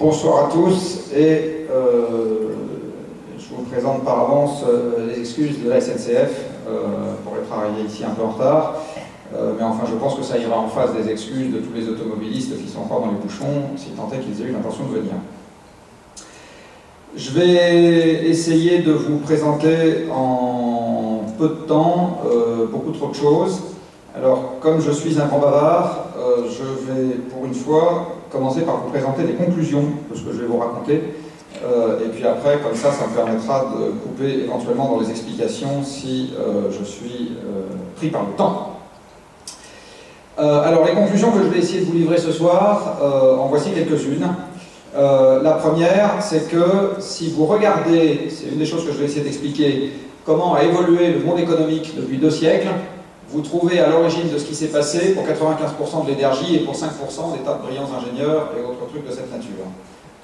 Bonsoir à tous et je vous présente par avance les excuses de la SNCF pour être arrivé ici un peu en retard. Mais enfin, je pense que ça ira en face des excuses de tous les automobilistes qui sont encore dans les bouchons, si tant est qu'ils aient eu l'intention de venir. Je vais essayer de vous présenter en peu de temps beaucoup trop de choses. Alors, comme je suis un grand bavard, je vais pour une fois commencer par vous présenter des conclusions de ce que je vais vous raconter. Et puis après, comme ça me permettra de couper éventuellement dans les explications si je suis pris par le temps. Alors, les conclusions que je vais essayer de vous livrer ce soir, en voici quelques-unes. La première, c'est que si vous regardez, c'est une des choses que je vais essayer d'expliquer, comment a évolué le monde économique depuis 2 siècles, vous trouvez à l'origine de ce qui s'est passé pour 95% de l'énergie et pour 5% des tas de brillants ingénieurs et autres trucs de cette nature.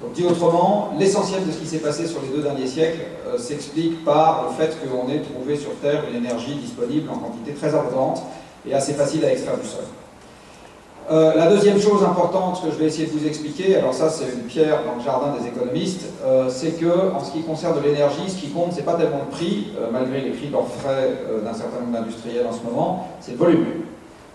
Donc dit autrement, l'essentiel de ce qui s'est passé sur les 2 derniers siècles s'explique par le fait qu'on ait trouvé sur Terre une énergie disponible en quantité très abondante et assez facile à extraire du sol. La deuxième chose importante que je vais essayer de vous expliquer, alors ça c'est une pierre dans le jardin des économistes, c'est que en ce qui concerne l'énergie, ce qui compte c'est pas tellement le prix, malgré les cris d'orfraie d'un certain nombre d'industriels en ce moment, c'est le volume.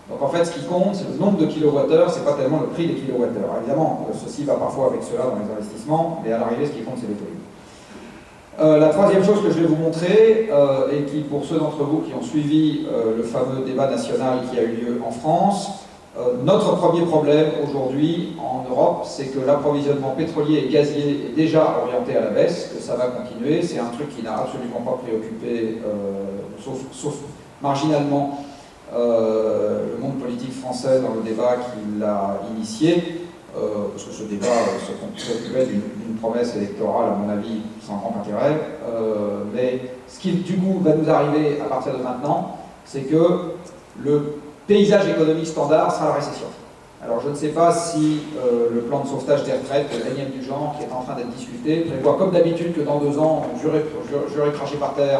Donc en fait ce qui compte c'est le nombre de kilowattheures, c'est pas tellement le prix des kilowattheures. Alors, évidemment, ceci va parfois avec cela dans les investissements, mais à l'arrivée ce qui compte c'est les volumes. La troisième chose que je vais vous montrer, et qui pour ceux d'entre vous qui ont suivi le fameux débat national qui a eu lieu en France, notre premier problème aujourd'hui en Europe, c'est que l'approvisionnement pétrolier et gazier est déjà orienté à la baisse, que ça va continuer. C'est un truc qui n'a absolument pas préoccupé, sauf marginalement, le monde politique français dans le débat qui l'a initié, parce que ce débat se préoccupait d'une promesse électorale, à mon avis, sans grand intérêt. Mais ce qui, du coup, va nous arriver à partir de maintenant, c'est que le paysage économique standard sera la récession. Alors je ne sais pas si le plan de sauvetage des retraites, le énième du genre qui est en train d'être discuté, prévoit comme d'habitude que dans 2 ans, j'aurai craché par terre,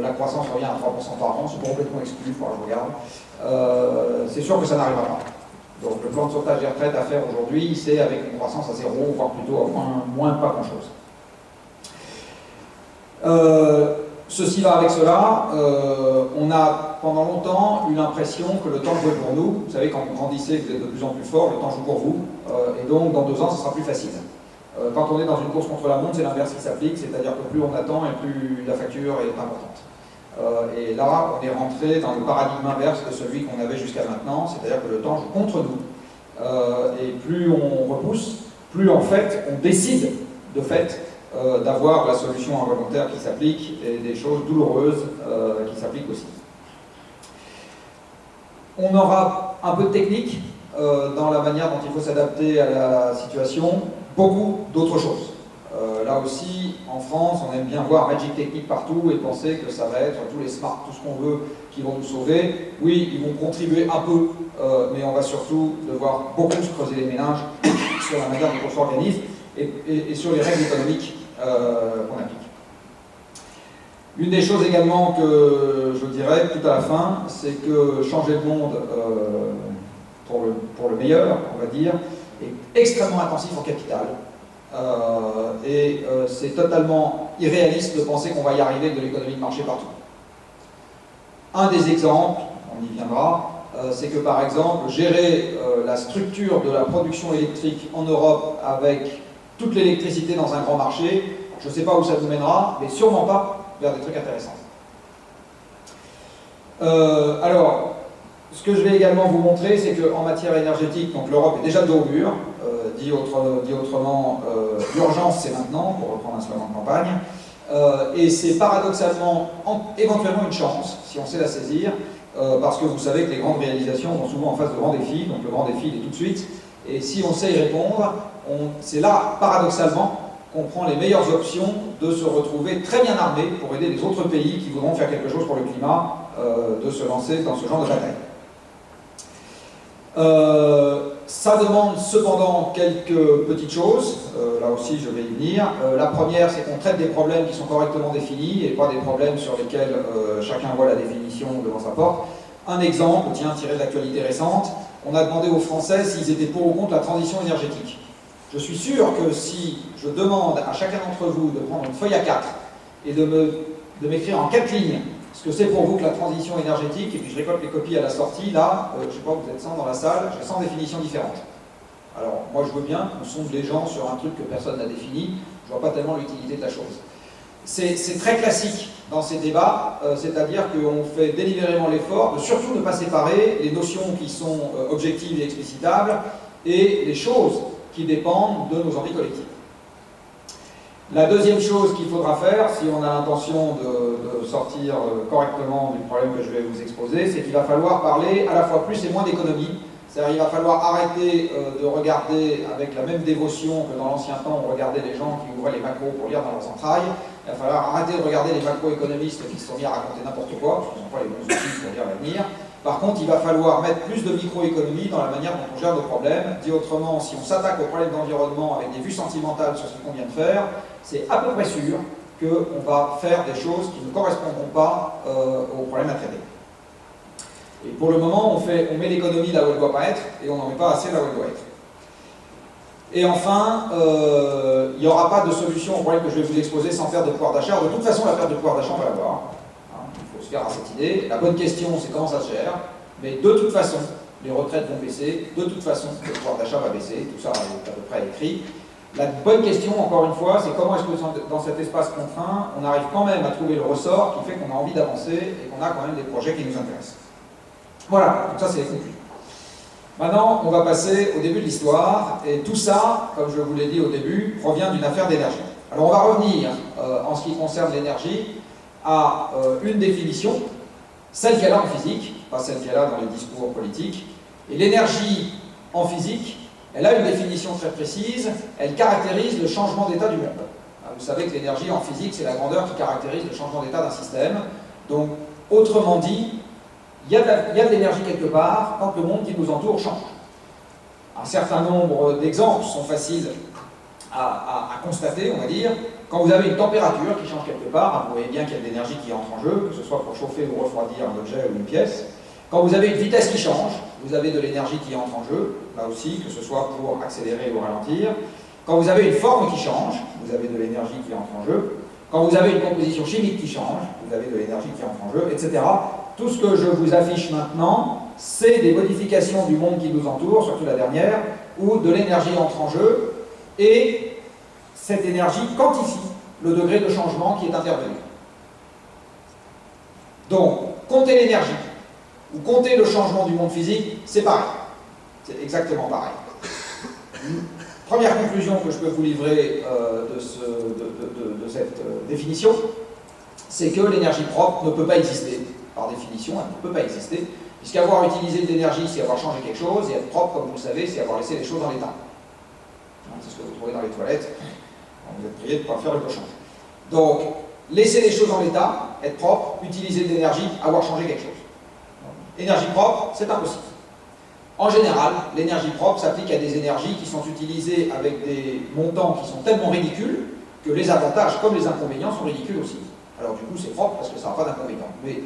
la croissance revient à 3% par an, c'est complètement exclu, il faudra que je regarde. C'est sûr que ça n'arrivera pas. Donc le plan de sauvetage des retraites à faire aujourd'hui, c'est avec une croissance à 0, voire plutôt à moins pas grand-chose. Ceci va avec cela, on a pendant longtemps eu l'impression que le temps jouait pour nous. Vous savez, quand vous grandissez, vous êtes de plus en plus fort, le temps joue pour vous, et donc dans 2 ans, ce sera plus facile. Quand on est dans une course contre la montre, c'est l'inverse qui s'applique, c'est-à-dire que plus on attend et plus la facture est importante. Et là, on est rentré dans le paradigme inverse de celui qu'on avait jusqu'à maintenant, c'est-à-dire que le temps joue contre nous. Et plus on repousse, plus en fait, on décide de fait d'avoir la solution involontaire qui s'applique et des choses douloureuses qui s'appliquent aussi. On aura un peu de technique dans la manière dont il faut s'adapter à la situation, beaucoup d'autres choses. Là aussi, en France, on aime bien voir Magic Technique partout et penser que ça va être tous les smart, tout ce qu'on veut, qui vont nous sauver. Oui, ils vont contribuer un peu, mais on va surtout devoir beaucoup se creuser les méninges sur la manière dont on s'organise et sur les règles économiques qu'on applique. Une des choses également que je dirais tout à la fin, c'est que changer le monde pour le meilleur, on va dire, est extrêmement intensif en capital. C'est totalement irréaliste de penser qu'on va y arriver avec de l'économie de marché partout. Un des exemples, on y viendra, c'est que par exemple, gérer la structure de la production électrique en Europe avec toute l'électricité dans un grand marché, je ne sais pas où ça nous mènera, mais sûrement pas vers des trucs intéressants. Alors, ce que je vais également vous montrer, c'est qu'en matière énergétique, donc l'Europe est déjà de dos au mur, dit autrement, l'urgence c'est maintenant, pour reprendre un slogan de campagne, et c'est paradoxalement, éventuellement une chance, si on sait la saisir, parce que vous savez que les grandes réalisations vont souvent en face de grands défis, donc le grand défi il est tout de suite, et si on sait y répondre, c'est là, paradoxalement, qu'on prend les meilleures options de se retrouver très bien armé pour aider les autres pays qui voudront faire quelque chose pour le climat, de se lancer dans ce genre de bataille. Ça demande cependant quelques petites choses, là aussi je vais y venir. La première, c'est qu'on traite des problèmes qui sont correctement définis et pas des problèmes sur lesquels chacun voit la définition devant sa porte. Un exemple, tiens, tiré de l'actualité récente, on a demandé aux Français s'ils étaient pour ou contre la transition énergétique. Je suis sûr que si je demande à chacun d'entre vous de prendre une feuille A4 et de m'écrire en 4 lignes ce que c'est pour vous que la transition énergétique, et puis je récolte les copies à la sortie, là, je ne sais pas, vous êtes 100 dans la salle, j'ai 100 définitions différentes. Alors, moi je veux bien qu'on sonde les gens sur un truc que personne n'a défini, je ne vois pas tellement l'utilité de la chose. C'est très classique dans ces débats, c'est-à-dire qu'on fait délibérément l'effort de surtout ne pas séparer les notions qui sont objectives et explicitables et les choses qui dépendent de nos envies collectives. La deuxième chose qu'il faudra faire, si on a l'intention de sortir correctement du problème que je vais vous exposer, c'est qu'il va falloir parler à la fois plus et moins d'économie. C'est-à-dire qu'il va falloir arrêter de regarder avec la même dévotion que dans l'ancien temps on regardait les gens qui ouvraient les macros pour lire dans leurs entrailles. Il va falloir arrêter de regarder les macroéconomistes qui se sont mis à raconter n'importe quoi, parce qu'ils n'ont pas les bons outils pour lire l'avenir. Par contre, il va falloir mettre plus de microéconomie dans la manière dont on gère nos problèmes. Dit autrement, si on s'attaque aux problèmes d'environnement avec des vues sentimentales sur ce qu'on vient de faire, c'est à peu près sûr qu'on va faire des choses qui ne correspondront pas aux problèmes à traiter. Et pour le moment, on met l'économie là où elle ne doit pas être, et on n'en met pas assez là où elle doit être. Et enfin, il n'y aura pas de solution au problème que je vais vous exposer sans perte de pouvoir d'achat. De toute façon, la perte de pouvoir d'achat, on va l'avoir. Il faut se faire à cette idée. La bonne question, c'est comment ça se gère. Mais de toute façon, les retraites vont baisser. De toute façon, le pouvoir d'achat va baisser. Tout ça est à peu près écrit. La bonne question, encore une fois, c'est comment est-ce que dans cet espace contraint, on arrive quand même à trouver le ressort qui fait qu'on a envie d'avancer et qu'on a quand même des projets qui nous intéressent. Voilà, donc ça c'est les conclusions. Maintenant, on va passer au début de l'histoire, et tout ça, comme je vous l'ai dit au début, provient d'une affaire d'énergie. Alors on va revenir, en ce qui concerne l'énergie, à une définition, celle qu'elle a en physique, pas celle qu'elle a dans les discours politiques. Et l'énergie en physique, elle a une définition très précise, elle caractérise le changement d'état du monde. Vous savez que l'énergie en physique, c'est la grandeur qui caractérise le changement d'état d'un système. Donc, autrement dit, il y a de l'énergie quelque part quand le monde qui nous entoure change. Un certain nombre d'exemples sont faciles à constater, on va dire. Quand vous avez une température qui change quelque part, vous voyez bien qu'il y a de l'énergie qui entre en jeu, que ce soit pour chauffer ou refroidir un objet ou une pièce. Quand vous avez une vitesse qui change, vous avez de l'énergie qui entre en jeu, là aussi, que ce soit pour accélérer ou ralentir. Quand vous avez une forme qui change, vous avez de l'énergie qui entre en jeu. Quand vous avez une composition chimique qui change, vous avez de l'énergie qui entre en jeu, etc. Tout ce que je vous affiche maintenant, c'est des modifications du monde qui nous entoure, surtout la dernière, où de l'énergie entre en jeu, et cette énergie quantifie le degré de changement qui est intervenu. Donc, compter l'énergie, ou compter le changement du monde physique, c'est pareil. C'est exactement pareil. Première conclusion que je peux vous livrer de cette définition, c'est que l'énergie propre ne peut pas exister. Par définition, elle ne peut pas exister, puisqu'avoir utilisé de l'énergie, c'est avoir changé quelque chose, et être propre, comme vous le savez, c'est avoir laissé les choses en l'état. C'est ce que vous trouvez dans les toilettes, quand vous êtes prié de ne pas faire le cochon. Donc, laisser les choses en l'état, être propre, utiliser de l'énergie, avoir changé quelque chose. Énergie propre, c'est impossible. En général, l'énergie propre s'applique à des énergies qui sont utilisées avec des montants qui sont tellement ridicules que les avantages comme les inconvénients sont ridicules aussi. Alors du coup, c'est propre parce que ça n'a pas d'inconvénients. Mais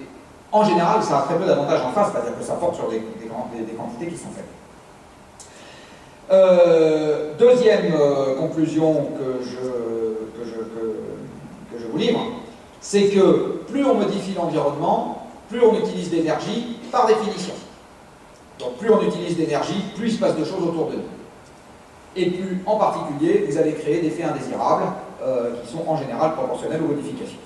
en général, ça a très peu d'avantages en face, c'est-à-dire que ça porte sur des quantités qui sont faibles. Deuxième conclusion que je vous livre, c'est que plus on modifie l'environnement, plus on utilise d'énergie par définition. Donc plus on utilise d'énergie, plus il se passe de choses autour de nous. Et plus, en particulier, vous allez créer des effets indésirables qui sont en général proportionnels aux modifications.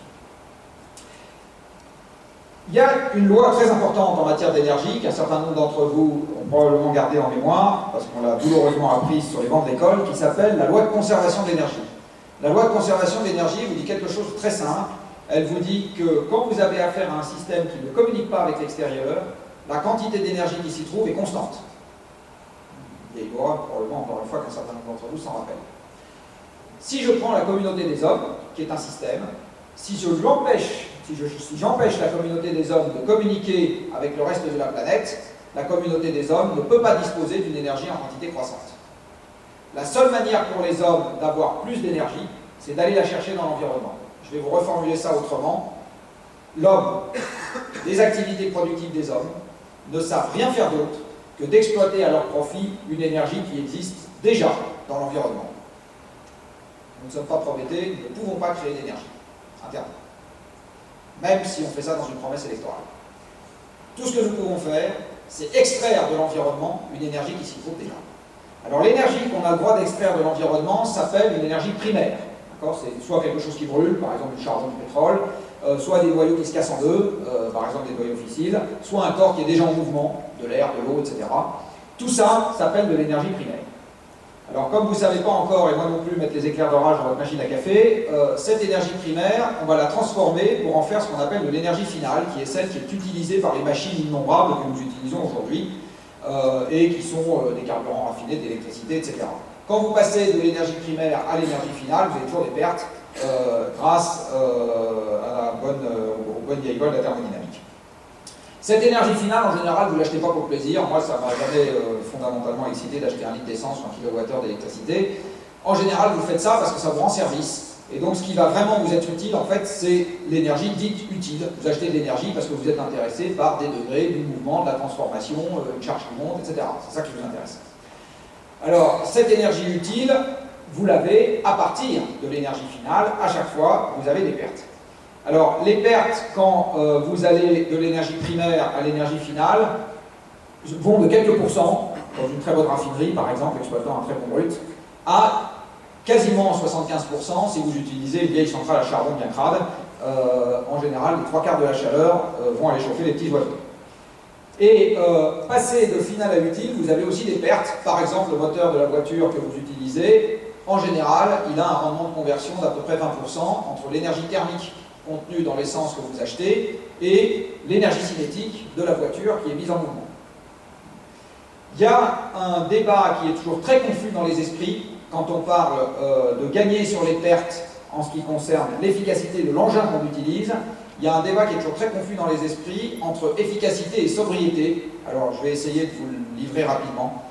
Il y a une loi très importante en matière d'énergie qu'un certain nombre d'entre vous ont probablement gardée en mémoire, parce qu'on l'a douloureusement apprise sur les bancs de l'école, qui s'appelle la loi de conservation de l'énergie. La loi de conservation de l'énergie vous dit quelque chose de très simple. Elle vous dit que quand vous avez affaire à un système qui ne communique pas avec l'extérieur, la quantité d'énergie qui s'y trouve est constante. Et il y aura probablement, encore une fois, qu'un certain nombre d'entre vous s'en rappellent. Si je prends la communauté des hommes, qui est un système, si j'empêche la communauté des hommes de communiquer avec le reste de la planète, la communauté des hommes ne peut pas disposer d'une énergie en quantité croissante. La seule manière pour les hommes d'avoir plus d'énergie, c'est d'aller la chercher dans l'environnement. Je vais vous reformuler ça autrement. L'homme, les activités productives des hommes, ne savent rien faire d'autre que d'exploiter à leur profit une énergie qui existe déjà dans l'environnement. Nous ne sommes pas Prométhée, nous ne pouvons pas créer d'énergie. Interdit. Même si on fait ça dans une promesse électorale. Tout ce que nous pouvons faire, c'est extraire de l'environnement une énergie qui s'y trouve déjà. Alors l'énergie qu'on a le droit d'extraire de l'environnement s'appelle une énergie primaire. C'est soit quelque chose qui brûle, par exemple du charbon, du pétrole, soit des noyaux qui se cassent en deux, par exemple des noyaux fissiles, soit un corps qui est déjà en mouvement, de l'air, de l'eau, etc. Tout ça s'appelle de l'énergie primaire. Alors comme vous ne savez pas encore, et moi non plus, mettre les éclairs d'orage dans votre machine à café, cette énergie primaire, on va la transformer pour en faire ce qu'on appelle de l'énergie finale, qui est celle qui est utilisée par les machines innombrables que nous utilisons aujourd'hui, et qui sont des carburants raffinés, d'électricité, etc. Quand vous passez de l'énergie primaire à l'énergie finale, vous avez toujours des pertes grâce aux bonnes vieilles lois de la thermodynamique. Cette énergie finale, en général, vous ne l'achetez pas pour le plaisir. Moi, ça ne m'a jamais fondamentalement excité d'acheter un litre d'essence ou un kilowattheure d'électricité. En général, vous faites ça parce que ça vous rend service. Et donc, ce qui va vraiment vous être utile, en fait, c'est l'énergie dite utile. Vous achetez de l'énergie parce que vous êtes intéressé par des degrés du mouvement, de la transformation, une charge qui monte, etc. C'est ça qui vous intéresse. Alors, cette énergie utile, vous l'avez à partir de l'énergie finale. À chaque fois, vous avez des pertes. Alors, les pertes, quand vous allez de l'énergie primaire à l'énergie finale, vont de quelques pourcents, dans une très bonne raffinerie, par exemple, exploitant un très bon brut, à quasiment 75% si vous utilisez une vieille centrale à charbon bien crade. En général, les 3/4 de la chaleur vont aller chauffer les petits oiseaux. Et passer de finale à utile, vous avez aussi des pertes. Par exemple, le moteur de la voiture que vous utilisez, en général, il a un rendement de conversion d'à peu près 20% entre l'énergie thermique contenue dans l'essence que vous achetez et l'énergie cinétique de la voiture qui est mise en mouvement. Il y a un débat qui est toujours très confus dans les esprits quand on parle de gagner sur les pertes en ce qui concerne l'efficacité de l'engin qu'on utilise. Il y a un débat qui est toujours très confus dans les esprits entre efficacité et sobriété. Alors je vais essayer de vous le livrer rapidement.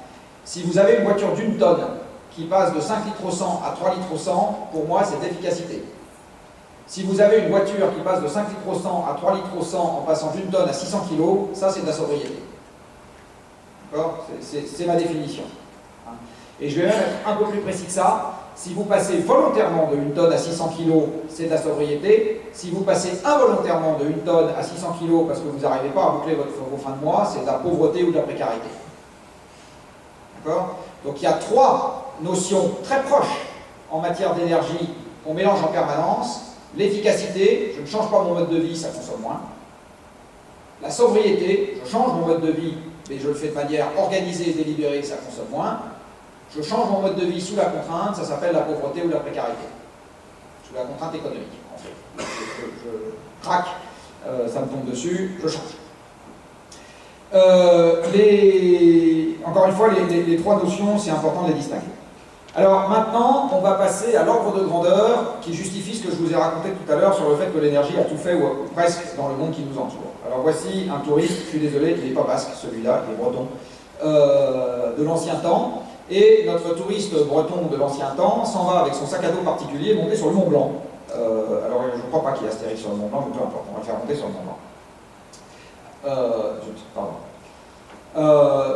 Si vous avez une voiture d'une tonne qui passe de 5 litres au 100 à 3 litres au 100, pour moi c'est de l'efficacité. Si vous avez une voiture qui passe de 5 litres au 100 à 3 litres au 100 en passant d'une tonne à 600 kg, ça c'est de la sobriété. D'accord ? C'est ma définition. Et je vais même être un peu plus précis que ça. Si vous passez volontairement de 1 tonne à 600 kg, c'est de la sobriété. Si vous passez involontairement de 1 tonne à 600 kg parce que vous n'arrivez pas à boucler vos fins de mois, c'est de la pauvreté ou de la précarité. D'accord ? Donc il y a 3 notions très proches en matière d'énergie qu'on mélange en permanence. L'efficacité, je ne change pas mon mode de vie, ça consomme moins. La sobriété, je change mon mode de vie, mais je le fais de manière organisée et délibérée, ça consomme moins. Je change mon mode de vie sous la contrainte, ça s'appelle la pauvreté ou la précarité. Sous la contrainte économique, en fait. Je craque, ça me tombe dessus, je change. Encore une fois, les 3 notions, c'est important de les distinguer. Alors maintenant, on va passer à l'ordre de grandeur qui justifie ce que je vous ai raconté tout à l'heure sur le fait que l'énergie a tout fait, ou presque, dans le monde qui nous entoure. Alors voici un touriste, je suis désolé, il n'est pas basque, celui-là, il est breton, de l'ancien temps. Et notre touriste breton de l'ancien temps s'en va avec son sac à dos particulier monter sur le Mont Blanc. Alors je ne crois pas qu'il y ait Astérix sur le Mont Blanc, mais peu importe, on va le faire monter sur le Mont Blanc.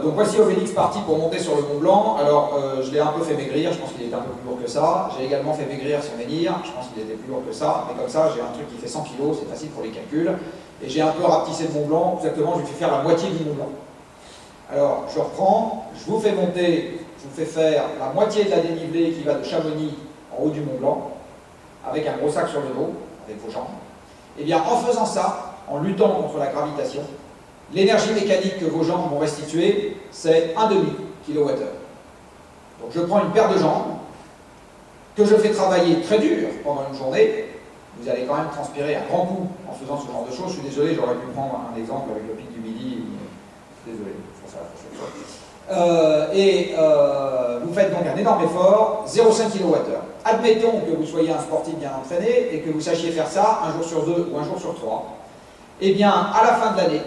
Donc voici Obélix parti pour monter sur le Mont Blanc. Alors je l'ai un peu fait maigrir, je pense qu'il était un peu plus lourd que ça. J'ai également fait maigrir son menhir, je pense qu'il était plus lourd que ça. Mais comme ça, j'ai un truc qui fait 100 kg, c'est facile pour les calculs. Et j'ai un peu rapetissé le Mont Blanc, exactement, je lui fais faire la moitié du Mont Blanc. Alors je reprends, je vous fais monter, je vous fais faire la moitié de la dénivelée qui va de Chamonix en haut du Mont Blanc, avec un gros sac sur le dos, avec vos jambes. Et bien en faisant ça, en luttant contre la gravitation, l'énergie mécanique que vos jambes vont restituer, c'est 1,5 kWh. Donc je prends une paire de jambes, que je fais travailler très dur pendant une journée. Vous allez quand même transpirer un grand coup en faisant ce genre de choses. Je suis désolé, j'aurais pu prendre un exemple avec le pic du midi. Désolé, je ferai ça la prochaine fois. Vous faites donc un énorme effort, 0,5 kWh. Admettons que vous soyez un sportif bien entraîné et que vous sachiez faire ça un jour sur 2 ou un jour sur 3. Eh bien, à la fin de l'année,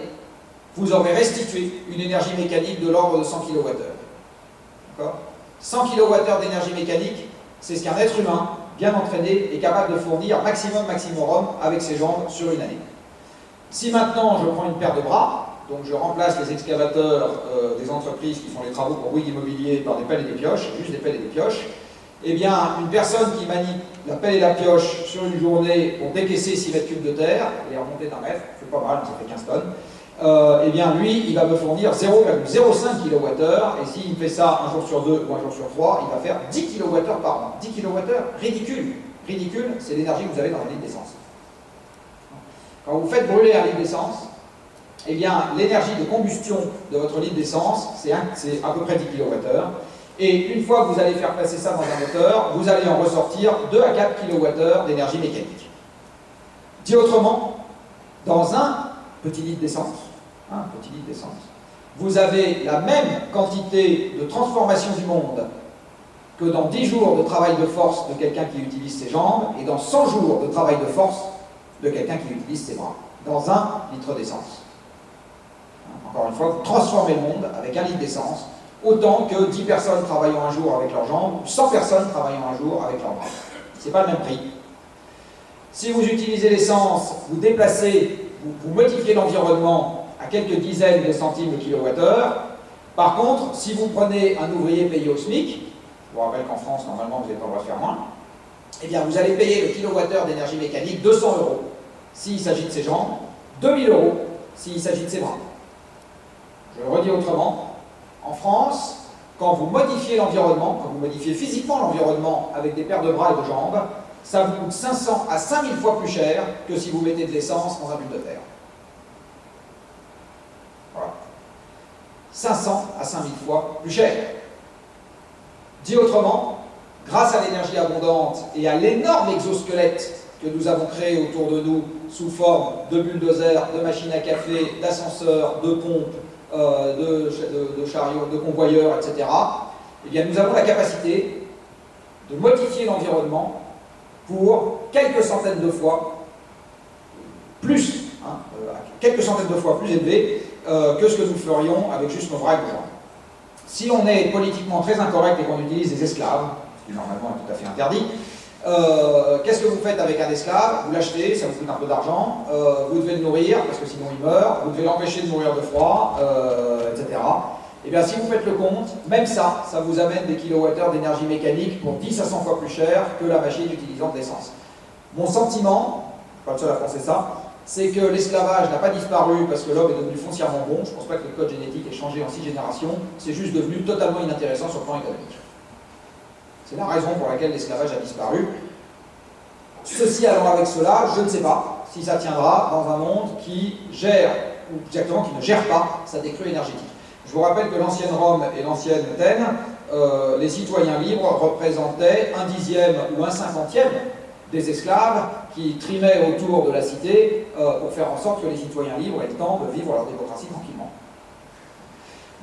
vous aurez restitué une énergie mécanique de l'ordre de 100 kWh. D'accord ? 100 kWh d'énergie mécanique, c'est ce qu'un être humain bien entraîné est capable de fournir maximum avec ses jambes sur une année. Si maintenant je prends une paire de bras, donc je remplace les excavateurs des entreprises qui font les travaux pour Bouygues Immobilier par des pelles et des pioches, juste des pelles et des pioches, eh bien, une personne qui manie la pelle et la pioche sur une journée pour décaisser 6 mètres cubes de terre, et remonter d'un mètre, c'est pas mal, ça fait 15 tonnes, eh bien, lui, il va me fournir 0,05 kWh, et s'il fait ça un jour sur 2 ou un jour sur 3, il va faire 10 kWh par an. 10 kWh, ridicule. Ridicule, c'est l'énergie que vous avez dans un litre d'essence. Quand vous faites brûler un litre d'essence, eh bien, l'énergie de combustion de votre litre d'essence, c'est à peu près 10 kWh. Et une fois que vous allez faire passer ça dans un moteur, vous allez en ressortir 2 à 4 kWh d'énergie mécanique. Dit autrement, dans un petit litre d'essence, vous avez la même quantité de transformation du monde que dans 10 jours de travail de force de quelqu'un qui utilise ses jambes et dans 100 jours de travail de force de quelqu'un qui utilise ses bras, dans un litre d'essence. Encore une fois, vous transformez le monde avec un litre d'essence, autant que 10 personnes travaillant un jour avec leurs jambes, ou 100 personnes travaillant un jour avec leurs bras. Ce n'est pas le même prix. Si vous utilisez l'essence, vous déplacez, vous modifiez l'environnement à quelques dizaines de centimes de kilowattheure. Par contre, si vous prenez un ouvrier payé au SMIC, je vous rappelle qu'en France, normalement, vous n'avez pas le droit de faire moins, eh bien, vous allez payer le kilowattheure d'énergie mécanique 200 € s'il s'agit de ses jambes, 2000 € s'il s'agit de ses bras. Je le redis autrement, en France, quand vous modifiez l'environnement, quand vous modifiez physiquement l'environnement avec des paires de bras et de jambes, ça vous coûte 500 à 5000 fois plus cher que si vous mettez de l'essence dans un bulle de terre. Voilà. 500 à 5000 fois plus cher. Dit autrement, grâce à l'énergie abondante et à l'énorme exosquelette que nous avons créé autour de nous sous forme de bulldozers, de machines à café, d'ascenseurs, de pompes, de chariots, de convoyeurs, etc., eh bien, nous avons la capacité de modifier l'environnement pour quelques centaines de fois plus, quelques centaines de fois plus élevé que ce que nous ferions avec juste nos bras et nos jambes. Si on est politiquement très incorrect et qu'on utilise des esclaves, ce qui normalement est tout à fait interdit, qu'est-ce que vous faites avec un esclave? Vous l'achetez, ça vous coûte un peu d'argent, vous devez le nourrir, parce que sinon il meurt, vous devez l'empêcher de mourir de froid, etc. Et bien si vous faites le compte, même ça, ça vous amène des kilowattheures d'énergie mécanique pour 10 à 100 fois plus cher que la machine utilisant de l'essence. Mon sentiment, je ne suis pas le seul à penser ça, c'est que l'esclavage n'a pas disparu parce que l'homme est devenu foncièrement bon. Je ne pense pas que le code génétique ait changé en 6 générations, c'est juste devenu totalement inintéressant sur le plan économique. C'est la raison pour laquelle l'esclavage a disparu. Ceci allant avec cela, je ne sais pas si ça tiendra dans un monde qui gère, ou exactement qui ne gère pas sa décrue énergétique. Je vous rappelle que l'ancienne Rome et l'ancienne Athènes, les citoyens libres représentaient 1/10 ou 1/50 des esclaves qui trimaient autour de la cité pour faire en sorte que les citoyens libres aient le temps de vivre leur démocratie tranquillement.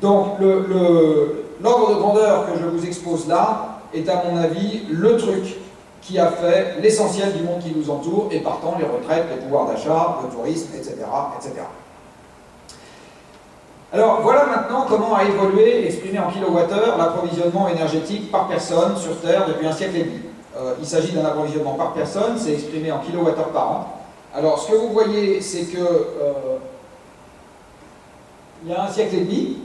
Donc l'ordre de grandeur que je vous expose là est à mon avis le truc qui a fait l'essentiel du monde qui nous entoure, et partant les retraites, le pouvoir d'achat, le tourisme, etc., etc. Alors voilà maintenant comment a évolué, exprimé en kilowattheure, l'approvisionnement énergétique par personne sur Terre depuis un siècle et demi. Il s'agit d'un approvisionnement par personne, c'est exprimé en kilowattheure par an. Alors ce que vous voyez, c'est que il y a un siècle et demi,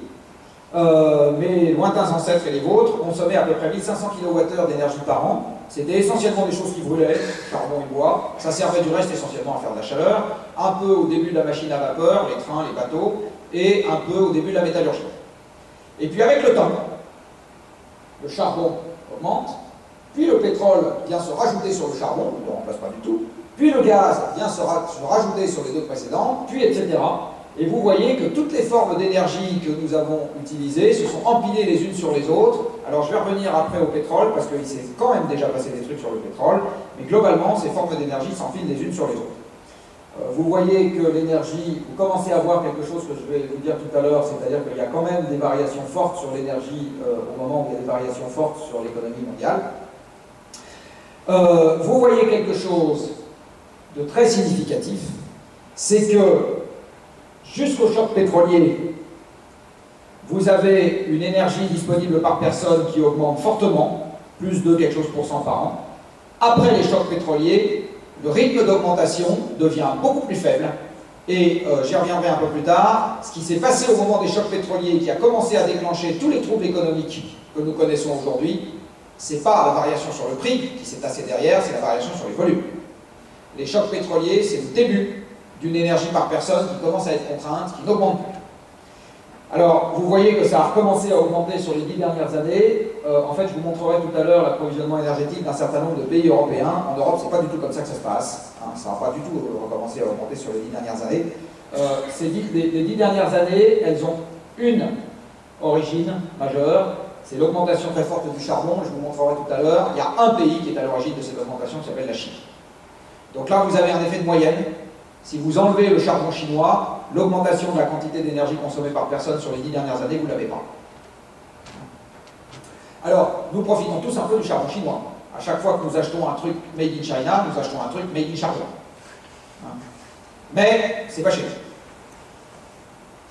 mes lointains ancêtres et les vôtres consommaient à peu près 1500 kWh d'énergie par an. C'était essentiellement des choses qui brûlaient, charbon et bois. Ça servait du reste essentiellement à faire de la chaleur, un peu au début de la machine à vapeur, les trains, les bateaux, et un peu au début de la métallurgie. Et puis avec le temps, le charbon augmente, puis le pétrole vient se rajouter sur le charbon, il ne le remplace pas du tout, puis le gaz vient se rajouter sur les deux précédents, puis etc. Et vous voyez que toutes les formes d'énergie que nous avons utilisées se sont empilées les unes sur les autres. Alors je vais revenir après au pétrole, parce qu'il s'est quand même déjà passé des trucs sur le pétrole, mais globalement, ces formes d'énergie s'empilent les unes sur les autres. Vous voyez que l'énergie, vous commencez à voir quelque chose que je vais vous dire tout à l'heure, c'est-à-dire qu'il y a quand même des variations fortes sur l'énergie au moment où il y a des variations fortes sur l'économie mondiale. Vous voyez quelque chose de très significatif, c'est que jusqu'au choc pétrolier, vous avez une énergie disponible par personne qui augmente fortement, plus de quelque chose % par an. Après les chocs pétroliers, le rythme d'augmentation devient beaucoup plus faible, et j'y reviendrai un peu plus tard. Ce qui s'est passé au moment des chocs pétroliers, qui a commencé à déclencher tous les troubles économiques que nous connaissons aujourd'hui, c'est pas la variation sur le prix qui s'est tassée derrière, c'est la variation sur les volumes. Les chocs pétroliers, c'est le début d'une énergie par personne qui commence à être contrainte, qui n'augmente plus. Alors, vous voyez que ça a recommencé à augmenter sur les 10 dernières années. En fait, je vous montrerai tout à l'heure l'approvisionnement énergétique d'un certain nombre de pays européens. En Europe, c'est pas du tout comme ça que ça se passe. Hein, ça n'a pas du tout recommencé à augmenter sur les 10 dernières années. Les 10 dernières années, elles ont une origine majeure, c'est l'augmentation très forte du charbon. Je vous montrerai tout à l'heure. Il y a un pays qui est à l'origine de cette augmentation qui s'appelle la Chine. Donc là, vous avez un effet de moyenne. Si vous enlevez le charbon chinois, l'augmentation de la quantité d'énergie consommée par personne sur les 10 dernières années, vous ne l'avez pas. Alors, nous profitons tous un peu du charbon chinois. À chaque fois que nous achetons un truc made in China, nous achetons un truc made in charbon. Mais, c'est pas cher.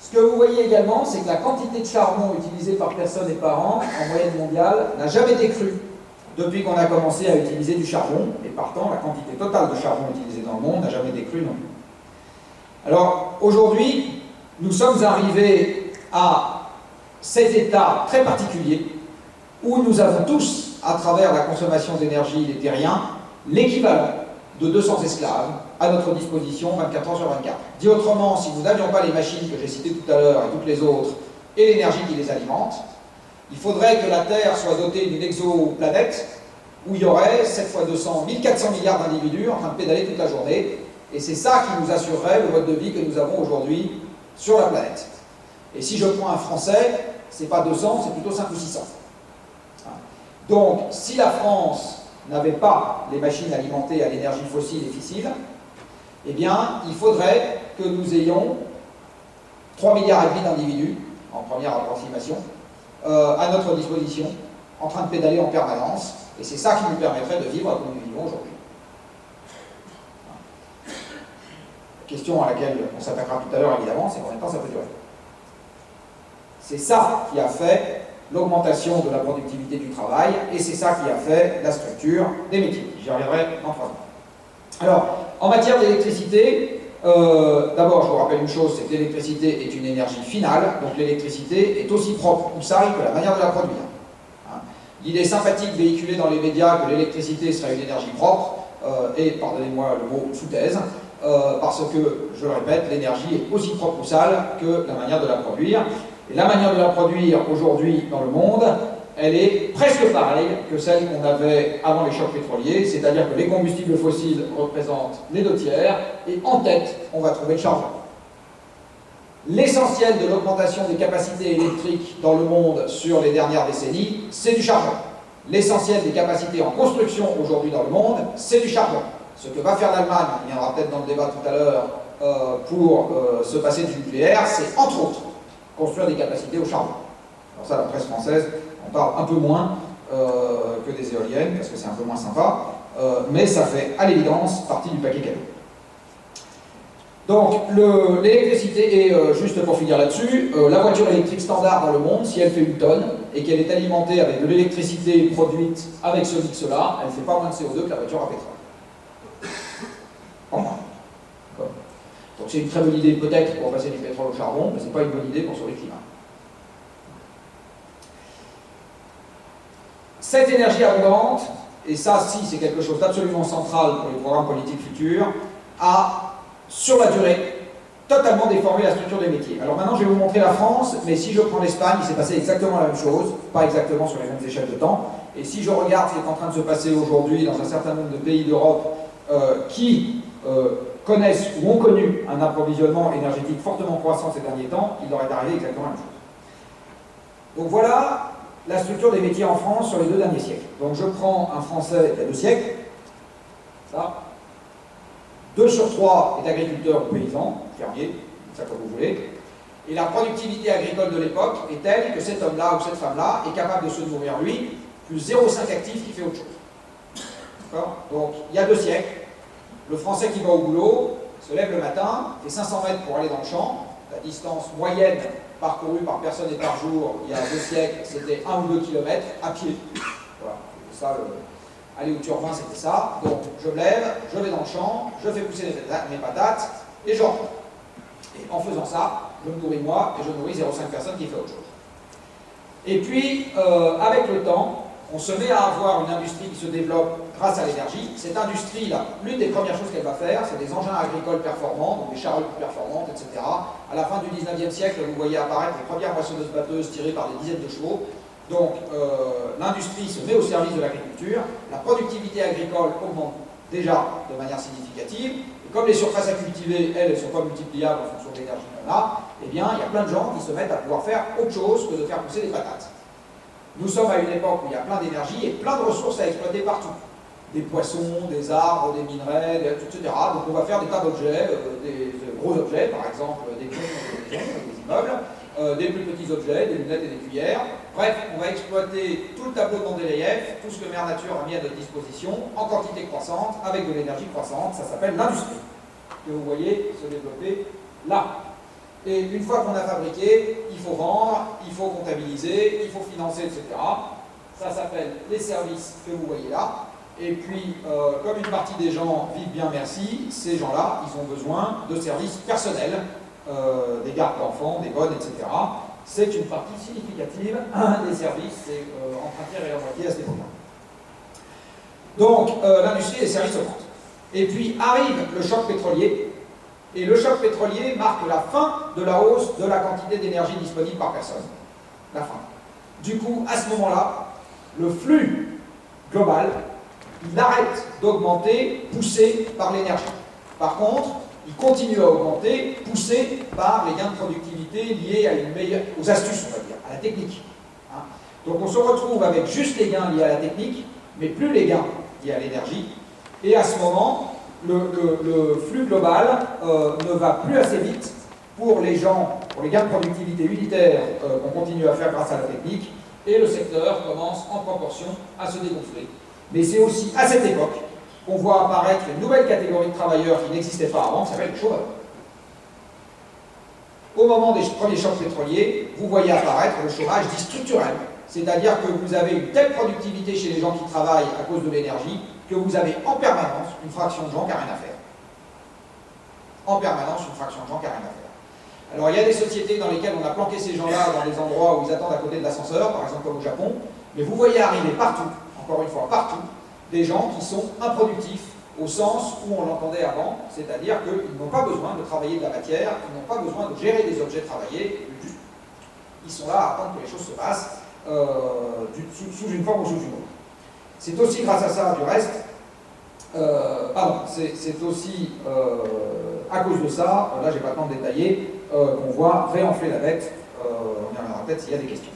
Ce que vous voyez également, c'est que la quantité de charbon utilisée par personne et par an, en moyenne mondiale, n'a jamais décru depuis qu'on a commencé à utiliser du charbon, et partant, la quantité totale de charbon utilisée dans le monde n'a jamais décru non plus. Alors, aujourd'hui, nous sommes arrivés à cet état très particulier où nous avons tous, à travers la consommation d'énergie des terriens, l'équivalent de 200 esclaves à notre disposition 24 heures sur 24. Dit autrement, si nous n'avions pas les machines que j'ai citées tout à l'heure et toutes les autres, et l'énergie qui les alimente, il faudrait que la Terre soit dotée d'une exoplanète où il y aurait 7 fois 200, 1400 milliards d'individus en train de pédaler toute la journée. Et c'est ça qui nous assurerait le mode de vie que nous avons aujourd'hui sur la planète. Et si je prends un Français, c'est pas 200, c'est plutôt 5 ou 600. Donc, si la France n'avait pas les machines alimentées à l'énergie fossile et fissile, eh bien, il faudrait que nous ayons 3,5 milliards d'individus, en première approximation, à notre disposition, en train de pédaler en permanence. Et c'est ça qui nous permettrait de vivre comme nous vivons aujourd'hui. Question à laquelle on s'attaquera tout à l'heure, évidemment, c'est combien de temps ça peut durer. C'est ça qui a fait l'augmentation de la productivité du travail, et c'est ça qui a fait la structure des métiers. J'y reviendrai dans 3 ans. Alors, en matière d'électricité, d'abord, je vous rappelle une chose, c'est que l'électricité est une énergie finale, donc l'électricité est aussi propre ou sale que la manière de la produire. L'idée sympathique véhiculée dans les médias que l'électricité serait une énergie propre est, pardonnez-moi le mot, sous-thèse, parce que, je le répète, l'énergie est aussi propre ou sale que la manière de la produire. Et la manière de la produire aujourd'hui dans le monde, elle est presque pareille que celle qu'on avait avant les chocs pétroliers, c'est-à-dire que les combustibles fossiles représentent les 2 tiers, et en tête, on va trouver le charbon. L'essentiel de l'augmentation des capacités électriques dans le monde sur les dernières décennies, c'est du charbon. L'essentiel des capacités en construction aujourd'hui dans le monde, c'est du charbon. Ce que va faire l'Allemagne, il y en aura peut-être dans le débat tout à l'heure, pour se passer du nucléaire, c'est entre autres construire des capacités au charbon. Alors ça, la presse française en parle un peu moins que des éoliennes, parce que c'est un peu moins sympa, mais ça fait à l'évidence partie du paquet cadeau. Donc, l'électricité, et juste pour finir là-dessus, la voiture électrique standard dans le monde, si elle fait 1 tonne, et qu'elle est alimentée avec de l'électricité produite avec ce mix-là, elle ne fait pas moins de CO2 que la voiture à pétrole. En moins. Donc c'est une très bonne idée peut-être pour passer du pétrole au charbon, mais ce n'est pas une bonne idée pour sauver le climat. Cette énergie abondante, et ça, si, c'est quelque chose d'absolument central pour les programmes politiques futurs, a, sur la durée, totalement déformé la structure des métiers. Alors maintenant, je vais vous montrer la France, mais si je prends l'Espagne, il s'est passé exactement la même chose, pas exactement sur les mêmes échelles de temps. Et si je regarde ce qui est en train de se passer aujourd'hui dans un certain nombre de pays d'Europe qui connaissent ou ont connu un approvisionnement énergétique fortement croissant ces derniers temps, il leur est arrivé exactement la même chose. Donc voilà la structure des métiers en France sur les 2 derniers siècles. Donc je prends un Français il y a 2 siècles, ça. 2 sur 3 est agriculteur ou paysan, fermier, ça comme vous voulez. Et la productivité agricole de l'époque est telle que cet homme-là ou cette femme-là est capable de se nourrir lui, plus 0,5 actif qui fait autre chose. D'accord ? Donc il y a 2 siècles, le Français qui va au boulot se lève le matin, fait 500 mètres pour aller dans le champ, la distance moyenne parcourue par personne et par jour il y a 2 siècles, c'était 1 ou 2 kilomètres à pied. Voilà, c'est ça aller au Turbin, c'était ça. Donc je me lève, je vais dans le champ, je fais pousser mes patates et je rentre. Et en faisant ça, je me nourris moi et je nourris 0,5 personnes qui fait autre chose. Et puis, avec le temps, on se met à avoir une industrie qui se développe grâce à l'énergie. Cette industrie, l'une des premières choses qu'elle va faire, c'est des engins agricoles performants, donc des charrues performantes, etc. À la fin du 19e siècle, vous voyez apparaître les premières moissonneuses-batteuses tirées par des dizaines de chevaux. Donc l'industrie se met au service de l'agriculture, la productivité agricole augmente déjà de manière significative, et comme les surfaces à cultiver, elles ne sont pas multipliables en fonction de l'énergie qu'on a, eh bien il y a plein de gens qui se mettent à pouvoir faire autre chose que de faire pousser des patates. Nous sommes à une époque où il y a plein d'énergie et plein de ressources à exploiter partout. Des poissons, des arbres, des minerais, etc. Donc on va faire des tas d'objets, des gros objets, par exemple des ponts, des maisons, des immeubles, des plus petits objets, des lunettes et des cuillères. Bref, on va exploiter tout le tableau de Mendeleïev, tout ce que Mère Nature a mis à notre disposition, en quantité croissante, avec de l'énergie croissante. Ça s'appelle l'industrie, que vous voyez se développer là. Et une fois qu'on a fabriqué, il faut vendre, il faut comptabiliser, il faut financer, etc. Ça s'appelle les services que vous voyez là. Et puis, comme une partie des gens vivent bien merci, ces gens-là, ils ont besoin de services personnels, des gardes d'enfants, des bonnes, etc. C'est une partie significative des services, c'est entre un tiers et la moitié à cette époque-là. Donc, l'industrie et les services augmentent. Et puis arrive le choc pétrolier. Et le choc pétrolier marque la fin de la hausse de la quantité d'énergie disponible par personne. La fin. Du coup, à ce moment-là, le flux global, il arrête d'augmenter, poussé par l'énergie. Par contre, il continue à augmenter, poussé par les gains de productivité liés à aux astuces, on va dire, à la technique. Hein. Donc on se retrouve avec juste les gains liés à la technique, mais plus les gains liés à l'énergie. Et à ce moment, le flux global ne va plus assez vite pour les gens, pour les gains de productivité unitaires qu'on continue à faire grâce à la technique, et le secteur commence en proportion à se dégonfler. Mais c'est aussi à cette époque qu'on voit apparaître une nouvelle catégorie de travailleurs qui n'existait pas avant, qui s'appelle les chômeurs. Au moment des premiers chocs pétroliers, vous voyez apparaître le chômage dit structurel, c'est-à-dire que vous avez une telle productivité chez les gens qui travaillent à cause de l'énergie que vous avez en permanence une fraction de gens qui n'a rien à faire. En permanence, une fraction de gens qui n'a rien à faire. Alors, il y a des sociétés dans lesquelles on a planqué ces gens-là dans des endroits où ils attendent à côté de l'ascenseur, par exemple comme au Japon, mais vous voyez arriver partout, encore une fois partout, des gens qui sont improductifs au sens où on l'entendait avant, c'est-à-dire qu'ils n'ont pas besoin de travailler de la matière, ils n'ont pas besoin de gérer des objets travaillés, ils sont là à attendre que les choses se passent sous une forme ou sous une autre. C'est aussi grâce à ça, du reste, c'est aussi à cause de ça, là j'ai pas le temps de détailler, qu'on voit réenfler la dette, on y reviendra peut-être s'il y a des questions.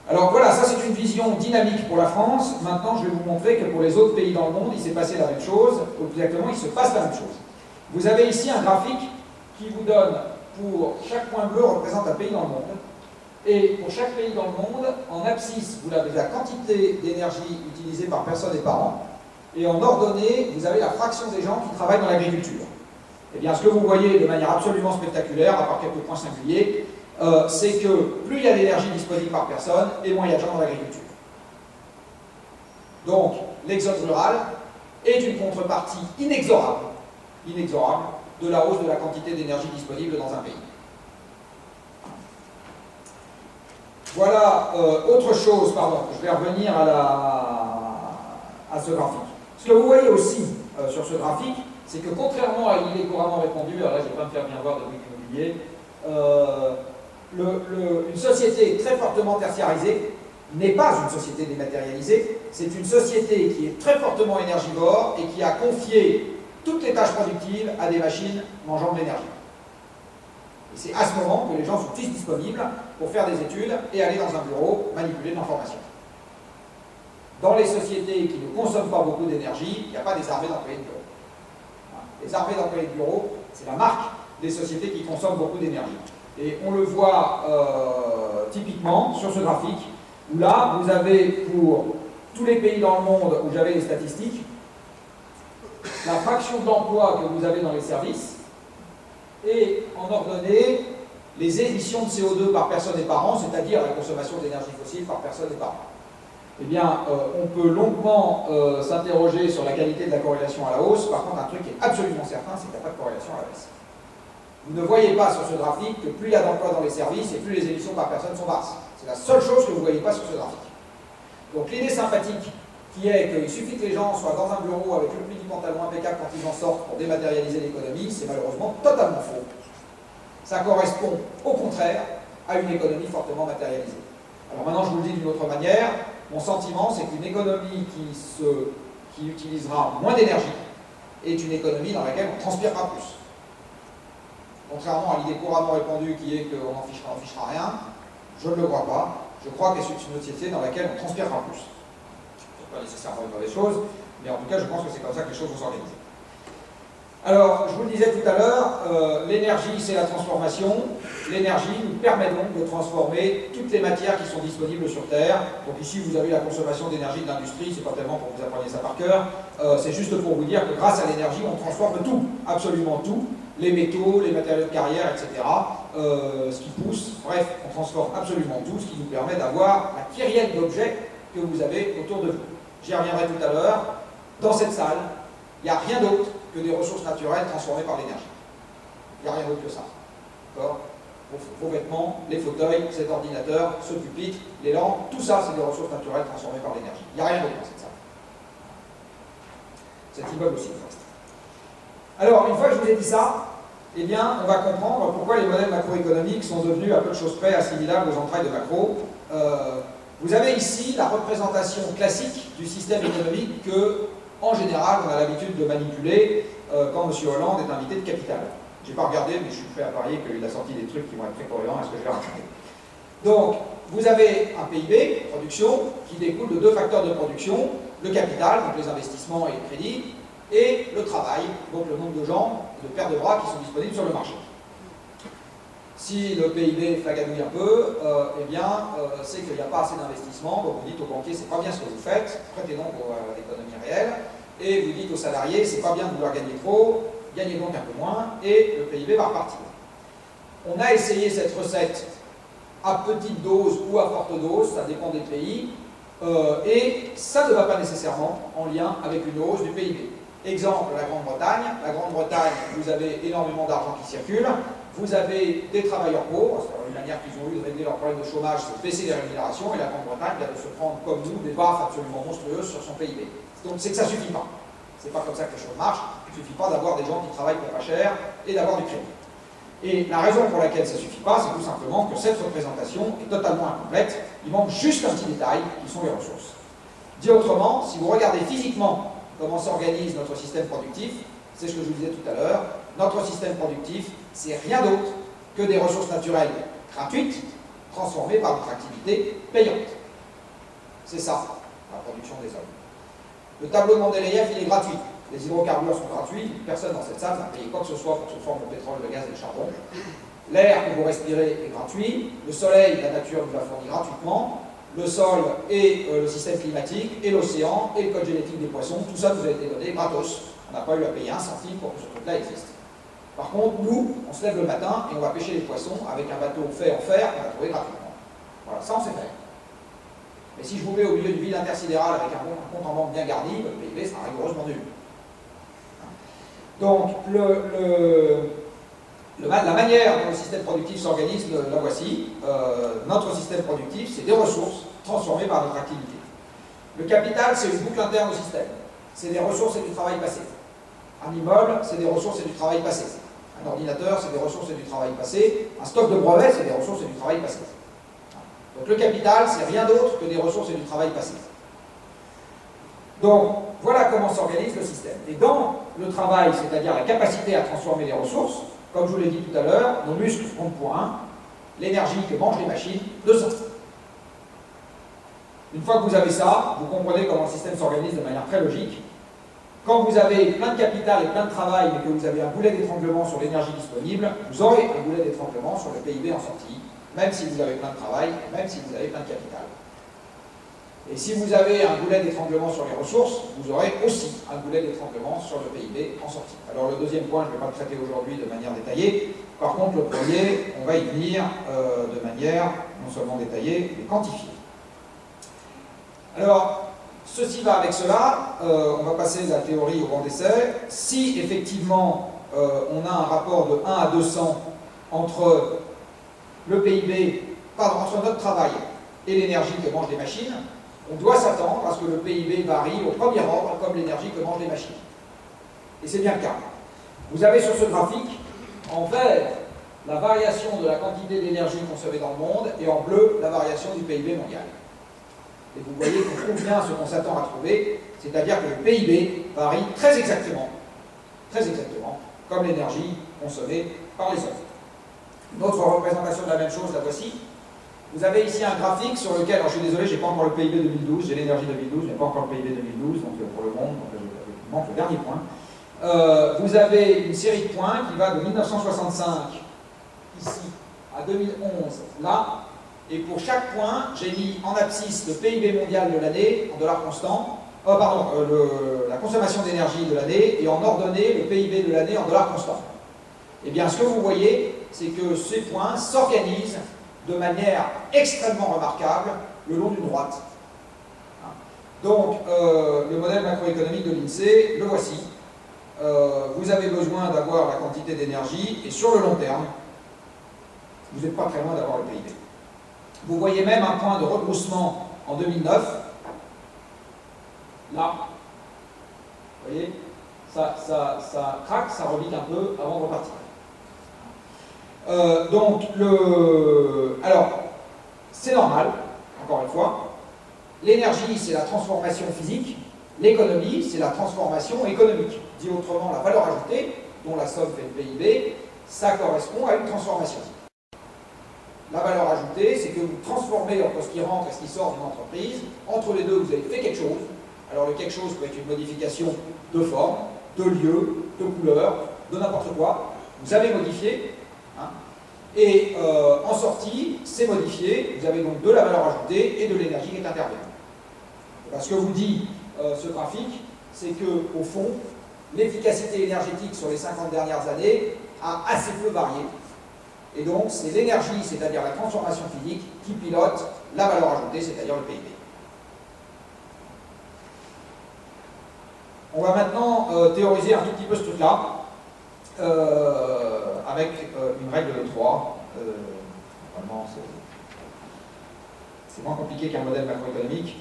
Alors voilà, ça c'est une vision dynamique pour la France. Maintenant je vais vous montrer que pour les autres pays dans le monde, il s'est passé la même chose, ou exactement il se passe la même chose. Vous avez ici un graphique qui vous donne, pour chaque point bleu représente un pays dans le monde, et pour chaque pays dans le monde, en abscisse, vous avez la quantité d'énergie utilisée par personne et par an, et en ordonnée, vous avez la fraction des gens qui travaillent dans l'agriculture. Eh bien, ce que vous voyez de manière absolument spectaculaire, à part quelques points singuliers, c'est que plus il y a d'énergie disponible par personne, et moins il y a de gens dans l'agriculture. Donc, l'exode rural est une contrepartie inexorable de la hausse de la quantité d'énergie disponible dans un pays. Voilà autre chose, pardon, je vais revenir à ce graphique. Ce que vous voyez aussi sur ce graphique, c'est que contrairement à l'idée couramment répandue, alors là je ne vais pas me faire bien voir de l'immobilier, une société très fortement tertiarisée n'est pas une société dématérialisée, c'est une société qui est très fortement énergivore et qui a confié toutes les tâches productives à des machines mangeant de l'énergie. Et c'est à ce moment que les gens sont tous disponibles pour faire des études et aller dans un bureau manipuler de l'information. Dans les sociétés qui ne consomment pas beaucoup d'énergie, il n'y a pas des armées d'employés de bureau. Les armées d'employés de bureau, c'est la marque des sociétés qui consomment beaucoup d'énergie. Et on le voit typiquement sur ce graphique, où là, vous avez pour tous les pays dans le monde où j'avais les statistiques, la fraction d'emploi que vous avez dans les services, et en ordonnée, les émissions de CO2 par personne et par an, c'est-à-dire la consommation d'énergie fossile par personne et par an. Eh bien, on peut longuement s'interroger sur la qualité de la corrélation à la hausse. Par contre, un truc qui est absolument certain, c'est qu'il n'y a pas de corrélation à la baisse. Vous ne voyez pas sur ce graphique que plus il y a d'emplois dans les services et plus les émissions par personne sont basses. C'est la seule chose que vous ne voyez pas sur ce graphique. Donc l'idée sympathique qui est qu'il suffit que les gens soient dans un bureau avec le pli du pantalon impeccable quand ils en sortent pour dématérialiser l'économie, c'est malheureusement totalement faux. Ça correspond au contraire à une économie fortement matérialisée. Alors maintenant je vous le dis d'une autre manière, mon sentiment c'est qu'une économie qui utilisera moins d'énergie est une économie dans laquelle on transpirera plus. Contrairement à l'idée couramment répandue qui est qu'on n'en fichera rien, je ne le crois pas. Je crois que c'est une société dans laquelle on transpirera plus. Ce n'est pas nécessairement une mauvaise chose, mais en tout cas, je pense que c'est comme ça que les choses vont s'organiser. Alors, je vous le disais tout à l'heure, l'énergie, c'est la transformation. L'énergie nous permet donc de transformer toutes les matières qui sont disponibles sur Terre. Donc ici, vous avez la consommation d'énergie de l'industrie, c'est pas tellement pour que vous appreniez ça par cœur, c'est juste pour vous dire que grâce à l'énergie, on transforme tout, absolument tout. Les métaux, les matériaux de carrière, etc., ce qui pousse, bref, on transforme absolument tout, ce qui nous permet d'avoir la kyrielle d'objets que vous avez autour de vous. J'y reviendrai tout à l'heure. Dans cette salle, il n'y a rien d'autre que des ressources naturelles transformées par l'énergie. Il n'y a rien d'autre que ça. D'accord ? Vos vêtements, les fauteuils, cet ordinateur, ce pupitre, les lampes, tout ça, c'est des ressources naturelles transformées par l'énergie. Il n'y a rien d'autre dans cette salle. Cet immeuble aussi, en fait. Alors, une fois que je vous ai dit ça, eh bien, on va comprendre pourquoi les modèles macroéconomiques sont devenus à peu de choses près assimilables aux entrailles de macro. Vous avez ici la représentation classique du système économique que, en général, on a l'habitude de manipuler quand M. Hollande est invité de Capital. Je n'ai pas regardé, mais je suis prêt à parier qu'il a sorti des trucs qui vont être très cohérents à ce que je vais raconter. Donc, vous avez un PIB, production, qui découle de deux facteurs de production, le capital, donc les investissements et les crédits, et le travail, donc le nombre de gens, de paires de bras qui sont disponibles sur le marché. Si le PIB flaganouille un peu, c'est qu'il n'y a pas assez d'investissement, donc vous dites aux banquiers, c'est pas bien ce que vous faites, prêtez donc à l'économie réelle, et vous dites aux salariés, c'est pas bien de vouloir gagner trop, gagnez donc un peu moins, et le PIB va repartir. On a essayé cette recette à petite dose ou à forte dose, ça dépend des pays, et ça ne va pas nécessairement en lien avec une hausse du PIB. Exemple, la Grande-Bretagne. La Grande-Bretagne, vous avez énormément d'argent qui circule, vous avez des travailleurs pauvres, c'est une manière qu'ils ont eu de régler leur problème de chômage, c'est de baisser les rémunérations, et la Grande-Bretagne vient de se prendre, comme nous, des baffes absolument monstrueuses sur son PIB. Donc c'est que ça ne suffit pas. C'est pas comme ça que les choses marchent, il ne suffit pas d'avoir des gens qui travaillent pour pas cher et d'avoir du crédit. Et la raison pour laquelle ça ne suffit pas, c'est tout simplement que cette représentation est totalement incomplète, il manque juste un petit détail, qui sont les ressources. Dit autrement, si vous regardez physiquement comment s'organise notre système productif, c'est ce que je vous disais tout à l'heure, notre système productif, c'est rien d'autre que des ressources naturelles gratuites, transformées par notre activité payante. C'est ça, la production des hommes. Le tableau de Mendeleïev, il est gratuit. Les hydrocarbures sont gratuits, personne dans cette salle n'a payé quoi que ce soit pour que se forme le pétrole, le gaz et le charbon. L'air que vous respirez est gratuit, le soleil, la nature vous l'a fourni gratuitement, le sol et le système climatique, et l'océan, et le code génétique des poissons, tout ça nous a été donné gratos. On n'a pas eu à payer un centime pour que ce truc-là existe. Par contre, nous, on se lève le matin et on va pêcher les poissons avec un bateau fait en fer qu'on a trouvé gratuitement. Voilà, ça on sait faire. Mais si je vous mets au milieu du vide intersidéral avec un compte en banque bien garni, le PIB sera rigoureusement nul. Donc, la manière dont le système productif s'organise, la voici. Notre système productif, c'est des ressources transformées par notre activité. Le capital, c'est une boucle interne au système. C'est des ressources et du travail passé. Un immeuble, c'est des ressources et du travail passé. Un ordinateur, c'est des ressources et du travail passé. Un stock de brevets, c'est des ressources et du travail passé. Donc le capital, c'est rien d'autre que des ressources et du travail passé. Donc, voilà comment s'organise le système. Et dans le travail, c'est-à-dire la capacité à transformer les ressources, comme je vous l'ai dit tout à l'heure, nos muscles comptent pour 1, l'énergie que mangent les machines, 200. Une fois que vous avez ça, vous comprenez comment le système s'organise de manière très logique. Quand vous avez plein de capital et plein de travail, mais que vous avez un boulet d'étranglement sur l'énergie disponible, vous aurez un boulet d'étranglement sur le PIB en sortie, même si vous avez plein de travail, même si vous avez plein de capital. Et si vous avez un boulet d'étranglement sur les ressources, vous aurez aussi un boulet d'étranglement sur le PIB en sortie. Alors le deuxième point, je ne vais pas le traiter aujourd'hui de manière détaillée. Par contre, le premier, on va y venir de manière non seulement détaillée, mais quantifiée. Alors, ceci va avec cela. On va passer de la théorie au banc d'essai. Si effectivement on a un rapport de 1 à 200 entre le PIB, pardon, entre notre travail et l'énergie que mangent les machines, on doit s'attendre à ce que le PIB varie au premier ordre, comme l'énergie que mangent les machines. Et c'est bien le cas. Vous avez sur ce graphique, en vert, la variation de la quantité d'énergie consommée dans le monde, et en bleu, la variation du PIB mondial. Et vous voyez qu'on trouve bien ce qu'on s'attend à trouver, c'est-à-dire que le PIB varie très exactement, comme l'énergie consommée par les hommes. Une autre représentation de la même chose, la voici. Vous avez ici un graphique sur lequel, alors je suis désolé, je n'ai pas encore le PIB 2012, j'ai l'énergie 2012, je n'ai pas encore le PIB 2012, donc pour le monde, donc il manque le dernier point. Vous avez une série de points qui va de 1965, ici, à 2011, là, et pour chaque point, j'ai mis en abscisse le PIB mondial de l'année, en dollars constants, la consommation d'énergie de l'année, et en ordonnée, le PIB de l'année en dollars constants. Eh bien, ce que vous voyez, c'est que ces points s'organisent de manière extrêmement remarquable le long d'une droite. Donc, le modèle macroéconomique de l'INSEE, le voici. Vous avez besoin d'avoir la quantité d'énergie, et sur le long terme, vous n'êtes pas très loin d'avoir le PIB. Vous voyez même un point de rebroussement en 2009. Là, vous voyez, ça craque, ça rebique un peu avant de repartir. Alors, c'est normal, encore une fois. L'énergie, c'est la transformation physique. L'économie, c'est la transformation économique. Dit autrement, la valeur ajoutée, dont la somme fait le PIB, ça correspond à une transformation. La valeur ajoutée, c'est que vous transformez entre ce qui rentre et ce qui sort d'une entreprise. Entre les deux, vous avez fait quelque chose. Alors, le quelque chose peut être une modification de forme, de lieu, de couleur, de n'importe quoi. Vous avez modifié. Et en sortie, c'est modifié. Vous avez donc de la valeur ajoutée et de l'énergie qui est intervenue. Ce que vous dit ce graphique, c'est qu'au fond, l'efficacité énergétique sur les 50 dernières années a assez peu varié. Et donc, c'est l'énergie, c'est-à-dire la transformation physique, qui pilote la valeur ajoutée, c'est-à-dire le PIB. On va maintenant théoriser un tout petit peu ce truc-là, avec une règle de 3. Normalement, c'est moins compliqué qu'un modèle macroéconomique.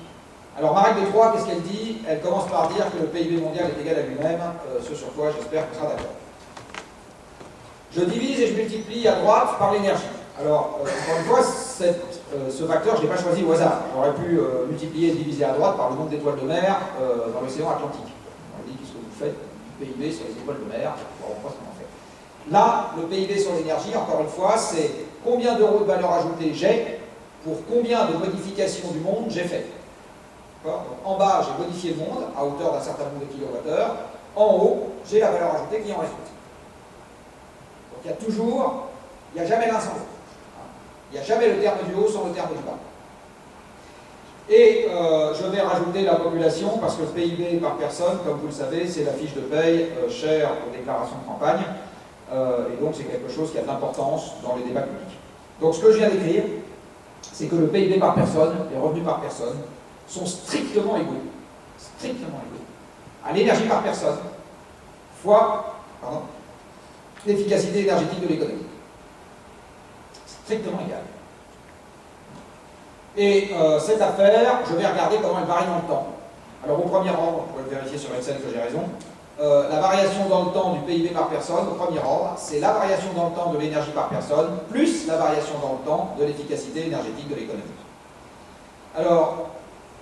Alors, ma règle de 3, qu'est-ce qu'elle dit? Elle commence par dire que le PIB mondial est égal à lui-même, ce sur quoi j'espère qu'on sera d'accord. Je divise et je multiplie à droite par l'énergie. Alors, encore une fois, ce facteur, je ne l'ai pas choisi au hasard. J'aurais pu multiplier et diviser à droite par le nombre d'étoiles de mer dans l'océan Atlantique. On dit qu'est-ce que vous faites du PIB sur les étoiles de mer, on voit ce qu'on en fait. Là, le PIB sur l'énergie, encore une fois, c'est combien d'euros de valeur ajoutée j'ai pour combien de modifications du monde j'ai fait. Donc, en bas, j'ai modifié le monde à hauteur d'un certain nombre de kilowattheures. En haut, j'ai la valeur ajoutée qui en résulte. Il n'y a jamais l'un sans l'autre. Il n'y a jamais le terme du haut sans le terme du bas. Et je vais rajouter la population parce que le PIB par personne, comme vous le savez, c'est la fiche de paye chère aux déclarations de campagne. Et donc c'est quelque chose qui a de l'importance dans les débats publics. Donc ce que je viens d'écrire, c'est que le PIB par personne, les revenus par personne, sont strictement égaux. Strictement égaux. À l'énergie par personne, fois l'efficacité énergétique de l'économie. Strictement égal. Et cette affaire, je vais regarder comment elle varie dans le temps. Alors au premier ordre, vous pouvez vérifier sur Excel que j'ai raison, la variation dans le temps du PIB par personne, au premier ordre, c'est la variation dans le temps de l'énergie par personne, plus la variation dans le temps de l'efficacité énergétique de l'économie. Alors,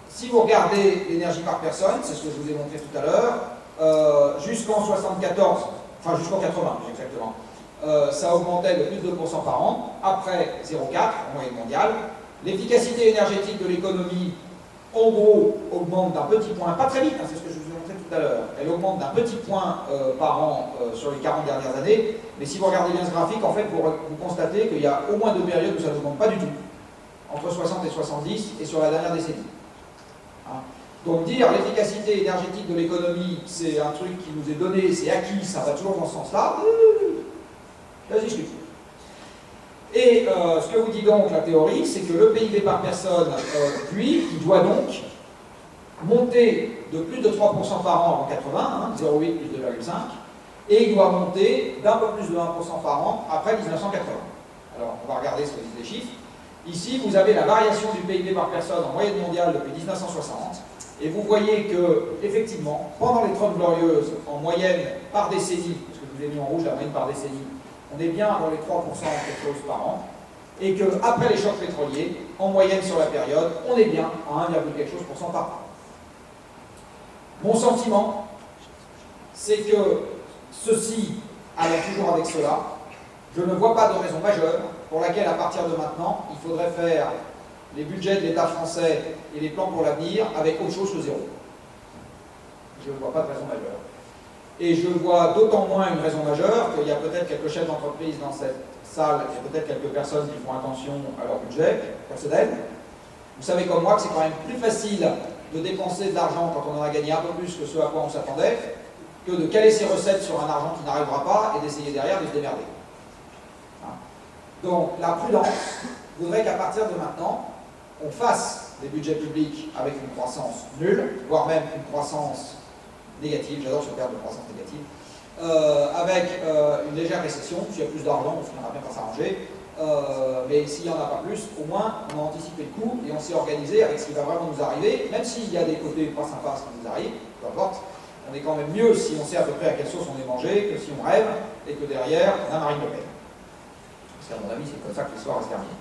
si vous regardez l'énergie par personne, c'est ce que je vous ai montré tout à l'heure, jusqu'en 74, enfin jusqu'en 80 exactement, ça augmentait de plus de 2% par an, après 0,4 en moyenne mondiale. L'efficacité énergétique de l'économie, en gros, augmente d'un petit point, pas très vite, hein, c'est ce que je vous ai montré tout à l'heure, elle augmente d'un petit point par an sur les 40 dernières années, mais si vous regardez bien ce graphique, en fait, vous constatez qu'il y a au moins deux périodes où ça n'augmente pas du tout, entre 60 et 70, et sur la dernière décennie. Hein. Donc dire l'efficacité énergétique de l'économie, c'est un truc qui nous est donné, c'est acquis, ça va toujours dans ce sens-là, vas-y, je t'explique. Et ce que vous dit donc la théorie, c'est que le PIB par personne, lui, il doit donc monter de plus de 3% par an avant 80, 0,8 plus 2,5, et il doit monter d'un peu plus de 1% par an après 1980. Alors, on va regarder ce que disent les chiffres. Ici, vous avez la variation du PIB par personne en moyenne mondiale depuis 1960. Et vous voyez que, effectivement, pendant les 30 glorieuses, en moyenne par décennie, parce que je vous ai mis en rouge la moyenne par décennie, on est bien dans les 3% quelque chose par an, et qu'après les chocs pétroliers, en moyenne sur la période, on est bien à 1, quelque chose % par an. Mon sentiment, c'est que ceci allant toujours avec cela, je ne vois pas de raison majeure pour laquelle, à partir de maintenant, il faudrait faire les budgets de l'État français et les plans pour l'avenir avec autre chose que zéro. Je ne vois pas de raison majeure. Et je vois d'autant moins une raison majeure qu'il y a peut-être quelques chefs d'entreprise dans cette salle, il y a peut-être quelques personnes qui font attention à leur budget personnel. Vous savez comme moi que c'est quand même plus facile de dépenser de l'argent quand on en a gagné un peu plus que ce à quoi on s'attendait, que de caler ses recettes sur un argent qui n'arrivera pas et d'essayer derrière de se démerder. Donc la prudence voudrait qu'à partir de maintenant, on fasse des budgets publics avec une croissance nulle, voire même une croissance négative, j'adore ce terme de croissance négative, avec une légère récession. S'il y a plus d'argent, on finira bien par s'arranger, mais s'il n'y en a pas plus, au moins on a anticipé le coup et on s'est organisé avec ce qui va vraiment nous arriver, même s'il y a des côtés pas sympas à ce qui nous arrive, peu importe, on est quand même mieux si on sait à peu près à quelle sauce on est mangé que si on rêve et que derrière on a Marine Le Pen. Parce qu'à mon avis, c'est comme ça que l'histoire va se terminer.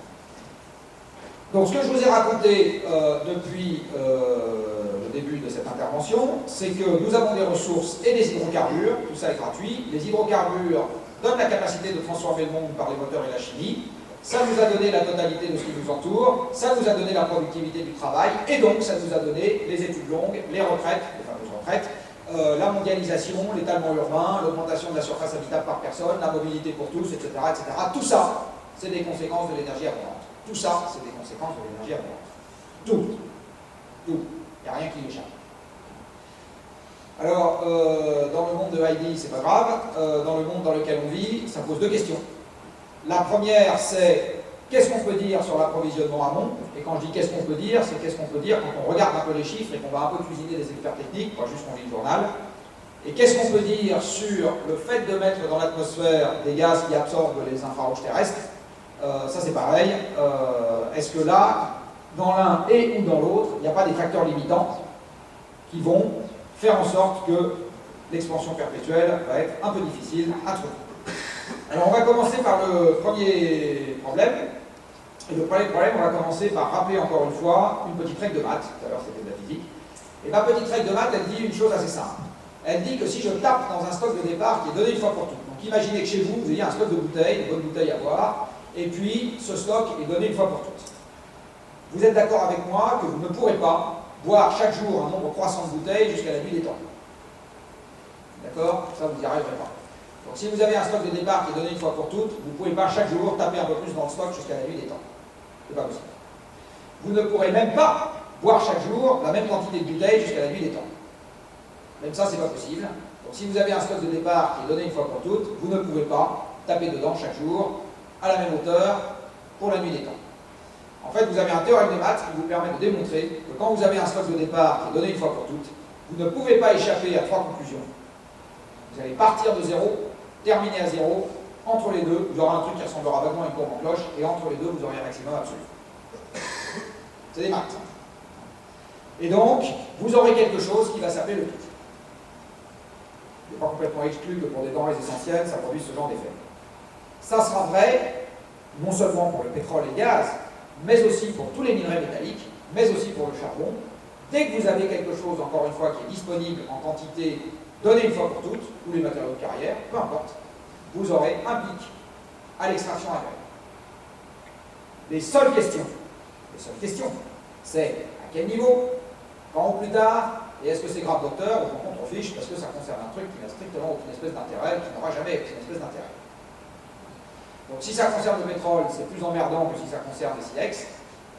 Donc ce que je vous ai raconté depuis le début de cette intervention, c'est que nous avons des ressources et des hydrocarbures, tout ça est gratuit. Les hydrocarbures donnent la capacité de transformer le monde par les moteurs et la chimie. Ça nous a donné la totalité de ce qui nous entoure, ça nous a donné la productivité du travail, et donc ça nous a donné les études longues, les retraites, les fameuses retraites, la mondialisation, l'étalement urbain, l'augmentation de la surface habitable par personne, la mobilité pour tous, etc. etc. Tout ça, c'est des conséquences de l'énergie abondante. Tout ça, c'est des conséquences de l'énergie abondante. Tout. Tout. Il n'y a rien qui échappe. Alors, dans le monde de Heidi, c'est pas grave. Dans le monde dans lequel on vit, ça pose deux questions. La première, c'est qu'est-ce qu'on peut dire sur l'approvisionnement amont? Et quand je dis qu'est-ce qu'on peut dire, c'est qu'est-ce qu'on peut dire quand on regarde un peu les chiffres et qu'on va un peu cuisiner des experts techniques, pas juste qu'on lit le journal. Et qu'est-ce qu'on peut dire sur le fait de mettre dans l'atmosphère des gaz qui absorbent les infrarouges terrestres? Ça c'est pareil. Est-ce que là, dans l'un et ou dans l'autre, il n'y a pas des facteurs limitants qui vont faire en sorte que l'expansion perpétuelle va être un peu difficile à trouver? Alors on va commencer par le premier problème. Et le premier problème, on va commencer par rappeler encore une fois une petite règle de maths. Tout à l'heure c'était de la physique. Et ma petite règle de maths, elle dit une chose assez simple. Elle dit que si je tape dans un stock de départ qui est donné une fois pour toutes, donc imaginez que chez vous, vous ayez un stock de bouteilles, une bonne bouteille à boire, et puis ce stock est donné une fois pour toutes. Vous êtes d'accord avec moi que vous ne pourrez pas boire chaque jour un nombre croissant de bouteilles jusqu'à la nuit des temps. D'accord? Ça, vous n'y arriverez pas. Donc si vous avez un stock de départ qui est donné une fois pour toutes, vous ne pouvez pas chaque jour taper un peu plus dans le stock jusqu'à la nuit des temps. C'est pas possible. Vous ne pourrez même pas boire chaque jour la même quantité de bouteilles jusqu'à la nuit des temps. Même ça, c'est pas possible. Donc si vous avez un stock de départ qui est donné une fois pour toutes, vous ne pouvez pas taper dedans chaque jour à la même hauteur pour la nuit des temps. En fait, vous avez un théorème des maths qui vous permet de démontrer que quand vous avez un stock de départ qui est donné une fois pour toutes, vous ne pouvez pas échapper à trois conclusions. Vous allez partir de zéro, terminer à zéro, entre les deux, vous aurez un truc qui ressemblera vaguement à une courbe en cloche, et entre les deux, vous aurez un maximum absolu. C'est des maths. Et donc, vous aurez quelque chose qui va s'appeler le pic. Il n'est pas complètement exclu que pour des denrées essentielles, ça produise ce genre d'effet. Ça sera vrai, non seulement pour le pétrole et le gaz, mais aussi pour tous les minerais métalliques, mais aussi pour le charbon. Dès que vous avez quelque chose, encore une fois, qui est disponible en quantité donnée une fois pour toutes, ou les matériaux de carrière, peu importe, vous aurez un pic à l'extraction agraire. Les seules questions, c'est à quel niveau, quand ou plus tard, et est-ce que c'est grave docteur, ou on contrefiche parce que ça concerne un truc qui n'a strictement aucune espèce d'intérêt, qui n'aura jamais aucune espèce d'intérêt. Donc si ça concerne le pétrole, c'est plus emmerdant que si ça concerne les silex.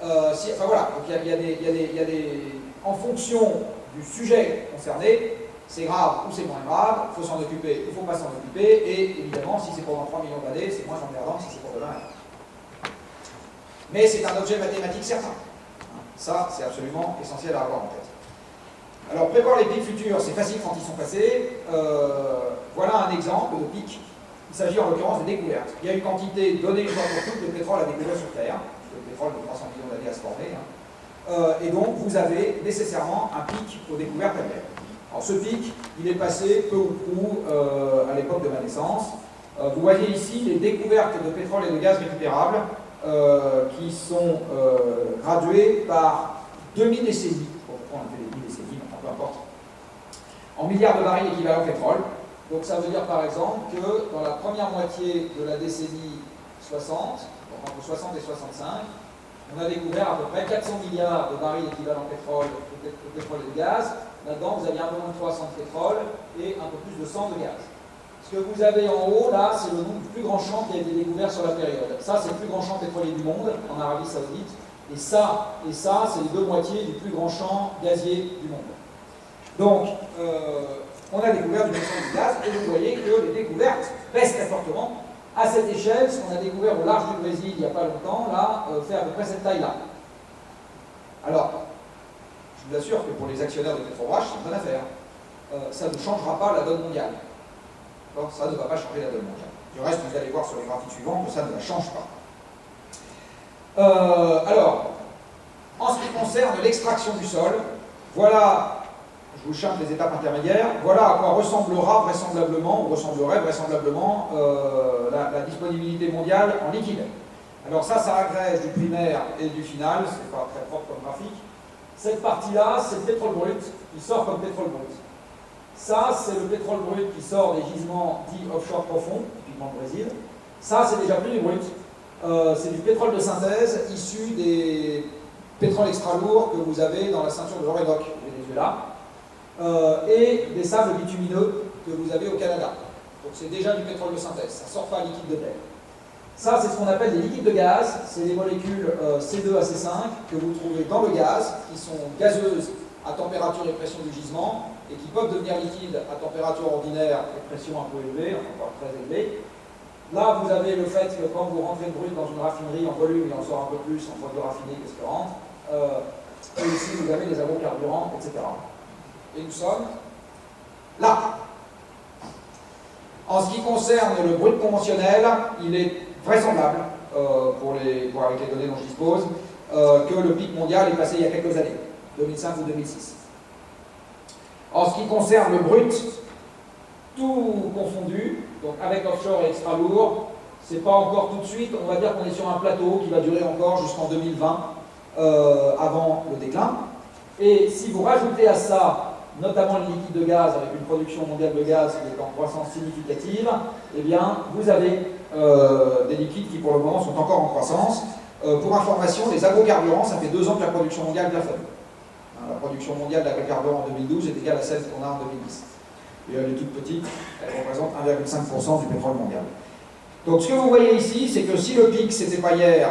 Enfin voilà, donc il y a des... En fonction du sujet concerné, c'est grave ou c'est moins grave, il faut s'en occuper ou il ne faut pas s'en occuper, et évidemment, si c'est pendant 3 millions d'années, c'est moins emmerdant que si c'est pour demain. Mais c'est un objet mathématique certain. Ça, c'est absolument essentiel à avoir en tête. Alors, prévoir les pics futurs, c'est facile quand ils sont passés. Voilà un exemple de pic. Il s'agit en l'occurrence de découvertes. Il y a une quantité donnée une fois pour toutes de pétrole à découvrir sur Terre. Le pétrole et donc vous avez nécessairement un pic aux découvertes annuelles. Alors ce pic, il est passé peu ou prou à l'époque de ma naissance. Vous voyez ici les découvertes de pétrole et de gaz récupérables qui sont graduées par demi-décennie, pourquoi on appelle les demi-décennies, peu importe, en milliards de barils équivalent pétrole. Donc ça veut dire par exemple que dans la première moitié de la décennie 60, donc entre 60 et 65, on a découvert à peu près 400 milliards de barils équivalent pétrole, de pétrole et de gaz. Là-dedans, vous avez un peu moins de 300 de pétrole et un peu plus de 100 de gaz. Ce que vous avez en haut, là, c'est le nom du plus grand champ qui a été découvert sur la période. Ça, c'est le plus grand champ pétrolier du monde, en Arabie Saoudite. Et ça, c'est les deux moitiés du plus grand champ gazier du monde. Donc, on a découvert du pétrole et du gaz, et vous voyez que les découvertes baissent très fortement. À cette échelle, ce qu'on a découvert au large du Brésil il n'y a pas longtemps, là, fait à peu près cette taille-là. Alors, je vous assure que pour les actionnaires de Petrobras, c'est une bonne affaire. Ça ne changera pas la donne mondiale. Donc, ça ne va pas changer la donne mondiale. Du reste, vous allez voir sur les graphiques suivants que ça ne la change pas. Alors, en ce qui concerne l'extraction du sol, voilà, je vous chante les étapes intermédiaires, voilà à quoi ressemblera vraisemblablement, ou ressemblerait vraisemblablement la disponibilité mondiale en liquide. Alors ça agrège du primaire et du final, c'est pas très propre comme graphique. Cette partie-là, c'est le pétrole brut, qui sort comme pétrole brut. Ça, c'est le pétrole brut qui sort des gisements dits offshore profonds, typiquement le Brésil. Ça, c'est déjà plus du brut. C'est du pétrole de synthèse issu des pétroles extra lourds que vous avez dans la ceinture de l'Orénoque, au Venezuela, et des sables bitumineux que vous avez au Canada. Donc c'est déjà du pétrole de synthèse, ça ne sort pas liquide de terre. Ça, c'est ce qu'on appelle des liquides de gaz, c'est les molécules C2 à C5 que vous trouvez dans le gaz, qui sont gazeuses à température et pression du gisement, et qui peuvent devenir liquides à température ordinaire et pression un peu élevée, enfin pas très élevée. Là, vous avez le fait que quand vous rentrez le brut dans une raffinerie en volume, il en sort un peu plus en produit raffiné qu'est-ce que rentre. Et ici, vous avez les agrocarburants, etc. Et nous sommes là. En ce qui concerne le brut conventionnel, il est vraisemblable, avec les données dont je dispose, que le pic mondial est passé il y a quelques années, 2005 ou 2006. En ce qui concerne le brut, tout confondu, donc avec offshore et extra lourd, c'est pas encore tout de suite, on va dire qu'on est sur un plateau qui va durer encore jusqu'en 2020, avant le déclin. Et si vous rajoutez à ça notamment le liquide de gaz, avec une production mondiale de gaz qui est en croissance significative, eh bien, vous avez des liquides qui, pour le moment, sont encore en croissance. Pour information, les agrocarburants, ça fait 2 ans que la production mondiale plafonne. La production mondiale d'agrocarburants en 2012 est égale à celle qu'on a en 2010. Et elle est toute petite, elle représente 1,5% du pétrole mondial. Donc, ce que vous voyez ici, c'est que si le pic, c'était pas hier,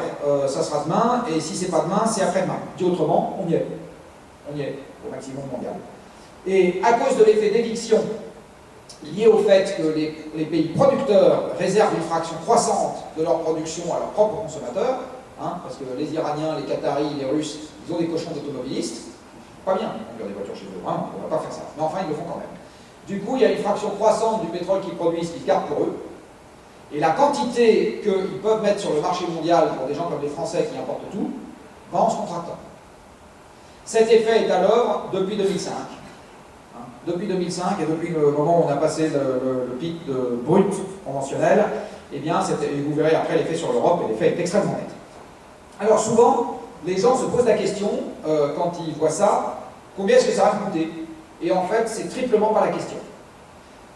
ça sera demain, et si c'est pas demain, c'est après-demain. Dit autrement, on y est. On y est, au maximum mondial. Et à cause de l'effet d'éviction lié au fait que les pays producteurs réservent une fraction croissante de leur production à leurs propres consommateurs, parce que les Iraniens, les Qataris, les Russes, ils ont des cochons d'automobilistes, pas bien, on des voitures chez eux, on ne va pas faire ça, mais enfin ils le font quand même. Du coup, il y a une fraction croissante du pétrole qu'ils produisent qu'ils gardent pour eux, et la quantité qu'ils peuvent mettre sur le marché mondial pour des gens comme les Français qui importent tout, va en se contractant. Cet effet est à l'œuvre depuis 2005. Depuis 2005 et depuis le moment où on a passé le pic de brut conventionnel, eh bien, vous verrez après l'effet sur l'Europe, et l'effet est extrêmement net. Alors souvent, les gens se posent la question, quand ils voient ça, combien est-ce que ça va me coûter? Et en fait, c'est triplement pas la question.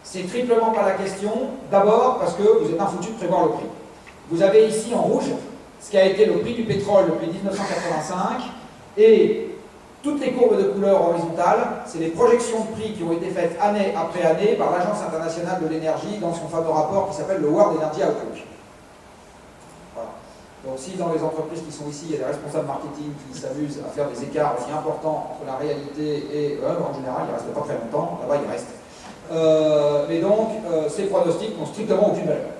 C'est triplement pas la question, d'abord parce que vous êtes infoutu de prévoir le prix. Vous avez ici en rouge ce qui a été le prix du pétrole depuis 1985, et toutes les courbes de couleur horizontale, c'est les projections de prix qui ont été faites année après année par l'Agence internationale de l'énergie dans son fameux rapport qui s'appelle le World Energy Outlook. Voilà. Donc si dans les entreprises qui sont ici, il y a des responsables marketing qui s'amusent à faire des écarts aussi importants entre la réalité et en général, il ne reste pas très longtemps, là-bas il reste. Mais donc, ces pronostics n'ont strictement aucune valeur.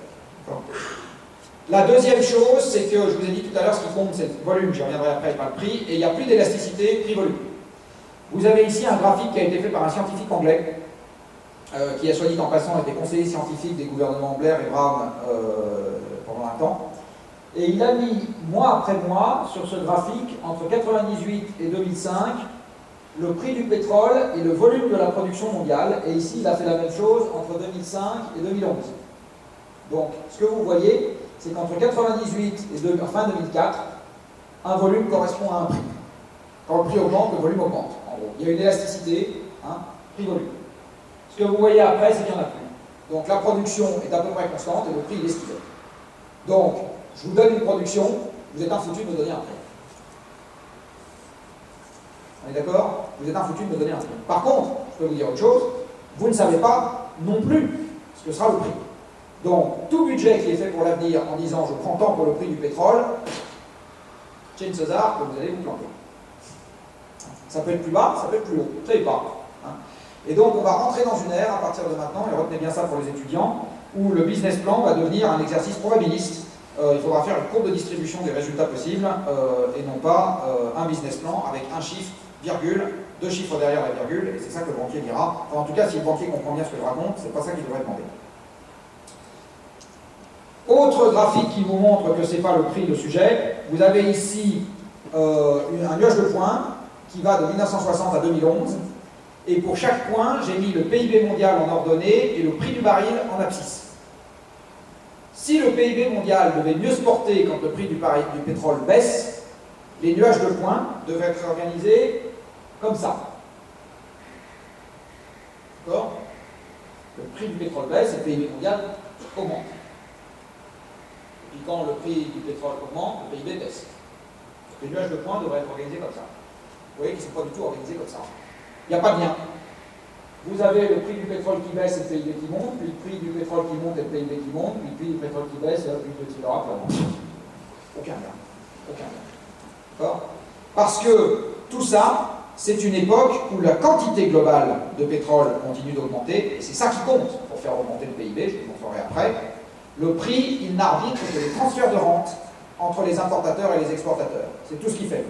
La deuxième chose, c'est que, je vous ai dit tout à l'heure, ce qui compte, c'est le volume, j'y reviendrai après, pas le prix, et il n'y a plus d'élasticité prix-volume. Vous avez ici un graphique qui a été fait par un scientifique anglais, qui a, soit dit en passant, été conseiller scientifique des gouvernements Blair et Brown pendant un temps. Et il a mis, mois après mois, sur ce graphique, entre 1998 et 2005, le prix du pétrole et le volume de la production mondiale. Et ici, il a fait la même chose entre 2005 et 2011. Donc, ce que vous voyez, c'est qu'entre 1998 et fin 2004, un volume correspond à un prix. Quand le prix augmente, le volume augmente. En gros, il y a une élasticité, hein, prix-volume. Ce que vous voyez après, c'est qu'il n'y en a plus. Donc, la production est à peu près constante et le prix il est ce qu'il est. Donc, je vous donne une production, vous êtes un foutu de me donner un prix. On est d'accord? Vous êtes un foutu de me donner un prix. Par contre, je peux vous dire autre chose, vous ne savez pas non plus ce que sera le prix. Donc, tout budget qui est fait pour l'avenir en disant je prends tant pour le prix du pétrole, Chez César, que vous allez vous planter. Ça peut être plus bas, ça peut être plus haut, vous ne savez pas. Hein. Et donc, on va rentrer dans une ère à partir de maintenant, et retenez bien ça pour les étudiants, où le business plan va devenir un exercice probabiliste. Il faudra faire une courbe de distribution des résultats possibles, et non pas un business plan avec un chiffre, virgule, deux chiffres derrière la virgule, et c'est ça que le banquier dira. Enfin, en tout cas, si le banquier comprend bien ce que je raconte, c'est pas ça qu'il devrait demander. Autre graphique qui vous montre que ce n'est pas le prix le sujet, vous avez ici un nuage de points qui va de 1960 à 2011, et pour chaque point, j'ai mis le PIB mondial en ordonnée et le prix du baril en abscisse. Si le PIB mondial devait mieux se porter quand le prix du pétrole baisse, les nuages de points devraient être organisés comme ça. D'accord? Le prix du pétrole baisse et le PIB mondial augmente. Et puis quand le prix du pétrole augmente, le PIB baisse. Les nuages de points devraient être organisés comme ça. Vous voyez qu'ils ne sont pas du tout organisés comme ça. Il n'y a pas de lien. Vous avez le prix du pétrole qui baisse et le PIB qui monte, puis le prix du pétrole qui monte et le PIB qui monte, puis le prix du pétrole qui baisse et le PIB qui monte. Aucun lien. Aucun lien. D'accord? Parce que tout ça, c'est une époque où la quantité globale de pétrole continue d'augmenter, et c'est ça qui compte pour faire augmenter le PIB, je vous montrerai après. Le prix, il n'arbitre que les transferts de rente entre les importateurs et les exportateurs. C'est tout ce qu'il fait.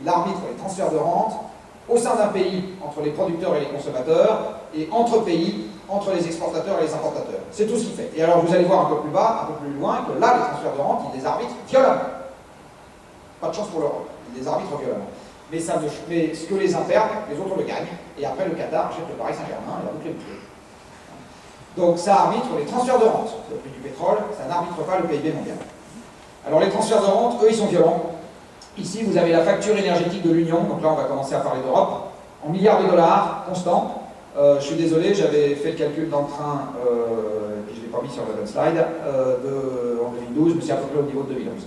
Il arbitre les transferts de rente au sein d'un pays entre les producteurs et les consommateurs, et entre pays, entre les exportateurs et les importateurs. C'est tout ce qu'il fait. Et alors vous allez voir un peu plus bas, un peu plus loin, que là, les transferts de rente, il les arbitre violemment. Pas de chance pour l'Europe, il les arbitre violemment. Mais ce que les uns perdent, les autres le gagnent, et après le Qatar achète le Paris Saint-Germain, et la boucle est bouclée. Donc ça arbitre les transferts de rente. Le prix du pétrole, ça n'arbitre pas le PIB mondial. Alors les transferts de rente, eux, ils sont violents. Ici, vous avez la facture énergétique de l'Union, donc là, on va commencer à parler d'Europe, en milliards de dollars, constants. Je suis désolé, j'avais fait le calcul d'emprunt, et puis je ne l'ai pas mis sur la bonne slide, en 2012, mais c'est à peu près au niveau de 2011.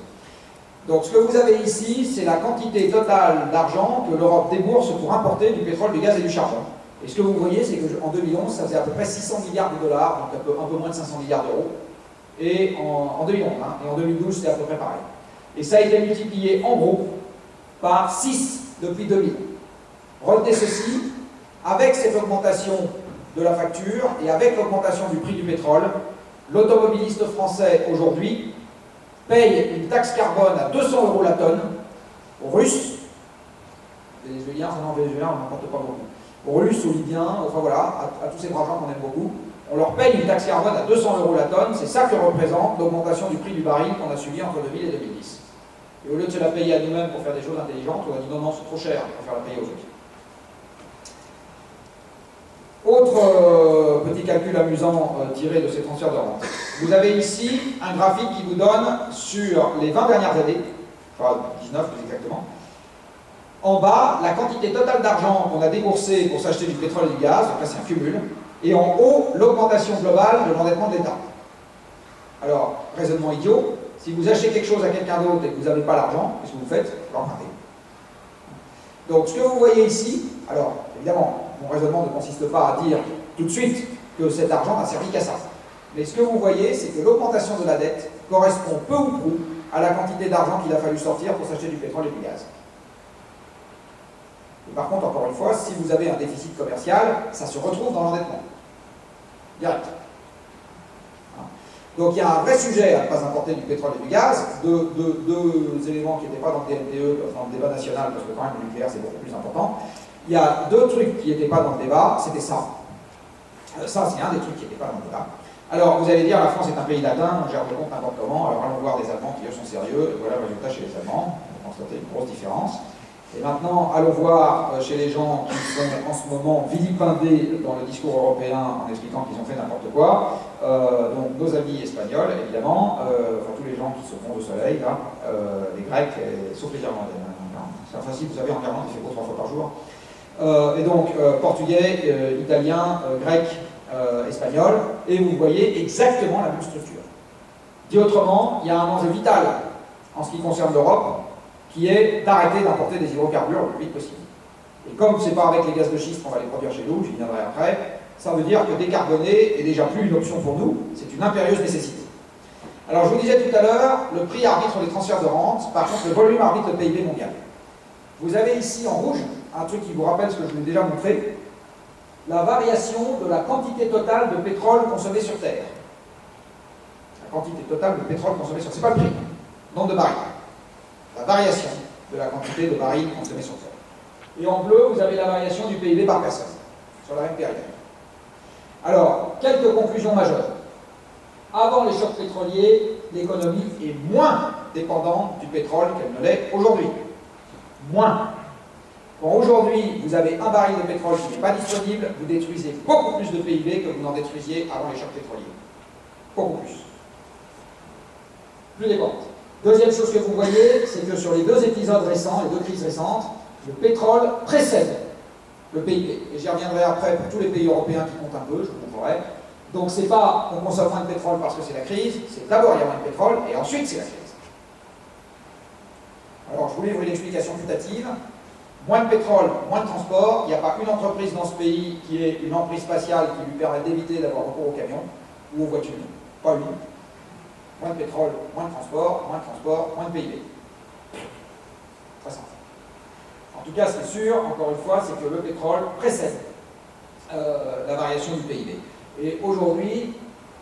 Donc ce que vous avez ici, c'est la quantité totale d'argent que l'Europe débourse pour importer du pétrole, du gaz et du charbon. Et ce que vous voyez, c'est qu'en 2011, ça faisait à peu près 600 milliards de dollars, donc un peu moins de 500 milliards d'euros. Et en 2011, hein, et en 2012, c'était à peu près pareil. Et ça a été multiplié en gros par 6 depuis 2000. Retenez ceci, avec cette augmentation de la facture et avec l'augmentation du prix du pétrole, l'automobiliste français aujourd'hui paye une taxe carbone à 200 € la tonne aux Russes, Vénézuéliens, Vénézuéliens, on n'importe pas beaucoup, aux Russes, aux Libyens, enfin voilà, à tous ces braves gens qu'on aime beaucoup. On leur paye une taxe carbone à 200 € la tonne, c'est ça que représente l'augmentation du prix du baril qu'on a subi entre 2000 et 2010. Et au lieu de se la payer à nous-mêmes pour faire des choses intelligentes, on a dit non, non, c'est trop cher pour faire la payer aux autres. Autre petit calcul amusant tiré de ces transferts de rente. Vous avez ici un graphique qui vous donne sur les 20 dernières années, enfin 19 plus exactement, en bas, la quantité totale d'argent qu'on a déboursé pour s'acheter du pétrole et du gaz, donc là c'est un cumul, et en haut, l'augmentation globale de l'endettement de l'État. Alors, raisonnement idiot, si vous achetez quelque chose à quelqu'un d'autre et que vous n'avez pas l'argent, qu'est-ce que vous faites? Vous l'empruntez. Donc, ce que vous voyez ici, alors, évidemment, mon raisonnement ne consiste pas à dire tout de suite que cet argent n'a servi qu'à ça. Mais ce que vous voyez, c'est que l'augmentation de la dette correspond peu ou prou à la quantité d'argent qu'il a fallu sortir pour s'acheter du pétrole et du gaz. Et par contre, encore une fois, si vous avez un déficit commercial, ça se retrouve dans l'endettement. Direct. Donc il y a un vrai sujet à ne pas importer du pétrole et du gaz, deux éléments qui n'étaient pas dans le DNTE, dans le débat national, parce que quand même le nucléaire c'est beaucoup plus important. Il y a deux trucs qui n'étaient pas dans le débat, c'était ça. Ça c'est un des trucs qui n'était pas dans le débat. Alors, vous allez dire, la France est un pays latin, on gère le compte n'importe comment, alors allons voir des Allemands qui, eux, sont sérieux, et voilà le résultat chez les Allemands, on va constater une grosse différence. Et maintenant, allons voir chez les gens qui sont en ce moment vilipendés dans le discours européen en expliquant qu'ils ont fait n'importe quoi. Donc nos amis espagnols, évidemment, enfin tous les gens qui se font au soleil, là, les Grecs, sauf les Irlandais. Enfin, si vous savez, en Irlande, il fait beau 3 fois par jour. Et donc, portugais, italien, grec, espagnol, et vous voyez exactement la même structure. Dit autrement, il y a un enjeu vital en ce qui concerne l'Europe, qui est d'arrêter d'importer des hydrocarbures le plus vite possible. Et comme c'est pas avec les gaz de schiste qu'on va les produire chez nous, j'y viendrai après, ça veut dire que décarboner est déjà plus une option pour nous, c'est une impérieuse nécessité. Alors je vous disais tout à l'heure, le prix arbitre les transferts de rente, par contre le volume arbitre le PIB mondial. Vous avez ici en rouge un truc qui vous rappelle ce que je vous ai déjà montré, la variation de la quantité totale de pétrole consommé sur Terre. La quantité totale de pétrole consommé sur Terre, c'est pas le prix, nombre de barils. La variation de la quantité de barils consommés sur Terre. Et en bleu, vous avez la variation du PIB par personne, sur la même période. Alors, quelques conclusions majeures. Avant les chocs pétroliers, l'économie est moins dépendante du pétrole qu'elle ne l'est aujourd'hui. Moins. Bon, aujourd'hui, vous avez un baril de pétrole qui n'est pas disponible, vous détruisez beaucoup plus de PIB que vous n'en détruisiez avant les chocs pétroliers. Beaucoup plus. Plus dépendante. Deuxième chose que vous voyez, c'est que sur les deux épisodes récents, les deux crises récentes, le pétrole précède le PIB. Et j'y reviendrai après pour tous les pays européens qui comptent un peu, je vous montrerai. Donc c'est pas on consomme moins de pétrole parce que c'est la crise, c'est d'abord il y a moins de pétrole et ensuite c'est la crise. Alors je vous livre une explication putative. Moins de pétrole, moins de transport, il n'y a pas une entreprise dans ce pays qui ait une emprise spatiale qui lui permet d'éviter d'avoir recours aux camions ou aux voitures. Pas une. Moins de pétrole, moins de transport, moins de PIB. Très simple. En tout cas, ce qui est sûr, encore une fois, c'est que le pétrole précède la variation du PIB. Et aujourd'hui,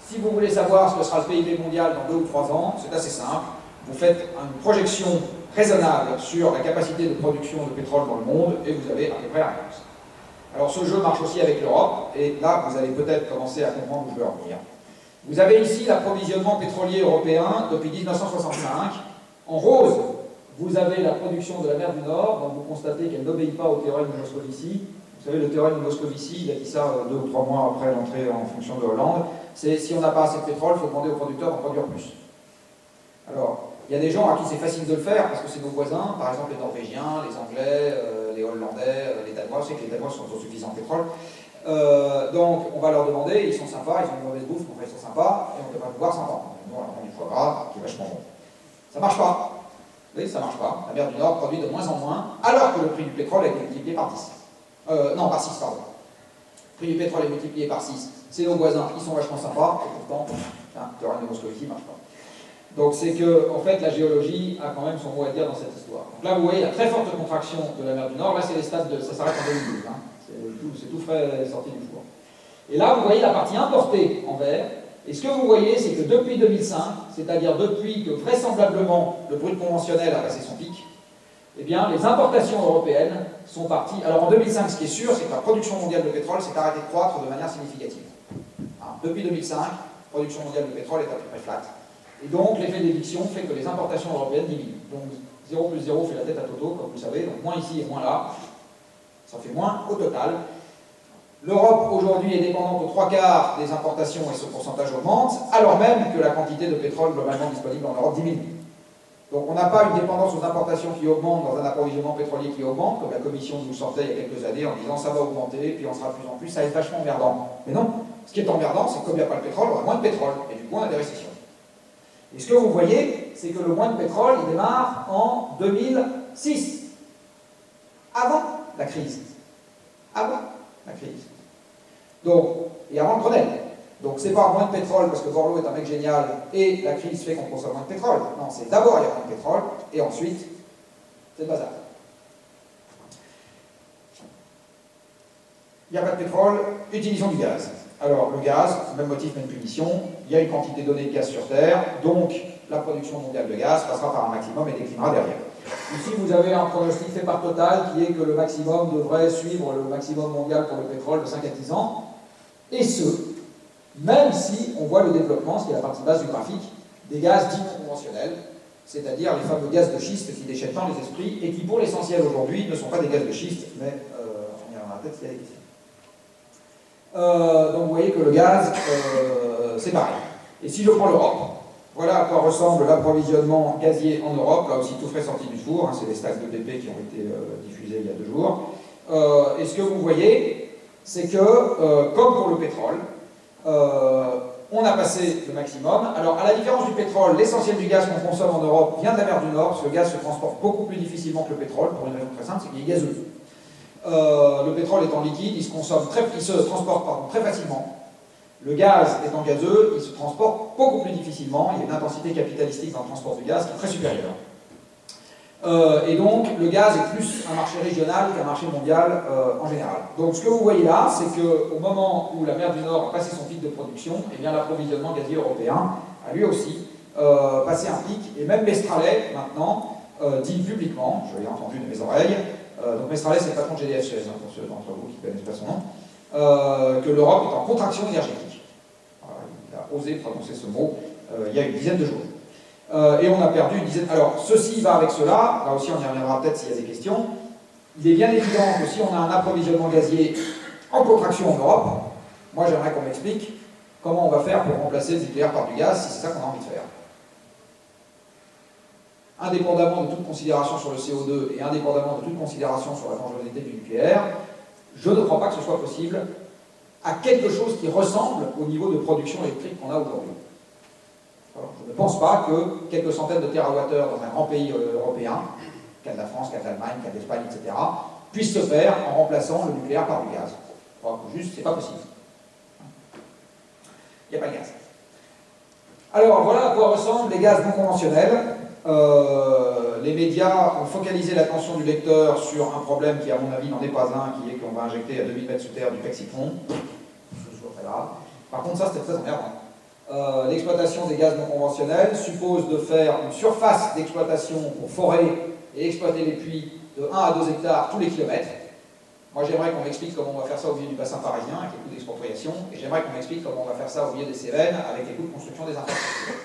si vous voulez savoir ce que sera le PIB mondial dans 2 ou 3 ans, c'est assez simple. Vous faites une projection raisonnable sur la capacité de production de pétrole dans le monde et vous avez à peu près la réponse. Alors ce jeu marche aussi avec l'Europe et là, vous allez peut-être commencer à comprendre où je veux en venir. Vous avez ici l'approvisionnement pétrolier européen depuis 1965. En rose, vous avez la production de la mer du Nord, donc vous constatez qu'elle n'obéit pas au théorème de Moscovici. Vous savez, le théorème de Moscovici, il a dit ça 2 ou 3 mois après l'entrée en fonction de Hollande, c'est si on n'a pas assez de pétrole, il faut demander aux producteurs d'en produire plus. Alors, il y a des gens à qui c'est facile de le faire parce que c'est nos voisins, par exemple les Norvégiens, les Anglais, les Hollandais, les Danois, je sais que les Danois sont autosuffisants en pétrole. Donc on va leur demander, ils sont sympas, ils ont une mauvaise bouffe, donc ils sont sympas, et on devrait pouvoir s'entendre. Nous, on leur prend du foie gras, qui est vachement bon. Ça marche pas. Oui, ça marche pas. La mer du Nord produit de moins en moins, alors que le prix du pétrole a été multiplié par 10. Non, par 6, pardon. Le prix du pétrole est multiplié par 6. C'est nos voisins, ils sont vachement sympas, et pourtant, le théorème de Moscovici ne marche pas. Donc c'est que, en fait, la géologie a quand même son mot à dire dans cette histoire. Donc là, vous voyez la très forte contraction de la mer du Nord. Là, c'est les stades de... ça s'arrête en 2012. Hein. C'est tout frais sorti du four. Et là, vous voyez la partie importée en vert. Et ce que vous voyez, c'est que depuis 2005, c'est-à-dire depuis que vraisemblablement le brut conventionnel a passé son pic, eh bien, les importations européennes sont parties. Alors en 2005, ce qui est sûr, c'est que la production mondiale de pétrole s'est arrêtée de croître de manière significative. Hein, depuis 2005, la production mondiale de pétrole est à peu près flat. Et donc, l'effet d'éviction fait que les importations européennes diminuent. Donc, 0 plus 0 fait la tête à Toto, comme vous le savez. Donc, moins ici et moins là. Ça fait moins au total. L'Europe, aujourd'hui, est dépendante aux 3/4 des importations et ce pourcentage augmente, alors même que la quantité de pétrole globalement disponible en Europe diminue. Donc, on n'a pas une dépendance aux importations qui augmente dans un approvisionnement pétrolier qui augmente, comme la Commission nous sortait il y a quelques années en disant ça va augmenter, puis on sera de plus en plus, ça va être vachement emmerdant. Mais non, ce qui est emmerdant, c'est que comme il n'y a pas de pétrole, on a moins de pétrole, et du coup, on a des récessions. Et ce que vous voyez, c'est que le moins de pétrole, il démarre en 2006. Avant la crise. Avant la crise. Donc, et avant le Grenelle. Donc, c'est pas moins de pétrole parce que Borloo est un mec génial et la crise fait qu'on consomme moins de pétrole. Non, c'est d'abord il y a moins de pétrole et ensuite, c'est le bazar. Il n'y a pas de pétrole, utilisons du gaz. Alors, le gaz, même motif, même punition, il y a une quantité donnée de gaz sur Terre, donc la production mondiale de gaz passera par un maximum et déclinera derrière. Ici, vous avez un pronostic fait par Total qui est que le maximum devrait suivre le maximum mondial pour le pétrole de 5 à 10 ans, et ce, même si on voit le développement, ce qui est la partie basse du graphique, des gaz dits non conventionnels, c'est-à-dire les fameux gaz de schiste qui déchaînent tant les esprits et qui, pour l'essentiel aujourd'hui, ne sont pas des gaz de schiste, mais on y reviendra peut-être s'il y a des questions. Donc vous voyez que le gaz, c'est pareil. Et si je prends l'Europe, voilà à quoi ressemble l'approvisionnement gazier en Europe, là aussi tout frais sorti du four, hein, c'est les stacks de BP qui ont été diffusés il y a 2 jours. Et ce que vous voyez, c'est que, comme pour le pétrole, on a passé le maximum. Alors, à la différence du pétrole, l'essentiel du gaz qu'on consomme en Europe vient de la mer du Nord, parce que le gaz se transporte beaucoup plus difficilement que le pétrole, pour une raison très simple, c'est qu'il est gazeux. Le pétrole étant liquide, il se transporte très facilement. Le gaz étant gazeux, il se transporte beaucoup plus difficilement. Il y a une intensité capitalistique dans le transport du gaz qui est très supérieure. Et donc, le gaz est plus un marché régional qu'un marché mondial en général. Donc, ce que vous voyez là, c'est qu'au moment où la mer du Nord a passé son pic de production, eh bien, l'approvisionnement gazier européen a lui aussi passé un pic. Et même Mestralet, maintenant, dit publiquement, je l'ai entendu de mes oreilles, donc Mestralet, c'est le patron de GDF Suez, hein, pour ceux d'entre vous qui ne connaissent pas son nom, que l'Europe est en contraction énergétique. Voilà, il a osé prononcer ce mot il y a une dizaine de jours. Et on a perdu une dizaine. Alors, ceci va avec cela, là aussi on y reviendra peut-être s'il y a des questions. Il est bien évident que si on a un approvisionnement gazier en contraction en Europe, moi j'aimerais qu'on m'explique comment on va faire pour remplacer le nucléaire par du gaz, si c'est ça qu'on a envie de faire. Indépendamment de toute considération sur le CO2 et indépendamment de toute considération sur la dangerosité du nucléaire, je ne crois pas que ce soit possible à quelque chose qui ressemble au niveau de production électrique qu'on a aujourd'hui. Je ne pense pas que quelques centaines de térawattheures dans un grand pays européen, cas de la France, cas de l'Allemagne, cas de l'Espagne, etc., puissent se faire en remplaçant le nucléaire par du gaz. Je crois que juste, c'est pas possible. Il n'y a pas de gaz. Alors, voilà à quoi ressemblent les gaz non conventionnels. Les médias ont focalisé l'attention du lecteur sur un problème qui, à mon avis, n'en est pas un, qui est qu'on va injecter à 2000 mètres sous terre du pexitron. Je trouve très grave. Par contre, ça, c'était très emmerdant. L'exploitation des gaz non conventionnels suppose de faire une surface d'exploitation pour forer et exploiter les puits de 1 à 2 hectares tous les kilomètres. Moi, j'aimerais qu'on m'explique comment on va faire ça au milieu du bassin parisien avec les coûts d'expropriation, et j'aimerais qu'on m'explique comment on va faire ça au milieu des Cévennes avec les coûts de construction des infrastructures.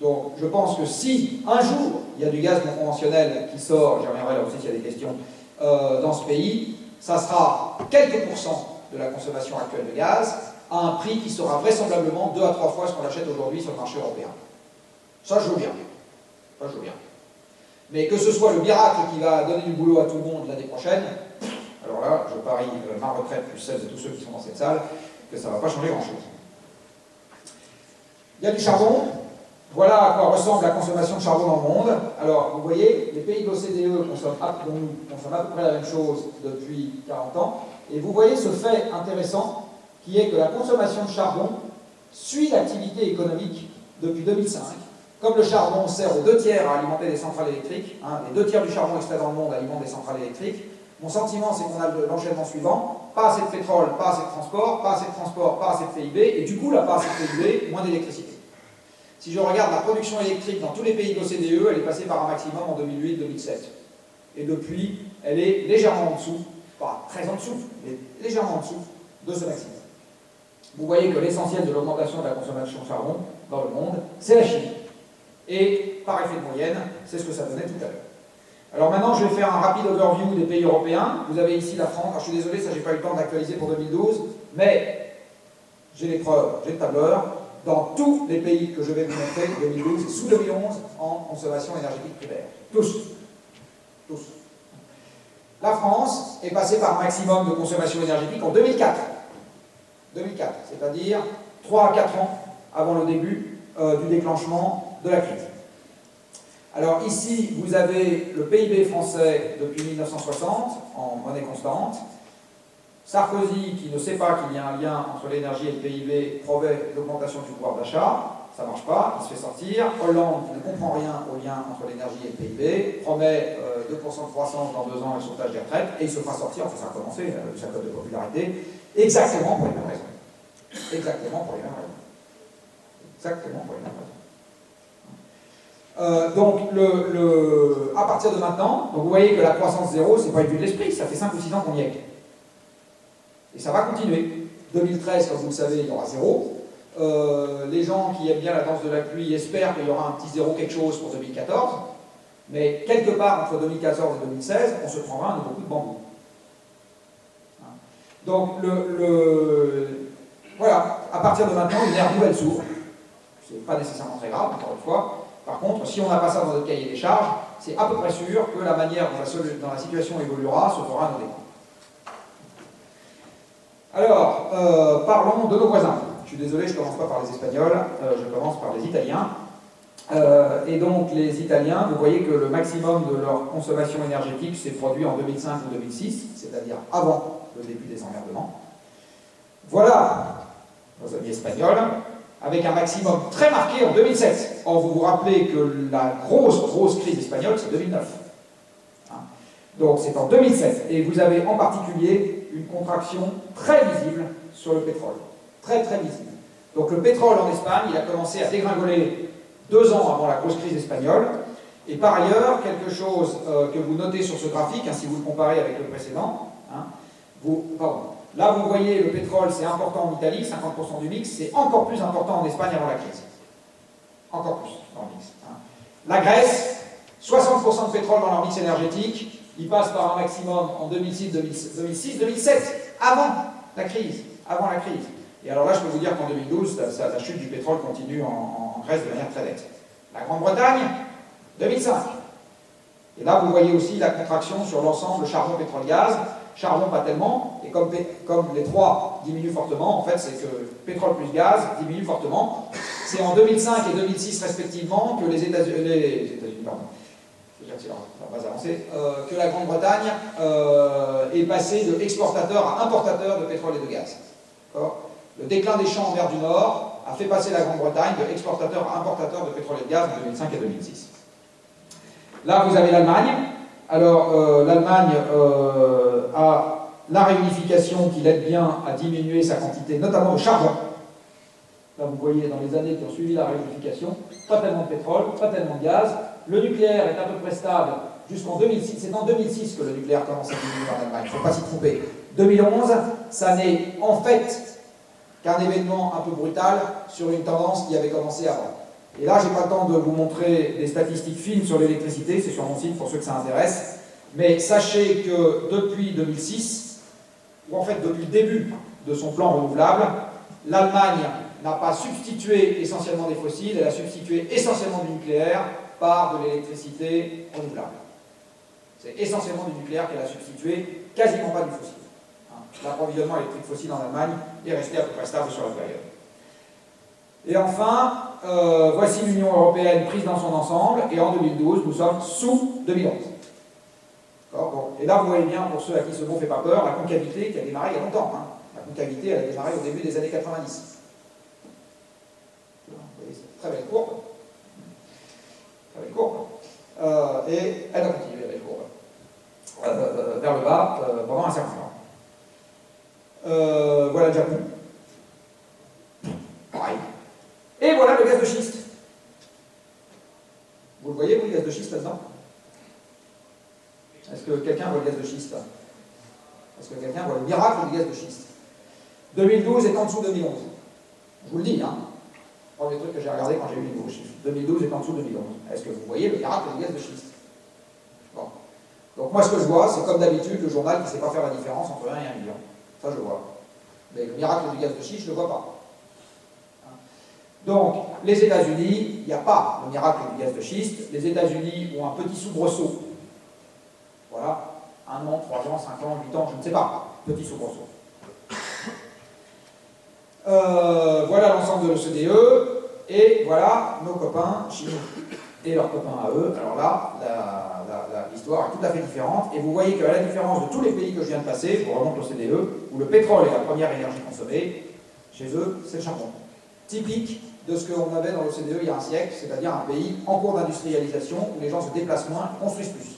Donc, je pense que si, un jour, il y a du gaz non conventionnel qui sort, j'y reviendrai là aussi s'il y a des questions, dans ce pays, ça sera quelques pourcents de la consommation actuelle de gaz, à un prix qui sera vraisemblablement 2 à 3 fois ce qu'on achète aujourd'hui sur le marché européen. Ça, je veux bien. Ça, je veux bien. Mais que ce soit le miracle qui va donner du boulot à tout le monde l'année prochaine, alors là, je parie ma retraite plus celle de tous ceux qui sont dans cette salle, que ça ne va pas changer grand-chose. Il y a du charbon. Voilà à quoi ressemble la consommation de charbon dans le monde. Alors, vous voyez, les pays de l'OCDE consomment à peu près la même chose depuis 40 ans. Et vous voyez ce fait intéressant qui est que la consommation de charbon suit l'activité économique depuis 2005. Comme le charbon sert aux 2 tiers à alimenter des centrales électriques, hein, les 2 tiers du charbon extrait dans le monde alimentent des centrales électriques, mon sentiment c'est qu'on a l'enchaînement suivant, pas assez de pétrole, pas assez de transport, pas assez de transport, pas assez de PIB, et du coup, là, pas assez de PIB, moins d'électricité. Si je regarde la production électrique dans tous les pays de l'OCDE, elle est passée par un maximum en 2008-2007. Et depuis, elle est légèrement en dessous, pas très en dessous, mais légèrement en dessous de ce maximum. Vous voyez que l'essentiel de l'augmentation de la consommation de charbon dans le monde, c'est la Chine. Et par effet de moyenne, c'est ce que ça donnait tout à l'heure. Alors maintenant, je vais faire un rapide overview des pays européens. Vous avez ici la France. Alors je suis désolé, ça j'ai pas eu le temps d'actualiser pour 2012, mais j'ai les preuves, j'ai le tableur. Dans tous les pays que je vais vous montrer, 2012 et sous 2011, en consommation énergétique primaire. Tous. Tous. La France est passée par un maximum de consommation énergétique en 2004. 2004, c'est-à-dire 3 à 4 ans avant le début du déclenchement de la crise. Alors ici, vous avez le PIB français depuis 1960 en monnaie constante. Sarkozy, qui ne sait pas qu'il y a un lien entre l'énergie et le PIB, promet l'augmentation du pouvoir d'achat. Ça ne marche pas, il se fait sortir. Hollande, qui ne comprend rien au lien entre l'énergie et le PIB, promet 2% de croissance dans 2 ans et le sauvetage des retraites, et il se fera sortir, enfin ça a commencé, sa cote de popularité, exactement pour les mêmes raisons. Exactement pour les mêmes raisons. Exactement pour les mêmes raisons. Donc, à partir de maintenant, donc vous voyez que la croissance zéro, c'est pas une vue de l'esprit, ça fait 5 ou 6 ans qu'on y est. Et ça va continuer. 2013, comme vous le savez, il y aura zéro. Les gens qui aiment bien la danse de la pluie espèrent qu'il y aura un petit zéro quelque chose pour 2014. Mais quelque part entre 2014 et 2016, on se prendra un nouveau coup de bambou. Donc, voilà, à partir de maintenant, une ère nouvelle s'ouvre. C'est pas nécessairement très grave, encore une fois. Par contre, si on n'a pas ça dans notre cahier des charges, c'est à peu près sûr que la manière dont la situation évoluera se fera à nos dépens. Alors, parlons de nos voisins. Je suis désolé, je ne commence pas par les Espagnols, je commence par les Italiens. Et donc, les Italiens, vous voyez que le maximum de leur consommation énergétique s'est produit en 2005 ou 2006, c'est-à-dire avant le début des emmerdements. Voilà nos amis espagnols, avec un maximum très marqué en 2007. Or, vous vous rappelez que la grosse crise espagnole, c'est 2009. Donc, c'est en 2007. Et vous avez en particulier une contraction très visible sur le pétrole. Très visible. Donc, le pétrole en Espagne, il a commencé à dégringoler 2 ans avant la grosse crise espagnole. Et par ailleurs, quelque chose que vous notez sur ce graphique, si vous le comparez avec le précédent, là vous voyez le pétrole, c'est important en Italie, 50% du mix, c'est encore plus important en Espagne avant la crise. Encore plus dans le mix. La Grèce, 60% de pétrole dans leur mix énergétique, ils passent par un maximum en 2006, 2007, avant la crise. Et alors là, je peux vous dire qu'en 2012, la chute du pétrole continue en Grèce de manière très nette. La Grande-Bretagne, 2005. Et là, vous voyez aussi la contraction sur l'ensemble charbon, pétrole, gaz. Charbon, pas tellement. Et comme les trois diminuent fortement, en fait, c'est que pétrole plus gaz diminue fortement. C'est en 2005 et 2006, respectivement, que les États-Unis, pardon, que la Grande-Bretagne est passée de exportateur à importateur de pétrole et de gaz. Le déclin des champs en mer du Nord a fait passer la Grande-Bretagne de exportateur à importateur de pétrole et de gaz en 2005 et 2006. Là, vous avez l'Allemagne. Alors, l'Allemagne a la réunification qui l'aide bien à diminuer sa quantité, notamment de charbon. Là, vous voyez, dans les années qui ont suivi la réunification, pas tellement de pétrole, pas tellement de gaz. Le nucléaire est à peu près stable jusqu'en 2006. C'est en 2006 que le nucléaire commence à diminuer en Allemagne, il ne faut pas s'y tromper. 2011, ça n'est en fait qu'un événement un peu brutal sur une tendance qui avait commencé avant. Et là, je n'ai pas le temps de vous montrer des statistiques fines sur l'électricité, c'est sur mon site pour ceux que ça intéresse, mais sachez que depuis 2006, ou en fait depuis le début de son plan renouvelable, l'Allemagne n'a pas substitué essentiellement des fossiles, elle a substitué essentiellement du nucléaire par de l'électricité renouvelable. C'est essentiellement du nucléaire qu'elle a substitué, quasiment pas du fossile. L'approvisionnement électrique fossile en Allemagne est resté à peu près stable sur la période. Et enfin, voici l'Union européenne prise dans son ensemble, et en 2012, nous sommes sous 2011. Bon. Et là, vous voyez bien, pour ceux à qui ce mot ne fait pas peur, la concavité qui a démarré il y a longtemps. La concavité, elle a démarré au début des années 90. Vous voyez, c'est très belle courbe. Très belle courbe. Et elle a continué, la belle courbe. Vers le bas, pendant un certain temps. Voilà le Japon. Pareil. Et voilà le gaz de schiste. Vous le voyez, vous, le gaz de schiste là-dedans? Est-ce que quelqu'un voit le gaz de schiste? Est-ce que quelqu'un voit le miracle du gaz de schiste? 2012 est en dessous de 2011. Je vous le dis, Premier truc que j'ai regardé quand j'ai eu les nouveaux chiffres. 2012 est en dessous de 2011. Est-ce que vous voyez le miracle du gaz de schiste? Bon. Donc moi, ce que je vois, c'est comme d'habitude le journal qui ne sait pas faire la différence entre 1 et 1 million. Ça, je vois. Mais le miracle du gaz de schiste, je ne le vois pas. Donc, les États-Unis, il n'y a pas le miracle du gaz de schiste. Les États-Unis ont un petit soubresaut. Voilà. 1 an, 3 ans, 5 ans, 8 ans, je ne sais pas. Petit soubresaut. Voilà l'ensemble de l'OCDE. Et voilà nos copains chinois et leurs copains à eux. Alors là, l'histoire est tout à fait différente. Et vous voyez qu'à la différence de tous les pays que je viens de passer, je vous remonte l'OCDE, où le pétrole est la première énergie consommée, chez eux, c'est le charbon. Typique de ce qu'on avait dans l'OCDE il y a un siècle, c'est-à-dire un pays en cours d'industrialisation où les gens se déplacent moins, construisent plus.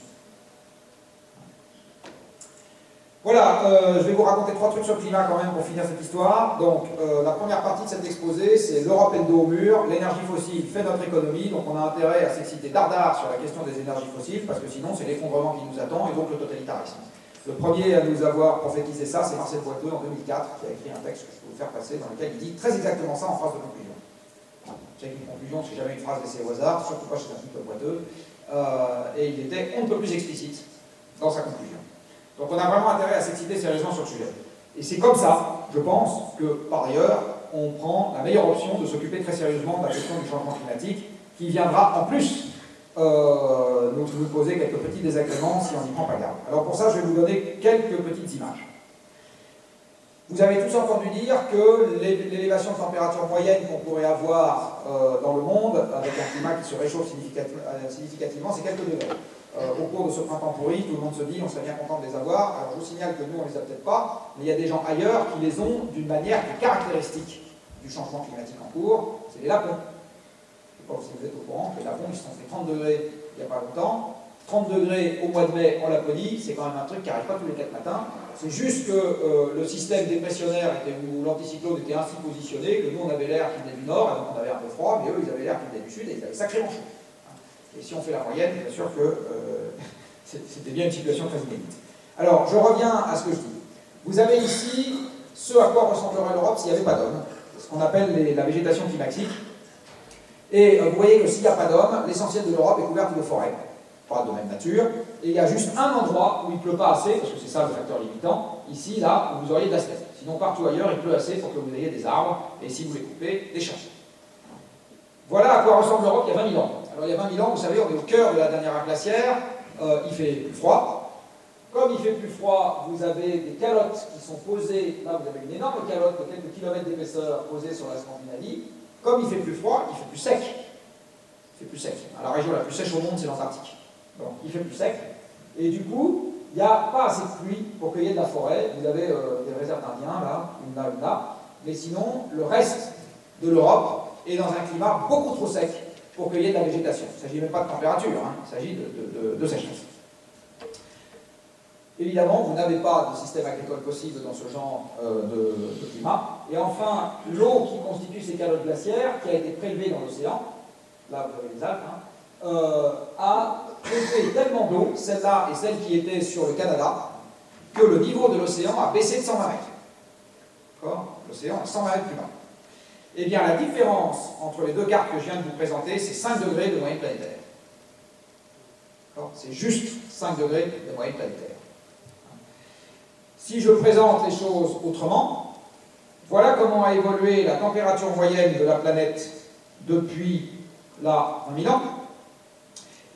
Voilà, je vais vous raconter 3 trucs sur le climat quand même pour finir cette histoire. Donc, la première partie de cet exposé, c'est l'Europe est le dos au mur, l'énergie fossile fait notre économie, donc on a intérêt à s'exciter dardard sur la question des énergies fossiles, parce que sinon c'est l'effondrement qui nous attend et donc le totalitarisme. Le premier à nous avoir prophétisé ça, c'est Marcel Boiteux en 2004, qui a écrit un texte que je peux vous faire passer, dans lequel il dit très exactement ça en phrase de conclusion. J'ai une conclusion, c'est jamais une phrase laissée au hasard, surtout pas chez un type Boiteux, et il était on ne peut plus explicite dans sa conclusion. Donc on a vraiment intérêt à s'exciter sérieusement sur le sujet. Et c'est comme ça, je pense, que par ailleurs, on prend la meilleure option de s'occuper très sérieusement de la question du changement climatique, qui viendra en plus nous poser quelques petits désagréments si on n'y prend pas garde. Alors pour ça, je vais vous donner quelques petites images. Vous avez tous entendu dire que l'élévation de température moyenne qu'on pourrait avoir dans le monde, avec un climat qui se réchauffe significativement, c'est quelques degrés. Au cours de ce printemps pourri, tout le monde se dit on serait bien content de les avoir. Alors je vous signale que nous on ne les a peut-être pas, mais il y a des gens ailleurs qui les ont d'une manière qui est caractéristique du changement climatique en cours, c'est les lapons. Je ne sais pas si vous êtes au courant que les lapons ils se sont fait 30 degrés il n'y a pas longtemps. 30 degrés au mois de mai en Laponie, c'est quand même un truc qui n'arrive pas tous les 4 matins. C'est juste que le système dépressionnaire où l'anticyclone était ainsi positionné, que nous on avait l'air qui venait du nord, et donc on avait un peu froid, mais eux ils avaient l'air qui venait du sud et ils avaient sacrément chaud. Et si on fait la moyenne, bien sûr que c'était bien une situation très inédite. Alors, je reviens à ce que je dis. Vous avez ici ce à quoi ressemblerait l'Europe s'il n'y avait pas d'hommes, ce qu'on appelle la végétation climatique. Et vous voyez que s'il n'y a pas d'hommes, l'essentiel de l'Europe est couverte de forêts, pas de même nature, et il y a juste un endroit où il ne pleut pas assez, parce que c'est ça le facteur limitant, ici, là, où vous auriez de la steppe. Sinon, partout ailleurs, il pleut assez pour que vous ayez des arbres, et si vous les coupez, des champs. Voilà à quoi ressemble l'Europe il y a 20 000 ans. Alors il y a 20 000 ans, vous savez, on est au cœur de la dernière ère glaciaire, il fait plus froid. Comme il fait plus froid, vous avez des calottes qui sont posées, là vous avez une énorme calotte de quelques kilomètres d'épaisseur posée sur la Scandinavie. Comme il fait plus froid, il fait plus sec. Il fait plus sec. La région la plus sèche au monde, c'est l'Antarctique. Donc il fait plus sec. Et du coup, il n'y a pas assez de pluie pour qu'il y ait de la forêt. Vous avez des réserves d'Indiens, là, une là. Mais sinon, le reste de l'Europe est dans un climat beaucoup trop sec pour qu'il y ait de la végétation. Il ne s'agit même pas de température, hein, il s'agit de sécheresse. Évidemment, vous n'avez pas de système agricole possible dans ce genre de climat. Et enfin, l'eau qui constitue ces calottes glaciaires, qui a été prélevée dans l'océan, là vous avez les Alpes, a prélevé tellement d'eau, celle-là et celle qui était sur le Canada, que le niveau de l'océan a baissé de 120 mètres. L'océan est 120 mètres plus bas. Eh bien, la différence entre les deux cartes que je viens de vous présenter, c'est 5 degrés de moyenne planétaire. C'est juste 5 degrés de moyenne planétaire. Si je présente les choses autrement, voilà comment a évolué la température moyenne de la planète depuis là 20 000 ans.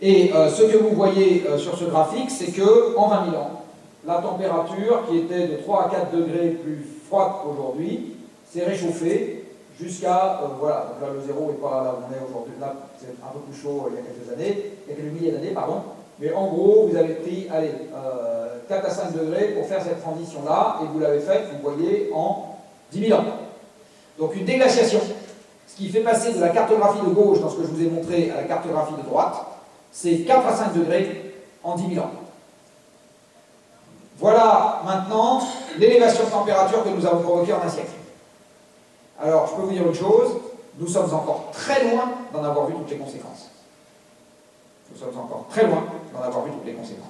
Et ce que vous voyez sur ce graphique, c'est que en 20 000 ans, la température qui était de 3 à 4 degrés plus froide qu'aujourd'hui s'est réchauffée jusqu'à, voilà, donc là le zéro n'est pas là où on est aujourd'hui, là c'est un peu plus chaud il y a quelques années, il y a quelques milliers d'années, pardon, mais en gros vous avez pris, allez, 4 à 5 degrés pour faire cette transition-là, et vous l'avez faite, vous voyez, en 10 000 ans. Donc une déglaciation, ce qui fait passer de la cartographie de gauche, dans ce que je vous ai montré, à la cartographie de droite, c'est 4 à 5 degrés en 10 000 ans. Voilà maintenant l'élévation de température que nous avons provoquée en un siècle. Alors, je peux vous dire une chose, nous sommes encore très loin d'en avoir vu toutes les conséquences. Nous sommes encore très loin d'en avoir vu toutes les conséquences.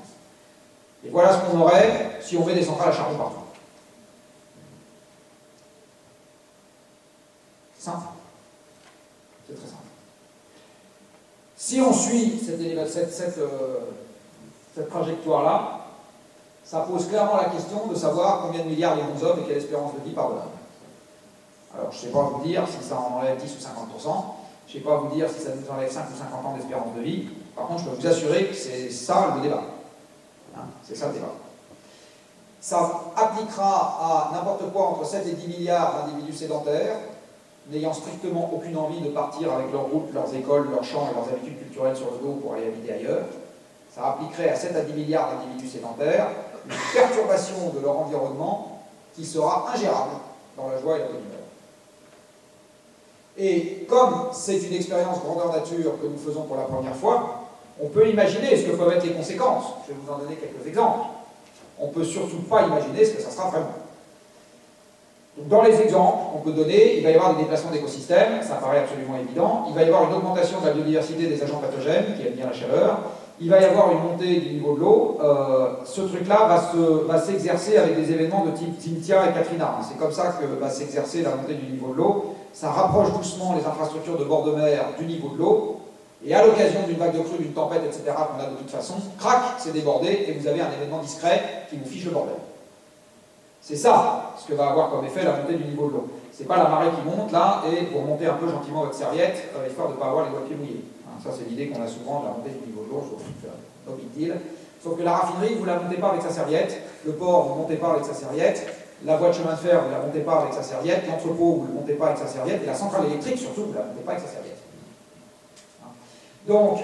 Et voilà ce qu'on aurait si on met des centrales à charbon partout. Simple. C'est très simple. Si on suit cette trajectoire-là, ça pose clairement la question de savoir combien de milliards de hommes et quelle espérance de vie par delà. Alors, je ne sais pas vous dire si ça en enlève 10 ou 50%, je ne sais pas vous dire si ça nous enlève 5 ou 50 ans d'espérance de vie. Par contre, je peux vous assurer que c'est ça le débat. Hein, c'est ça le débat. Ça appliquera à n'importe quoi entre 7 et 10 milliards d'individus sédentaires, n'ayant strictement aucune envie de partir avec leurs routes, leurs écoles, leurs champs et leurs habitudes culturelles sur le dos pour aller habiter ailleurs. Ça appliquerait à 7 à 10 milliards d'individus sédentaires une perturbation de leur environnement qui sera ingérable dans la joie et la bonne humeur. Et comme c'est une expérience grandeur nature que nous faisons pour la première fois, on peut imaginer ce que peuvent être les conséquences. Je vais vous en donner quelques exemples. On ne peut surtout pas imaginer ce que ça sera vraiment. Donc, dans les exemples qu'on peut donner, il va y avoir des déplacements d'écosystèmes, ça paraît absolument évident. Il va y avoir une augmentation de la biodiversité des agents pathogènes qui aiment bien la chaleur. il va y avoir une montée du niveau de l'eau. Ce truc-là va s'exercer avec des événements de type Cynthia et Katrina. C'est comme ça que va s'exercer la montée du niveau de l'eau. Ça rapproche doucement les infrastructures de bord de mer du niveau de l'eau. Et à l'occasion d'une vague de crue, d'une tempête, etc., qu'on a de toute façon, crac, c'est débordé et vous avez un événement discret qui vous fiche le bordel. C'est ça ce que va avoir comme effet la montée du niveau de l'eau. C'est pas la marée qui monte là et vous remontez un peu gentiment votre serviette histoire de ne pas avoir les doigts pieds mouillés. Ça, c'est l'idée qu'on a souvent de la montée du niveau de l'eau, no big deal. Sauf que la raffinerie, vous ne la montez pas avec sa serviette, le port, vous ne montez pas avec sa serviette, la voie de chemin de fer, vous ne la montez pas avec sa serviette, l'entrepôt, vous ne le montez pas avec sa serviette, et la centrale électrique, surtout, vous ne la montez pas avec sa serviette. Donc,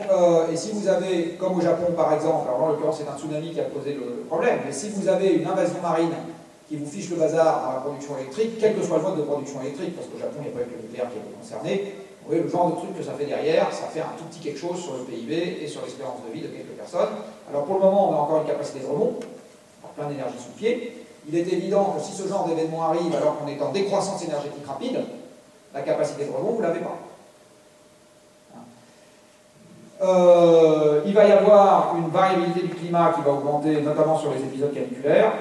et si vous avez, comme au Japon par exemple, alors en l'occurrence c'est un tsunami qui a posé le problème, mais si vous avez une invasion marine qui vous fiche le bazar dans la production électrique, quel que soit le mode de production électrique, parce qu'au Japon il n'y a pas eu que le nucléaire qui est concerné, vous voyez le genre de truc que ça fait derrière, ça fait un tout petit quelque chose sur le PIB et sur l'espérance de vie de quelques personnes. Alors pour le moment on a encore une capacité de rebond, plein d'énergie sous le pied. Il est évident que si ce genre d'événement arrive alors qu'on est en décroissance énergétique rapide, la capacité de rebond vous ne l'avez pas. Il va y avoir une variabilité du climat qui va augmenter, notamment sur les épisodes caniculaires.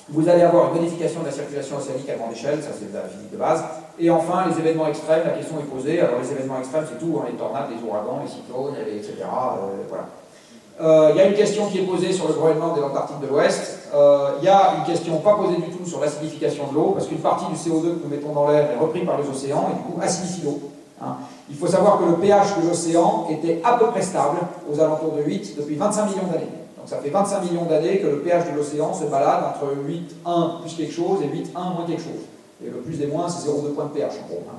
Vous allez avoir une modification de la circulation océanique à grande échelle, ça c'est de la physique de base. Et enfin, les événements extrêmes, la question est posée. Alors les événements extrêmes, c'est tout, hein, les tornades, les ouragans, les cyclones, etc. Voilà. Il y a une question qui est posée sur le Groenland et l'Antarctique de l'Ouest. Il y a une question pas posée du tout sur l'acidification de l'eau, parce qu'une partie du CO2 que nous mettons dans l'air est repris par les océans et du coup acidifie l'eau. Hein. Il faut savoir que le pH de l'océan était à peu près stable, aux alentours de 8, depuis 25 millions d'années. Donc ça fait 25 millions d'années que le pH de l'océan se balade entre 8,1 plus quelque chose et 8,1 moins quelque chose. Et le plus et moins, c'est 0,2 point de pH en gros. Hein.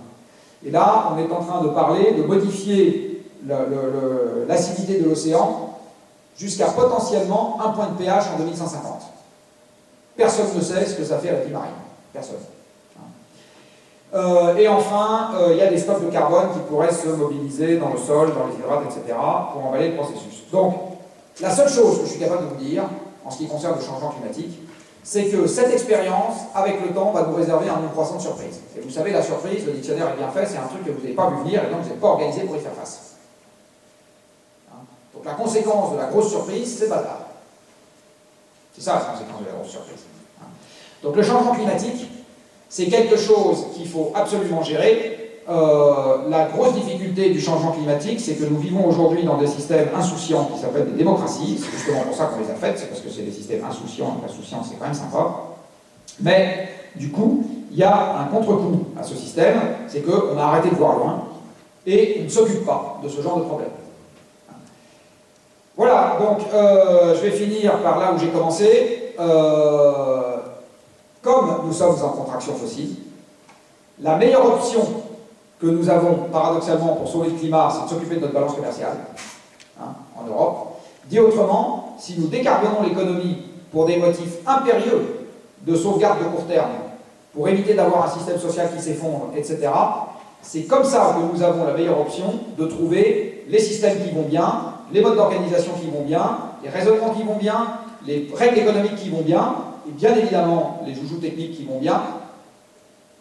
Et là, on est en train de parler de modifier l'acidité de l'océan jusqu'à potentiellement 1 point de pH en 2150. Personne ne sait ce que ça fait à la vie marine. Personne. Et enfin, il y a des stocks de carbone qui pourraient se mobiliser dans le sol, dans les hydrates, etc., pour emballer le processus. Donc, la seule chose que je suis capable de vous dire, en ce qui concerne le changement climatique, c'est que cette expérience, avec le temps, va nous réserver un nombre croissant de surprises. Et vous savez, la surprise, le dictionnaire est bien fait, c'est un truc que vous n'avez pas vu venir et donc vous n'êtes pas organisé pour y faire face. Donc la conséquence de la grosse surprise, c'est bazar. C'est ça la conséquence de la grosse surprise. Donc le changement climatique, c'est quelque chose qu'il faut absolument gérer. La grosse difficulté du changement climatique, c'est que nous vivons aujourd'hui dans des systèmes insouciants qui s'appellent des démocraties. C'est justement pour ça qu'on les a faites, c'est parce que c'est des systèmes insouciants, et insouciants, c'est quand même sympa. Mais, du coup, il y a un contre-coup à ce système, c'est qu'on a arrêté de voir loin, et on ne s'occupe pas de ce genre de problème. Voilà, donc je vais finir par là où j'ai commencé. Comme nous sommes en contraction fossile, la meilleure option que nous avons, paradoxalement, pour sauver le climat, c'est de s'occuper de notre balance commerciale, en Europe. Dit autrement, si nous décarbonons l'économie pour des motifs impérieux de sauvegarde de court terme, pour éviter d'avoir un système social qui s'effondre, etc., c'est comme ça que nous avons la meilleure option de trouver les systèmes qui vont bien, les modes d'organisation qui vont bien, les raisonnements qui vont bien, les règles économiques qui vont bien, et bien évidemment les joujoux techniques qui vont bien,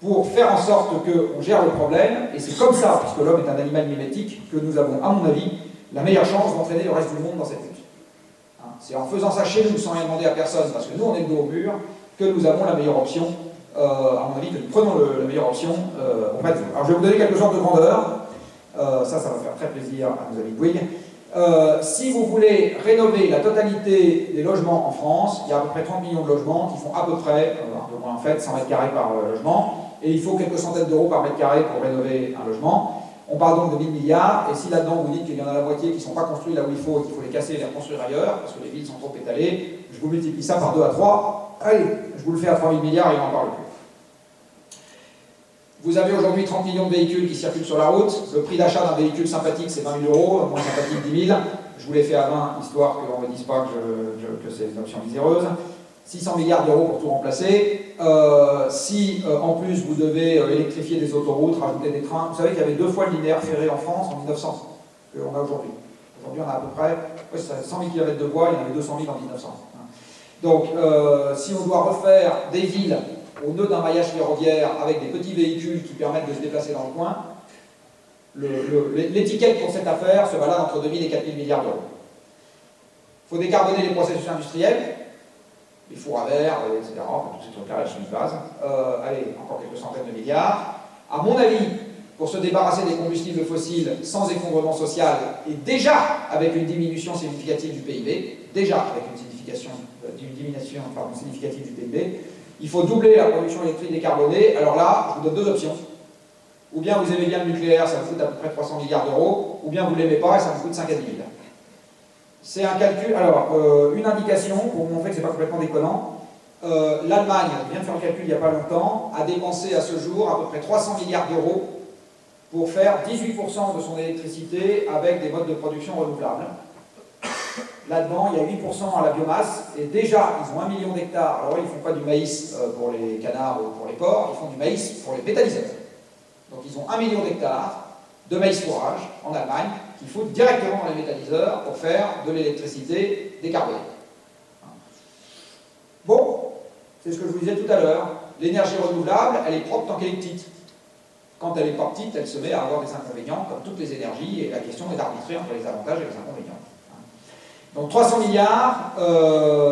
pour faire en sorte qu'on gère le problème, et c'est comme ça, puisque l'homme est un animal mimétique, que nous avons, à mon avis, la meilleure chance d'entraîner le reste du monde dans cette lutte. C'est en faisant ça chez nous, sans rien demander à personne, parce que nous on est le dos au mur, que nous avons la meilleure option, à mon avis, que nous prenons la meilleure option auprès de vous. Alors je vais vous donner quelques ordres de grandeur, ça va faire très plaisir à nos amis de Bouygues. Si vous voulez rénover la totalité des logements en France, il y a à peu près 30 millions de logements qui font à peu près, un peu moins en fait, 100 mètres carrés par logement, et il faut quelques centaines d'euros par mètre carré pour rénover un logement. On parle donc de 1000 milliards, et si là-dedans vous dites qu'il y en a la moitié qui ne sont pas construits là où il faut et qu'il faut les casser et les reconstruire ailleurs, parce que les villes sont trop étalées, je vous multiplie ça par 2 à 3, allez, je vous le fais à 3000 milliards et on n'en parle plus. Vous avez aujourd'hui 30 millions de véhicules qui circulent sur la route. Le prix d'achat d'un véhicule sympathique, c'est 20 000 euros, moins sympathique 10 000. Je vous l'ai fait à 20, histoire qu'on ne me dise pas que c'est une option miséreuse. 600 milliards d'euros pour tout remplacer. Si en plus vous devez électrifier des autoroutes, rajouter des trains, vous savez qu'il y avait 2 fois le linéaire ferré en France en 1900 qu'on a aujourd'hui. Aujourd'hui on a à peu près 100 000 km de voies, il y en avait 200 000 en 1900. Donc si on doit refaire des villes au nœud d'un maillage ferroviaire avec des petits véhicules qui permettent de se déplacer dans le coin, l'étiquette pour cette affaire se balade entre 2 000 et 4 000 milliards d'euros. faut décarboner les processus industriels, les fours à verre, etc., enfin, tous ces trucs-là, la chimie de base. Allez, encore quelques centaines de milliards. À mon avis, pour se débarrasser des combustibles fossiles sans effondrement social, et déjà avec une diminution significative du PIB, significative du PIB, il faut doubler la production électrique décarbonée. Alors là, je vous donne deux options. Ou bien vous aimez bien le nucléaire, ça vous coûte à peu près 300 milliards d'euros, ou bien vous ne l'aimez pas et ça vous coûte 5 à 10 000. C'est un calcul, alors une indication pour vous montrer que ce n'est pas complètement déconnant. L'Allemagne, je viens de faire le calcul il n'y a pas longtemps, a dépensé à ce jour à peu près 300 milliards d'euros pour faire 18% de son électricité avec des modes de production renouvelables. Là-dedans, il y a 8% à la biomasse, et déjà, ils ont 1 million d'hectares. Alors, ils ne font pas du maïs pour les canards ou pour les porcs, ils font du maïs pour les méthaniseurs. Donc, ils ont 1 million d'hectares de maïs fourrage en Allemagne qu'il faut directement dans les méthaniseurs pour faire de l'électricité décarbonée. Bon, c'est ce que je vous disais tout à l'heure. L'énergie renouvelable, elle est propre tant qu'elle est petite. Quand elle n'est pas petite, elle se met à avoir des inconvénients, comme toutes les énergies, et la question est d'arbitrer entre les avantages et les inconvénients. Donc 300 milliards,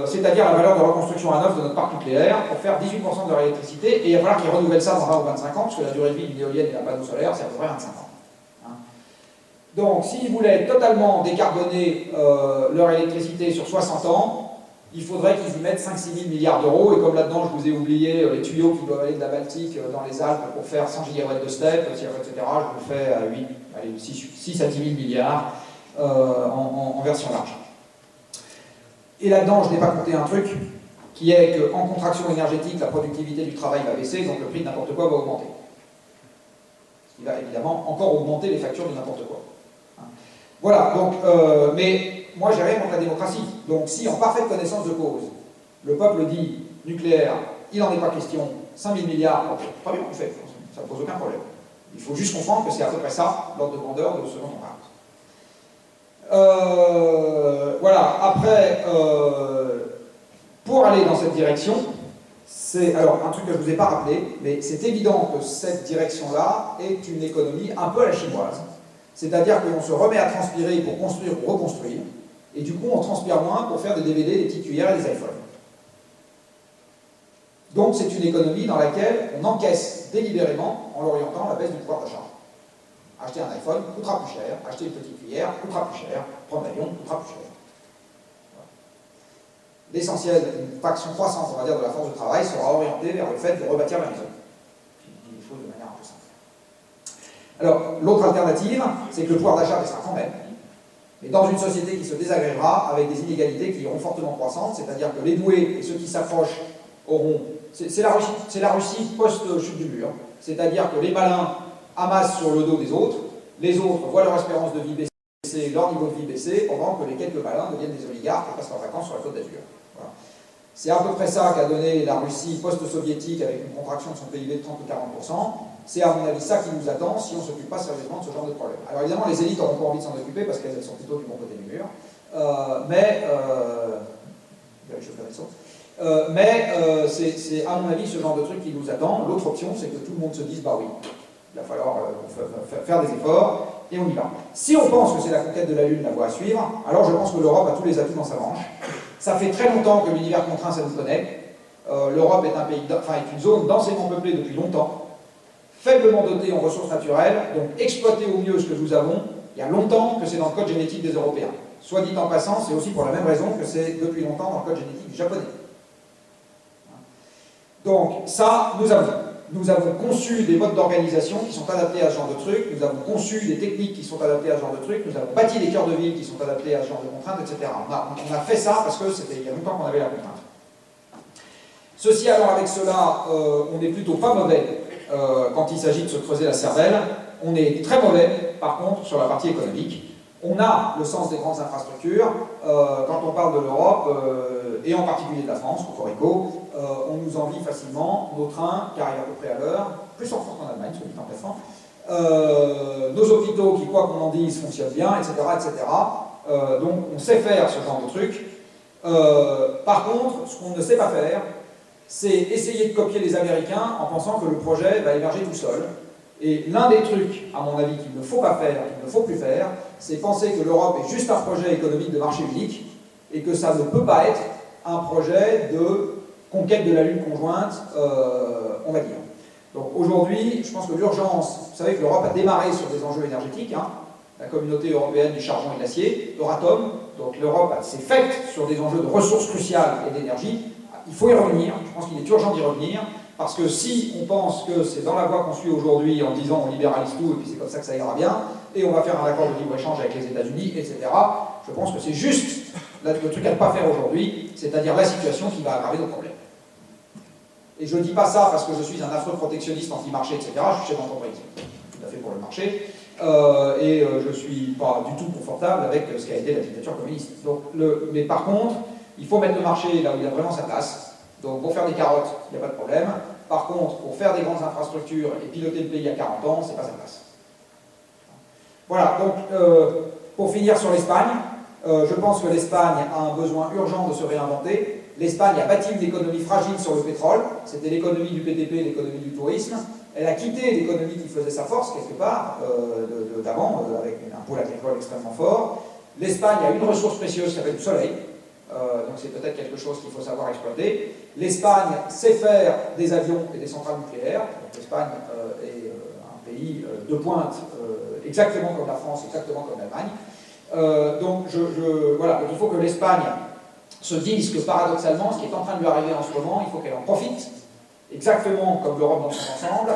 c'est-à-dire la valeur de reconstruction à neuf de notre parc nucléaire, pour faire 18% de leur électricité, et il va falloir qu'ils renouvellent ça dans 20 ou 25 ans, parce que la durée de vie d'une éolienne et d'un panneau solaire, c'est à peu près 25 ans. Donc, s'ils voulaient totalement décarboner leur électricité sur 60 ans, il faudrait qu'ils y mettent 5-6 000 milliards d'euros, et comme là-dedans, je vous ai oublié les tuyaux qui doivent aller de la Baltique dans les Alpes pour faire 100 gigawatts de steppe, etc., je vous fais à 6 à 10 000 milliards en version large. Et là-dedans, je n'ai pas compté un truc, qui est qu'en contraction énergétique, la productivité du travail va baisser, donc le prix de n'importe quoi va augmenter. Ce qui va évidemment encore augmenter les factures de n'importe quoi. Voilà, donc, mais moi j'ai rien contre la démocratie. Donc si en parfaite connaissance de cause, le peuple dit nucléaire, il n'en est pas question, 5 000 milliards, très bien, on fait, ça ne pose aucun problème. Il faut juste comprendre que c'est à peu près ça, l'ordre de grandeur de ce dont on parle. Voilà, après, pour aller dans cette direction, c'est alors un truc que je ne vous ai pas rappelé, mais c'est évident que cette direction-là est une économie un peu à la chinoise. C'est-à-dire qu'on se remet à transpirer pour construire ou reconstruire, et du coup on transpire moins pour faire des DVD, des petites cuillères et des iPhones. Donc c'est une économie dans laquelle on encaisse délibérément en l'orientant la baisse du pouvoir d'achat. Acheter un iPhone coûtera plus cher, acheter une petite cuillère coûtera plus cher, prendre l'avion coûtera plus cher. Voilà. L'essentiel d'une fraction croissante, on va dire, de la force de travail sera orienté vers le fait de rebâtir la maison. Je dis les choses de manière un peu simple. Alors, l'autre alternative, c'est que le pouvoir d'achat restera quand même, mais dans une société qui se désagrégera avec des inégalités qui iront fortement croissantes, c'est-à-dire que les doués et ceux qui s'accrochent auront... C'est la Russie post-chute du mur, c'est-à-dire que les malins amassent sur le dos des autres, les autres voient leur espérance de vie baisser, leur niveau de vie baisser, pendant que les quelques malins deviennent des oligarques et passent leurs vacances sur la Côte d'Azur. Voilà. C'est à peu près ça qu'a donné la Russie post-soviétique avec une contraction de son PIB de 30 ou 40%. C'est à mon avis ça qui nous attend si on ne s'occupe pas sérieusement de ce genre de problème. Alors évidemment, les élites n'auront pas envie de s'en occuper parce qu'elles sont plutôt du bon côté du mur. C'est à mon avis ce genre de truc qui nous attend. L'autre option, c'est que tout le monde se dise, bah oui, il va falloir faire des efforts et on y va. Si on pense que c'est la conquête de la Lune la voie à suivre, alors je pense que l'Europe a tous les atouts dans sa manche. Ça fait très longtemps que l'univers contraint, ça nous connaît. L'Europe est est une zone densément peuplée depuis longtemps, faiblement dotée en ressources naturelles, donc exploiter au mieux ce que nous avons. Il y a longtemps que c'est dans le code génétique des Européens. Soit dit en passant, c'est aussi pour la même raison que c'est depuis longtemps dans le code génétique du Japonais. Donc ça, nous avons conçu des modes d'organisation qui sont adaptés à ce genre de truc, nous avons conçu des techniques qui sont adaptées à ce genre de truc, nous avons bâti des cœurs de ville qui sont adaptés à ce genre de contraintes, etc. On a fait ça parce que c'était il y a longtemps qu'on avait la contrainte. Ceci alors avec cela, on n'est plutôt pas mauvais quand il s'agit de se creuser la cervelle, on est très mauvais par contre sur la partie économique. On a le sens des grandes infrastructures, quand on parle de l'Europe, et en particulier de la France, Cocorico, on nous envie facilement, nos trains qui arrivent à peu près à l'heure, plus en France qu'en Allemagne, soit dit en passant, nos hôpitaux qui, quoi qu'on en dise, fonctionnent bien, etc. etc. Donc on sait faire ce genre de truc. Par contre, ce qu'on ne sait pas faire, c'est essayer de copier les Américains en pensant que le projet va émerger tout seul. Et l'un des trucs, à mon avis, qu'il ne faut pas faire, qu'il ne faut plus faire, c'est penser que l'Europe est juste un projet économique de marché unique et que ça ne peut pas être un projet de conquête de la Lune conjointe, on va dire. Donc aujourd'hui, je pense que l'urgence, vous savez que l'Europe a démarré sur des enjeux énergétiques, hein, la communauté européenne du charbon et de l'acier, Euratom, donc l'Europe s'est faite sur des enjeux de ressources cruciales et d'énergie. Il faut y revenir, je pense qu'il est urgent d'y revenir, parce que si on pense que c'est dans la voie qu'on suit aujourd'hui en disant on libéralise tout et puis c'est comme ça que ça ira bien, et on va faire un accord de libre-échange avec les États-Unis, etc., je pense que c'est juste le truc à ne pas faire aujourd'hui, c'est-à-dire la situation qui va aggraver nos problèmes. Et je ne dis pas ça parce que je suis un affreux protectionniste anti-marché, etc., je suis chef d'entreprise, tout à fait pour le marché, et je ne suis pas du tout confortable avec ce qu'a été la dictature communiste. Donc, mais par contre, il faut mettre le marché là où il a vraiment sa place. Donc pour faire des carottes, il n'y a pas de problème. Par contre, pour faire des grandes infrastructures et piloter le pays à 40 ans, c'est pas sa place. Voilà, donc pour finir sur l'Espagne, je pense que l'Espagne a un besoin urgent de se réinventer. L'Espagne a bâti une économie fragile sur le pétrole, c'était l'économie du PTP, l'économie du tourisme. Elle a quitté l'économie qui faisait sa force, quelque part, d'avant, avec un pôle agricole extrêmement fort. L'Espagne a une ressource précieuse qui s'appelle le soleil. Donc c'est peut-être quelque chose qu'il faut savoir exploiter. L'Espagne sait faire des avions et des centrales nucléaires. L'Espagne est un pays de pointe, exactement comme la France, exactement comme l'Allemagne. Donc voilà, donc il faut que l'Espagne se dise que paradoxalement, ce qui est en train de lui arriver en ce moment, il faut qu'elle en profite, exactement comme l'Europe dans son ensemble.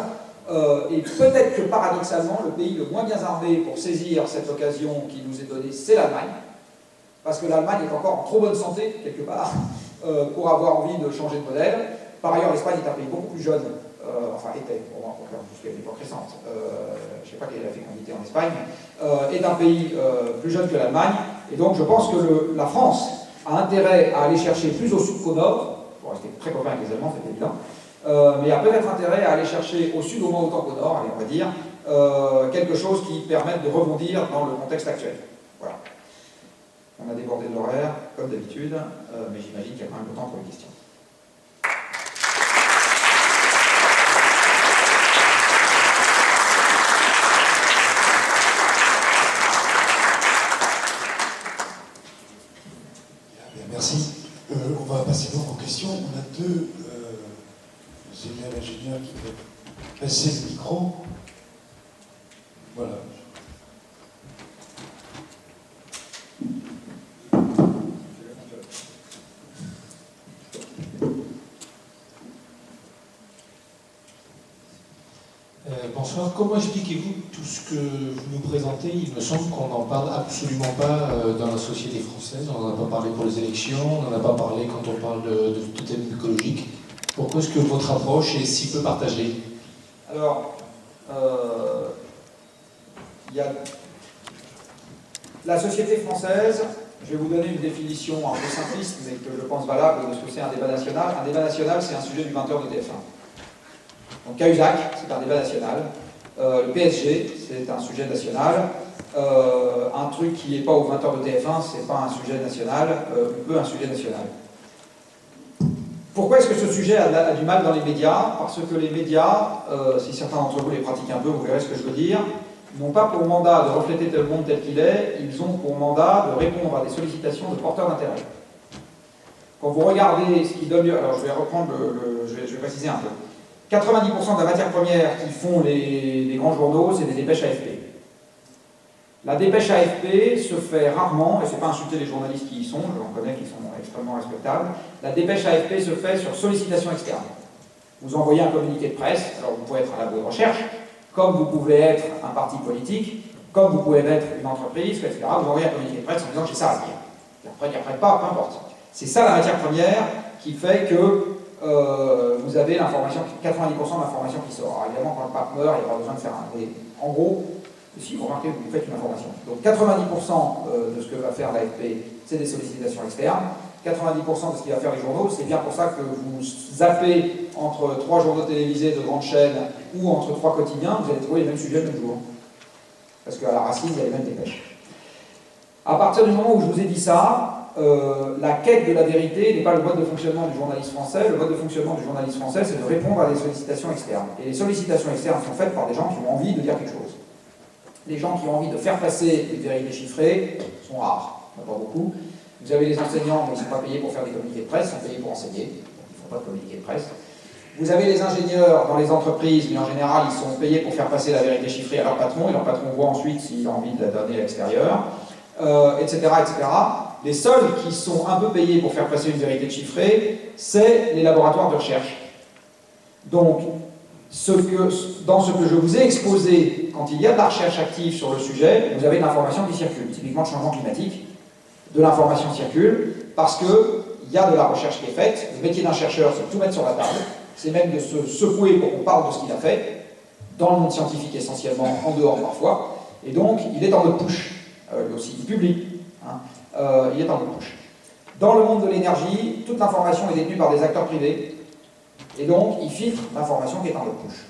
Et peut-être que paradoxalement, le pays le moins bien armé pour saisir cette occasion qui nous est donnée, c'est l'Allemagne. Parce que l'Allemagne est encore en trop bonne santé, quelque part, pour avoir envie de changer de modèle. Par ailleurs, l'Espagne est un pays beaucoup plus jeune, enfin était, pour moi, jusqu'à une époque récente, je ne sais pas quelle est la fécondité en Espagne, est un pays plus jeune que l'Allemagne, et donc je pense que la France a intérêt à aller chercher plus au sud qu'au nord, pour rester très copain avec les Allemands, c'est évident, mais a peut-être intérêt à aller chercher au sud au moins autant qu'au nord, allez, on va dire, quelque chose qui permette de rebondir dans le contexte actuel. Voilà. On a débordé de l'horaire, comme d'habitude, mais j'imagine qu'il y a quand même le temps pour les questions. Bien, merci. On va passer donc aux questions. On a deux élèves ingénieurs qui peuvent passer le micro. Voilà. Bonsoir, comment expliquez-vous tout ce que vous nous présentez? Il me semble qu'on n'en parle absolument pas dans la société française, on n'en a pas parlé pour les élections, on n'en a pas parlé quand on parle de thèmes écologiques. Pourquoi est-ce que votre approche est si peu partagée? Alors, il y a la société française, je vais vous donner une définition un peu simpliste, mais que je pense valable de ce que c'est un débat national. Un débat national, c'est un sujet du 20h de TF1. Donc Cahuzac, c'est un débat national. Le PSG, c'est un sujet national. Un truc qui n'est pas aux 20h de TF1, c'est pas un sujet national, peu un sujet national. Pourquoi est-ce que ce sujet a du mal dans les médias? Parce que les médias, si certains d'entre vous les pratiquent un peu, vous verrez ce que je veux dire, n'ont pas pour mandat de refléter le monde tel qu'il est, ils ont pour mandat de répondre à des sollicitations de porteurs d'intérêt. Quand vous regardez ce qui donne lieu, alors je vais reprendre, je vais préciser un peu. 90% de la matière première qui font les grands journaux, c'est des dépêches AFP. La dépêche AFP se fait rarement, et c'est pas insulter les journalistes qui y sont, je en connais qui sont extrêmement respectables, la dépêche AFP se fait sur sollicitation externe. Vous envoyez un communiqué de presse, alors vous pouvez être un labo de recherche, comme vous pouvez être un parti politique, comme vous pouvez être une entreprise, etc. Vous envoyez un communiqué de presse en disant j'ai ça à dire. Et après, il n'y a pas, peu importe. C'est ça la matière première qui fait que vous avez l'information, 90% de l'information qui sort. Alors, évidemment, quand le pape meurt, il n'y a pas besoin de faire un... Mais en gros, si vous remarquez, vous faites une information. Donc 90% de ce que va faire l'AFP, c'est des sollicitations externes. 90% de ce qu'il va faire les journaux, c'est bien pour ça que vous zappez entre 3 journaux télévisés de grandes chaînes ou entre 3 quotidiens, vous allez trouver les mêmes sujets le même jour. Parce qu'à la racine, il y a les mêmes dépêches. À partir du moment où je vous ai dit ça, la quête de la vérité n'est pas le mode de fonctionnement du journaliste français. Le mode de fonctionnement du journaliste français, c'est de répondre à des sollicitations externes. Et les sollicitations externes sont faites par des gens qui ont envie de dire quelque chose. Les gens qui ont envie de faire passer une vérité chiffrée sont rares, il n'y en a pas beaucoup. Vous avez les enseignants, mais ils ne sont pas payés pour faire des communiqués de presse, ils sont payés pour enseigner, donc ils ne font pas de communiqués de presse. Vous avez les ingénieurs dans les entreprises, mais en général, ils sont payés pour faire passer la vérité chiffrée à leur patron, et leur patron voit ensuite s'il a envie de la donner à l'extérieur, etc., etc. Les seuls qui sont un peu payés pour faire passer une vérité chiffrée, c'est les laboratoires de recherche. Donc, dans ce que je vous ai exposé, quand il y a de la recherche active sur le sujet, vous avez de l'information qui circule, typiquement le changement climatique, de l'information circule, parce qu'il y a de la recherche qui est faite. Le métier d'un chercheur, c'est de tout mettre sur la table, c'est même de se secouer pour qu'on parle de ce qu'il a fait, dans le monde scientifique essentiellement, en dehors parfois, et donc il est en mode push, lui aussi, il publie, hein. Il est en mode push. Dans le monde de l'énergie, toute l'information est détenue par des acteurs privés, et donc il filtre l'information qui est en mode push.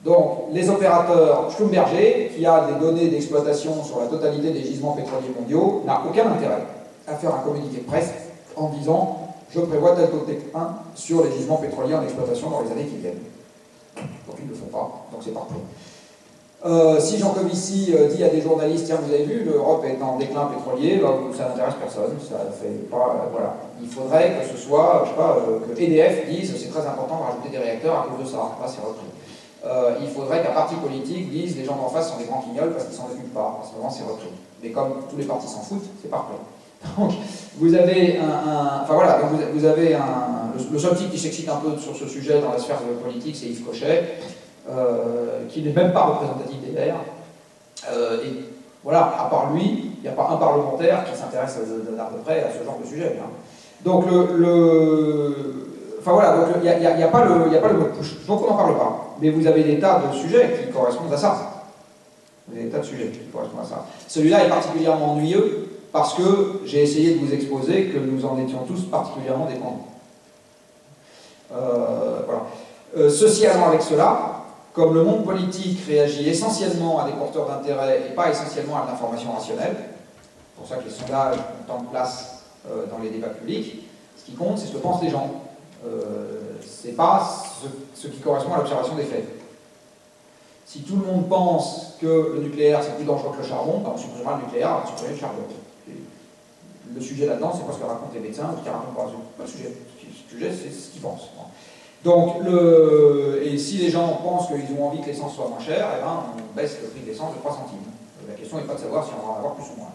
Donc les opérateurs, Schlumberger, qui a des données d'exploitation sur la totalité des gisements pétroliers mondiaux, n'a aucun intérêt à faire un communiqué de presse en disant je prévois tel taux de T1 sur les gisements pétroliers en exploitation dans les années qui viennent. Donc ils ne le font pas, donc c'est parfait. Si Jean Covici dit à des journalistes, tiens, vous avez vu, l'Europe est en déclin pétrolier, bah, ça n'intéresse personne, ça fait pas, voilà. Il faudrait que ce soit, je sais pas, que EDF dise, c'est très important de rajouter des réacteurs à cause de ça, là c'est repris. Il faudrait qu'un parti politique dise, les gens d'en face sont des grands guignols parce qu'ils s'en occupent pas, en ce moment c'est repris. Mais comme tous les partis s'en foutent, c'est parfait. Donc, vous avez enfin voilà, donc vous avez le seul type qui s'excite un peu sur ce sujet dans la sphère politique, c'est Yves Cochet, qui n'est même pas représentatif des Verts. Et voilà, à part lui, il n'y a pas un parlementaire qui s'intéresse d'à peu près à ce genre de sujet. Hein. Donc enfin voilà, donc il n'y a pas le mot push, donc on n'en parle pas. Mais vous avez des tas de sujets qui correspondent à ça. Vous avez des tas de sujets qui correspondent à ça. Celui-là est particulièrement ennuyeux parce que j'ai essayé de vous exposer que nous en étions tous particulièrement dépendants. Voilà. Ceci allant avec cela, comme le monde politique réagit essentiellement à des porteurs d'intérêt et pas essentiellement à de l'information rationnelle, c'est pour ça que les sondages ont tant de place dans les débats publics, ce qui compte, c'est ce que pensent les gens. C'est pas ce qui correspond à l'observation des faits. Si tout le monde pense que le nucléaire c'est plus dangereux que le charbon, ben on supprimera le nucléaire, on supprimera le charbon. Le sujet là-dedans, c'est pas ce que racontent les médecins ou ce qu'ils racontent pas le sujet. Le sujet, c'est ce qu'ils pensent. Donc, et si les gens pensent qu'ils ont envie que l'essence soit moins chère, eh ben, on baisse le prix de l'essence de 3 centimes. La question n'est pas de savoir si on va en avoir plus ou moins.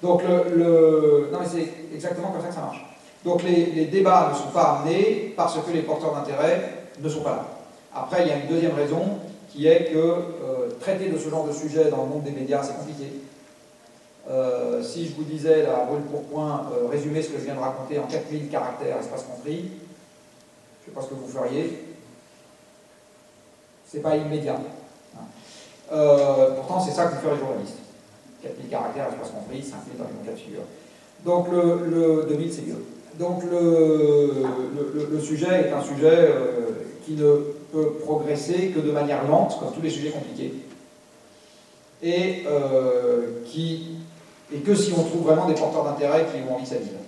Donc, non mais c'est exactement comme ça que ça marche. Donc les débats ne sont pas amenés parce que les porteurs d'intérêt ne sont pas là. Après, il y a une deuxième raison qui est que traiter de ce genre de sujet dans le monde des médias, c'est compliqué. Si je vous disais, là, brûle pour point, résumer ce que je viens de raconter en 4000 caractères, espace compris, je ne sais pas ce que vous feriez. C'est pas immédiat. Pourtant, c'est ça que font les journalistes. 4000 caractères, espace compris, 5000 dans les bons cas de figure. Donc le 2000, c'est mieux. Donc le sujet est un sujet qui ne peut progresser que de manière lente, comme tous les sujets compliqués. Et que si on trouve vraiment des porteurs d'intérêt qui ont envie que ça vive.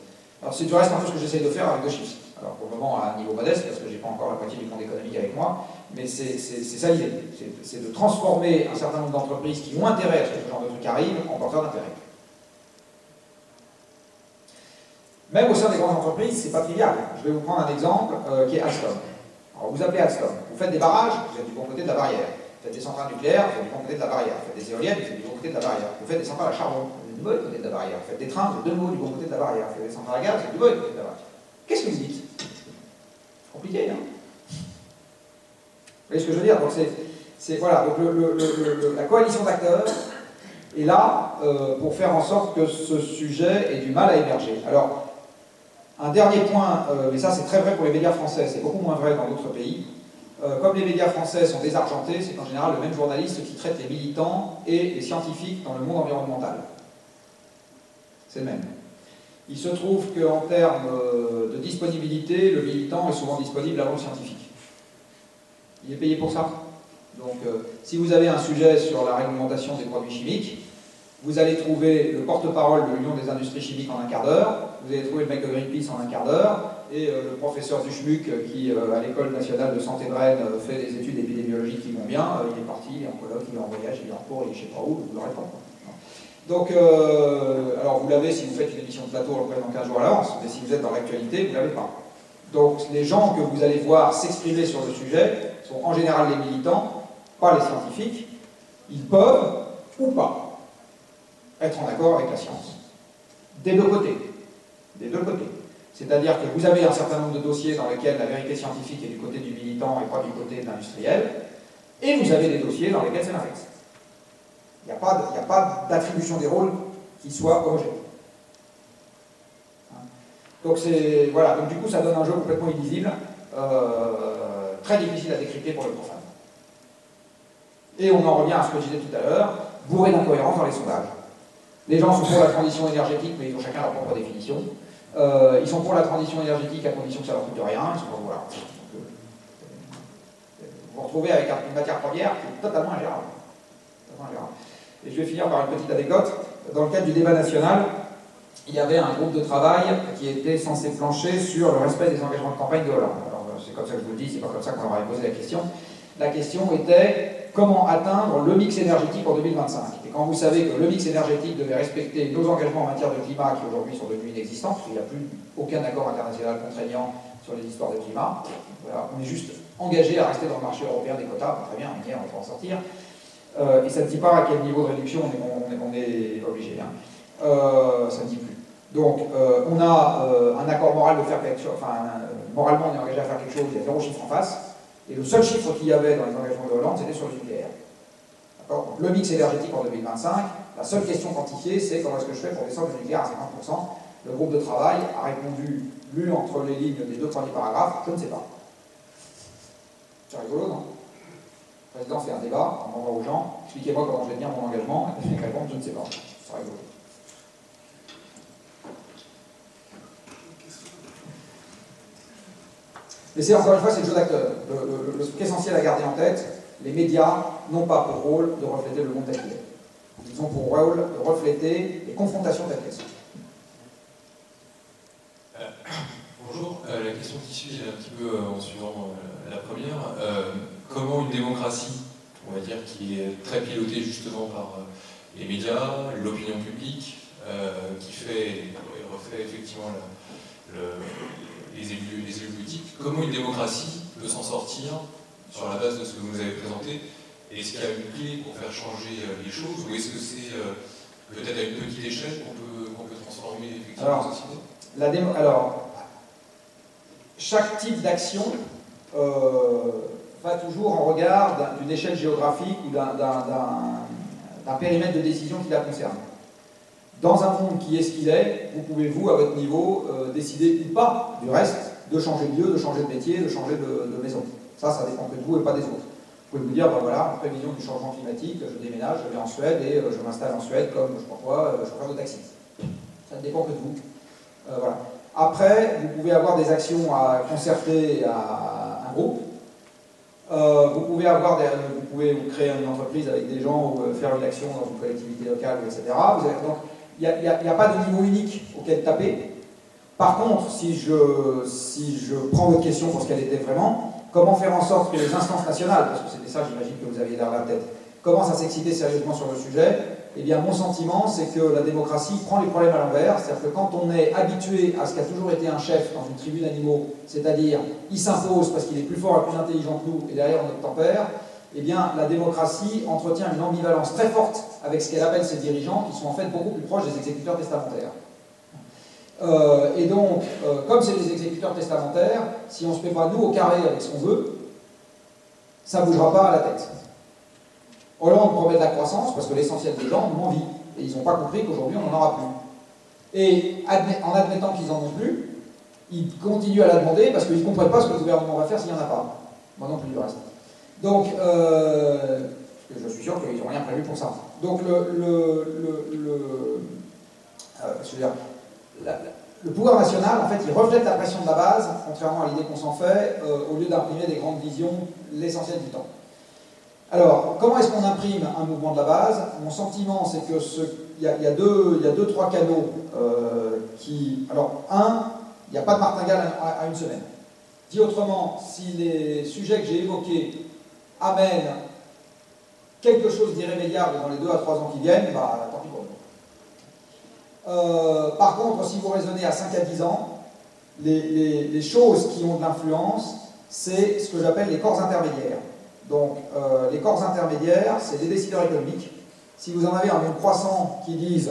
Alors c'est du reste un peu ce que j'essaie de faire avec 2 chiffres. Alors pour le moment à un niveau modeste, parce que je n'ai pas encore la moitié du monde économique avec moi, mais c'est ça l'idée. C'est de transformer un certain nombre d'entreprises qui ont intérêt à ce que ce genre de truc arrive en porteurs d'intérêt. Même au sein des grandes entreprises, c'est pas trivial. Je vais vous prendre un exemple qui est Alstom. Alors vous appelez Alstom, vous faites des barrages, vous êtes du bon côté de la barrière. Vous faites des centrales nucléaires, vous êtes du bon côté de la barrière. Vous faites des éoliennes, vous êtes du bon côté de la barrière. Vous faites des centrales à charbon, vous êtes du bon côté de la barrière. Vous faites des trains, vous êtes de nouveau du bon côté de la barrière. Vous faites des centrales à gaz, vous êtes du bon côté de la barrière. Qu'est-ce que vous dites? C'est compliqué, hein? Vous voyez ce que je veux dire? Donc voilà, donc la coalition d'acteurs est là pour faire en sorte que ce sujet ait du mal à émerger. Alors, un dernier point, mais ça c'est très vrai pour les médias français, c'est beaucoup moins vrai dans d'autres pays. Comme les médias français sont désargentés, c'est en général le même journaliste qui traite les militants et les scientifiques dans le monde environnemental. C'est le même. Il se trouve qu'en termes de disponibilité, le militant est souvent disponible avant le scientifique. Il est payé pour ça. Donc, si vous avez un sujet sur la réglementation des produits chimiques, vous allez trouver le porte-parole de l'Union des industries chimiques en un quart d'heure, vous allez trouver le mec de Greenpeace en un quart d'heure, et le professeur du SMUC qui, à l'École nationale de santé de Rennes, fait des études épidémiologiques qui vont bien, il est parti, il est en colloque, il est en voyage, il est en cours, il est je sais pas où, vous l'aurez pas. Donc, alors vous l'avez si vous faites une émission de plateau dans 15 jours à l'avance, mais si vous êtes dans l'actualité, vous ne l'avez pas. Donc les gens que vous allez voir s'exprimer sur le sujet sont en général les militants, pas les scientifiques. Ils peuvent, ou pas, être en accord avec la science. Des deux côtés. Des deux côtés. C'est-à-dire que vous avez un certain nombre de dossiers dans lesquels la vérité scientifique est du côté du militant et pas du côté de l'industriel, et vous avez des dossiers dans lesquels c'est l'inverse. Il n'y a pas d'attribution des rôles qui soit homogène. Donc c'est voilà, donc du coup ça donne un jeu complètement illisible, très difficile à décrypter pour le profane. Et on en revient à ce que je disais tout à l'heure, bourré d'incohérences dans les sondages. Les gens sont pour la transition énergétique, mais ils ont chacun leur propre définition. Ils sont pour la transition énergétique à condition que ça leur coûte rien. Ils sont pas, voilà. Vous vous retrouvez avec une matière première qui est totalement ingérable. Et je vais finir par une petite anecdote. Dans le cadre du débat national, il y avait un groupe de travail qui était censé plancher sur le respect des engagements de campagne de Hollande. Alors c'est comme ça que je vous le dis, c'est pas comme ça qu'on leur avait posé la question. La question était comment atteindre le mix énergétique en 2025. Et quand vous savez que le mix énergétique devait respecter nos engagements en matière de climat qui aujourd'hui sont devenus inexistants, parce qu'il n'y a plus aucun accord international contraignant sur les histoires de climat, voilà, on est juste engagé à rester dans le marché européen des quotas, très bien, on va pas en sortir. Et ça ne dit pas à quel niveau de réduction on est obligé. Hein. Ça ne dit plus. Donc, on a un accord moral de faire quelque chose, enfin, moralement on est engagé à faire quelque chose, il y a 0 chiffre en face, et le seul chiffre qu'il y avait dans les engagements de Hollande, c'était sur le nucléaire. Donc, le mix énergétique en 2025, la seule question quantifiée, c'est comment est-ce que je fais pour descendre le nucléaire à 50%. Le groupe de travail a répondu, lu entre les lignes des 2 premiers paragraphes, je ne sais pas. C'est rigolo, non? Le président fait un débat, on envoie aux gens, expliquez-moi comment je vais tenir mon engagement, et les répondent, je ne sais pas. C'est rigolo. Mais c'est encore une fois, c'est le jeu d'acteur. Le truc essentiel à garder en tête, les médias n'ont pas pour rôle de refléter le monde tel qu'il est. Ils ont pour rôle de refléter les confrontations telles qu'elles sont. Bonjour, la question qui suit un petit peu en suivant la première. Comment une démocratie, on va dire, qui est très pilotée justement par les médias, l'opinion publique, qui fait et refait effectivement les élus politiques, comment une démocratie peut s'en sortir sur la base de ce que vous nous avez présenté? Est-ce qu'il y a une clé pour faire changer les choses, ou est-ce que c'est peut-être à une petite échelle qu'on peut transformer effectivement la société? Alors, chaque type d'action va toujours en regard d'une échelle géographique ou d'un périmètre de décision qui la concerne. Dans un monde qui est ce qu'il est, vous pouvez, vous, à votre niveau, décider ou pas, du reste, de changer de lieu, de changer de métier, de changer de maison. Ça dépend que de vous et pas des autres. Vous pouvez vous dire, ben voilà, en prévision du changement climatique, je déménage, je vais en Suède et je m'installe en Suède comme, je sais pas quoi, chauffeur de taxi. Ça ne dépend que de vous. Voilà. Après, vous pouvez avoir des actions à concerter à un groupe. Vous pouvez créer une entreprise avec des gens ou faire une action dans une collectivité locale, etc. Donc, il n'y a pas de niveau unique auquel taper. Par contre, si je prends votre question pour ce qu'elle était vraiment, comment faire en sorte que les instances nationales, parce que c'était ça, j'imagine que vous aviez derrière la tête, commencent à s'exciter sérieusement sur le sujet, eh bien, mon sentiment, c'est que la démocratie prend les problèmes à l'envers. C'est-à-dire que quand on est habitué à ce qu'a toujours été un chef dans une tribu d'animaux, c'est-à-dire il s'impose parce qu'il est plus fort et plus intelligent que nous, et derrière on obtempère, eh bien, la démocratie entretient une ambivalence très forte avec ce qu'elle appelle ses dirigeants, qui sont en fait beaucoup plus proches des exécuteurs testamentaires. Et donc, comme c'est des exécuteurs testamentaires, si on ne se met pas nous au carré avec ce qu'on veut, ça ne bougera pas à la tête. Hollande promet de la croissance parce que l'essentiel des gens ont envie. Et ils n'ont pas compris qu'aujourd'hui on n'en aura plus. Et en admettant qu'ils n'en ont plus, ils continuent à la demander parce qu'ils ne comprennent pas ce que le gouvernement va faire s'il n'y en a pas. Moi non plus du reste. Donc, je suis sûr qu'ils n'ont rien prévu pour ça. Donc, le pouvoir national, en fait, il reflète la pression de la base, contrairement à l'idée qu'on s'en fait, au lieu d'imprimer des grandes visions l'essentiel du temps. Alors, comment est-ce qu'on imprime un mouvement de la base? Mon sentiment, c'est que il y a deux, trois canaux qui... Alors, il n'y a pas de martingale à une semaine. Dit autrement, si les sujets que j'ai évoqués amènent quelque chose d'irrémédiable dans les 2 à 3 ans qui viennent, bah, tant pis pour nous. Par contre, si vous raisonnez à 5 à 10 ans, les choses qui ont de l'influence, c'est ce que j'appelle les corps intermédiaires. Donc, les corps intermédiaires, c'est des décideurs économiques. Si vous en avez un monde croissant qui disent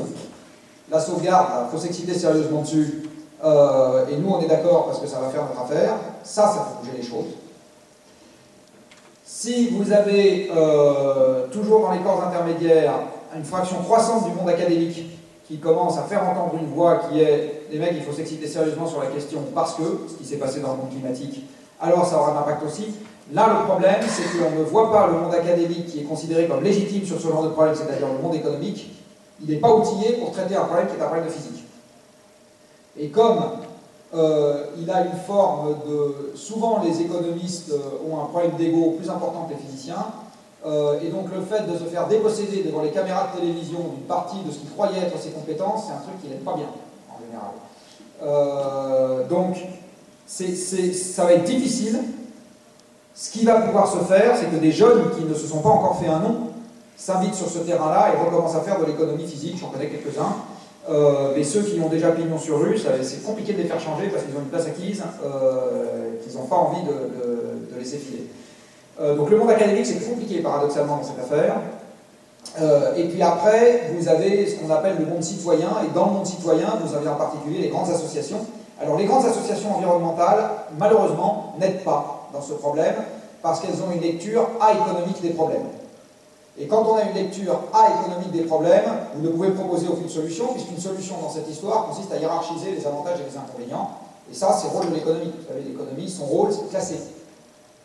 la sauvegarde, il faut s'exciter sérieusement dessus, et nous on est d'accord parce que ça va faire notre affaire, ça fait bouger les choses. Si vous avez toujours dans les corps intermédiaires une fraction croissante du monde académique qui commence à faire entendre une voix qui est les mecs, il faut s'exciter sérieusement sur la question parce que, ce qui s'est passé dans le monde climatique, alors ça aura un impact aussi. Là, le problème, c'est qu'on ne voit pas le monde académique qui est considéré comme légitime sur ce genre de problème, c'est-à-dire le monde économique, il n'est pas outillé pour traiter un problème qui est un problème de physique. Et comme il a une forme de... Souvent, les économistes ont un problème d'ego plus important que les physiciens, et donc le fait de se faire déposséder devant les caméras de télévision d'une partie de ce qu'il croyait être ses compétences, c'est un truc qui n'aime pas bien, en général. Donc, ça va être difficile. Ce qui va pouvoir se faire, c'est que des jeunes qui ne se sont pas encore fait un nom s'invitent sur ce terrain-là et recommencent à faire de l'économie physique, j'en connais quelques-uns. Mais ceux qui ont déjà pignon sur rue, c'est compliqué de les faire changer parce qu'ils ont une place acquise qu'ils n'ont pas envie de laisser filer. Donc le monde académique, c'est compliqué paradoxalement dans cette affaire. Et puis après, vous avez ce qu'on appelle le monde citoyen, et dans le monde citoyen, vous avez en particulier les grandes associations. Alors les grandes associations environnementales, malheureusement, n'aident pas dans ce problème, parce qu'elles ont une lecture économique des problèmes. Et quand on a une lecture économique des problèmes, vous ne pouvez proposer aucune solution, puisqu'une solution dans cette histoire consiste à hiérarchiser les avantages et les inconvénients. Et ça, c'est le rôle de l'économie. Vous savez, l'économie, son rôle, c'est de classer.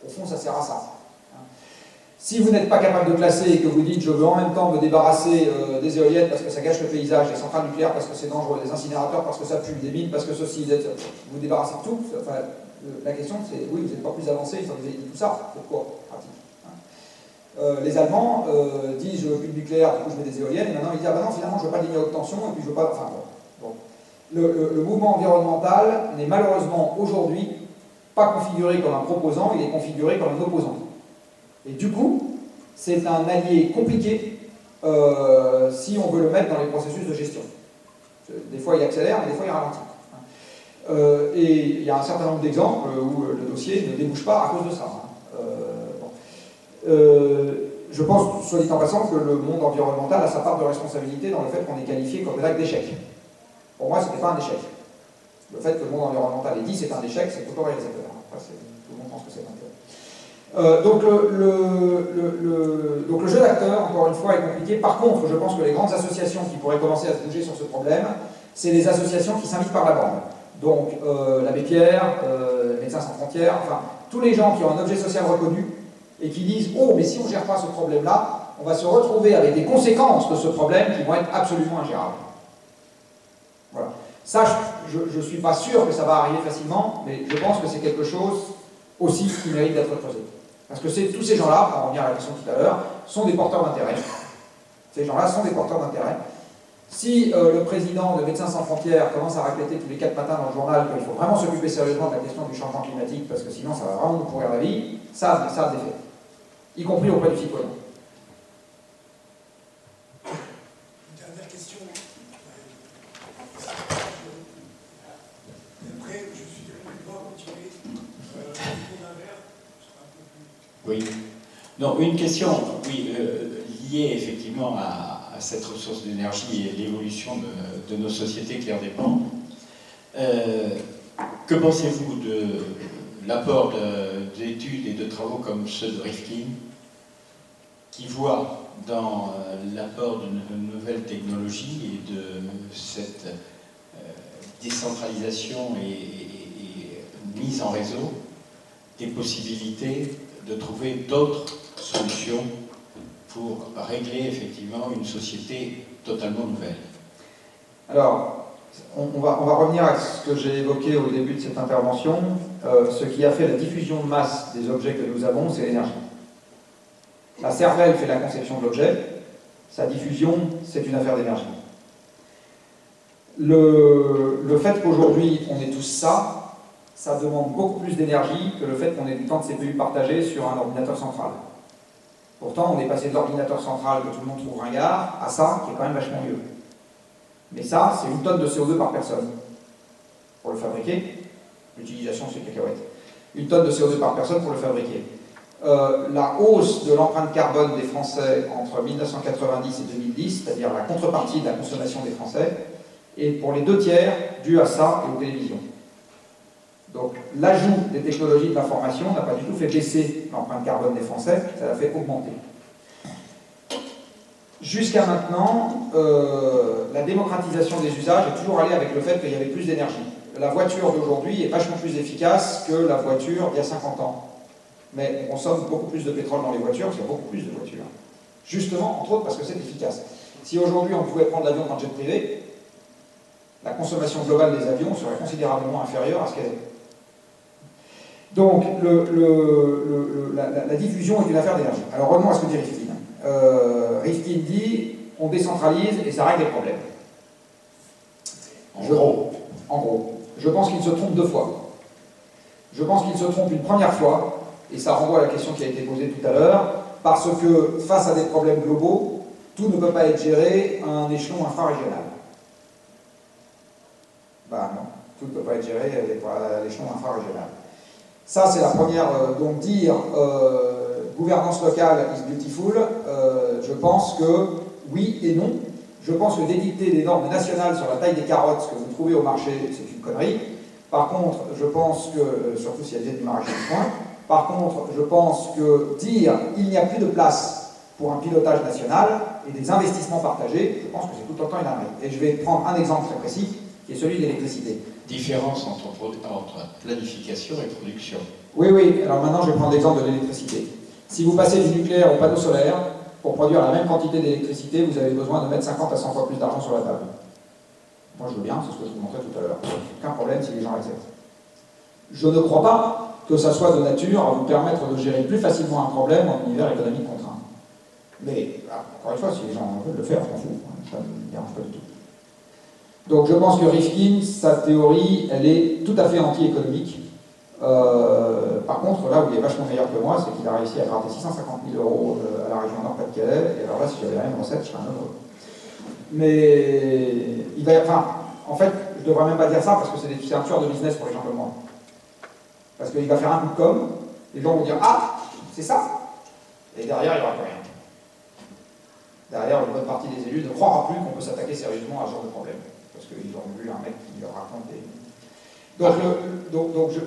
Au fond, ça sert à ça. Si vous n'êtes pas capable de classer et que vous dites je veux en même temps me débarrasser des éoliennes parce que ça gâche le paysage, des centrales nucléaires parce que c'est dangereux, des incinérateurs parce que ça pue, des mines parce que ceci, vous vous débarrassez de tout, enfin, la question c'est oui, vous n'êtes pas plus avancé une fois que vous avez dit tout ça, pourquoi pratique. Les Allemands disent je veux plus de nucléaire, du coup je mets des éoliennes, et maintenant ils disent ah ben non, finalement je veux pas de ligne à haute tension et puis je veux pas. Enfin bon. Le mouvement environnemental n'est malheureusement aujourd'hui pas configuré comme un proposant, il est configuré comme un opposant. Et du coup, c'est un allié compliqué si on veut le mettre dans les processus de gestion. Des fois il accélère, mais des fois il ralentit. Et il y a un certain nombre d'exemples où le dossier ne débouche pas à cause de ça. Je pense, soit dit en passant, que le monde environnemental a sa part de responsabilité dans le fait qu'on est qualifié comme des actes d'échec. Pour moi, ce n'était pas un échec. Le fait que le monde environnemental ait dit c'est un échec, c'est autoréalisateur. Enfin, tout le monde pense que c'est un échec. Donc le jeu d'acteur, encore une fois, est compliqué. Par contre, je pense que les grandes associations qui pourraient commencer à se bouger sur ce problème, c'est les associations qui s'invitent par la bande. Donc l'Abbé Pierre, Médecins sans frontières, enfin, tous les gens qui ont un objet social reconnu et qui disent « Oh, mais si on ne gère pas ce problème-là, on va se retrouver avec des conséquences de ce problème qui vont être absolument ingérables. » Voilà. Ça, je ne suis pas sûr que ça va arriver facilement, mais je pense que c'est quelque chose aussi qui mérite d'être creusé. Parce que tous ces gens-là, pour en revenir à la question tout à l'heure, sont des porteurs d'intérêt. Ces gens-là sont des porteurs d'intérêt. Si le président de Médecins sans frontières commence à répéter tous les 4 matins dans le journal qu'il faut vraiment s'occuper sérieusement de la question du changement climatique, parce que sinon ça va vraiment nous pourrir la vie, ça a des effets. Y compris auprès du citoyen. Une dernière question. Après, je suis complètement continué. Oui. Non, une question, oui, liée effectivement à cette ressource d'énergie et l'évolution de nos sociétés qui en dépendent. Que pensez-vous de l'apport d'études et de travaux comme ceux de Rifkin, qui voient dans l'apport de nouvelles technologies et de cette décentralisation et mise en réseau des possibilités de trouver d'autres solutions pour régler effectivement une société totalement nouvelle? Alors, on va revenir à ce que j'ai évoqué au début de cette intervention. Ce qui a fait la diffusion de masse des objets que nous avons, c'est l'énergie. La cervelle fait la conception de l'objet, sa diffusion, c'est une affaire d'énergie. Le fait qu'aujourd'hui on ait tous ça, ça demande beaucoup plus d'énergie que le fait qu'on ait du temps de CPU partagé sur un ordinateur central. Pourtant, on est passé de l'ordinateur central que tout le monde trouve ringard à ça, qui est quand même vachement mieux. Mais ça, c'est 1 tonne de CO2 par personne pour le fabriquer. L'utilisation, c'est cacahuète. 1 tonne de CO2 par personne pour le fabriquer. La hausse de l'empreinte carbone des Français entre 1990 et 2010, c'est-à-dire la contrepartie de la consommation des Français, est pour les 2/3 due à ça et aux télévisions. Donc l'ajout des technologies de l'information n'a pas du tout fait baisser l'empreinte carbone des Français, ça l'a fait augmenter. Jusqu'à maintenant, la démocratisation des usages est toujours allée avec le fait qu'il y avait plus d'énergie. La voiture d'aujourd'hui est vachement plus efficace que la voiture d'il y a 50 ans. Mais on consomme beaucoup plus de pétrole dans les voitures, parce qu'il y a beaucoup plus de voitures. Justement, entre autres, parce que c'est efficace. Si aujourd'hui on pouvait prendre l'avion dans le jet privé, la consommation globale des avions serait considérablement inférieure à ce qu'elle est. Donc, la diffusion est une affaire d'énergie. Alors, revenons à ce que dit Rifkin. Rifkin dit, on décentralise et ça règle les problèmes. En gros. Je pense qu'il se trompe 2 fois. Je pense qu'il se trompe une première fois, et ça renvoie à la question qui a été posée tout à l'heure, parce que face à des problèmes globaux, tout ne peut pas être géré à un échelon infrarégional. Ben non, tout ne peut pas être géré à l'échelon infrarégional. Ça, c'est la première. Donc dire gouvernance locale is beautiful, je pense que oui et non. Je pense que d'édicter des normes nationales sur la taille des carottes que vous trouvez au marché, c'est une connerie. Par contre, je pense que, surtout si elles viennent du maraîcher du coin, par contre, je pense que dire il n'y a plus de place pour un pilotage national et des investissements partagés, je pense que c'est tout autant une ânerie. Et je vais prendre un exemple très précis, qui est celui de l'électricité. Différence entre planification et production. Oui. Alors maintenant, je vais prendre l'exemple de l'électricité. Si vous passez du nucléaire au panneau solaire, pour produire la même quantité d'électricité, vous avez besoin de mettre 50 à 100 fois plus d'argent sur la table. Moi, je veux bien, c'est ce que je vous montrais tout à l'heure. Aucun problème si les gens acceptent. Je ne crois pas que ça soit de nature à vous permettre de gérer plus facilement un problème en univers économique contraint. Mais, encore une fois, si les gens veulent le faire, je m'en fous. Ça ne me dérange pas du tout. Donc je pense que Rifkin, sa théorie, elle est tout à fait anti-économique. Par contre, là où il est vachement meilleur que moi, c'est qu'il a réussi à gratter 650 000 € à la région Nord-Pas-de-Calais, et alors là, si j'avais la même recette, je serais un heureux. Mais, en fait, je devrais même pas dire ça, parce que c'est un tueur de business pour les gens comme moi. Parce qu'il va faire un coup de com', les gens vont dire « Ah, c'est ça !» Et derrière, il n'y aura plus rien. Derrière, une bonne partie des élus ne croira plus qu'on peut s'attaquer sérieusement à ce genre de problème. Parce qu'ils ont vu un mec qui leur raconte des...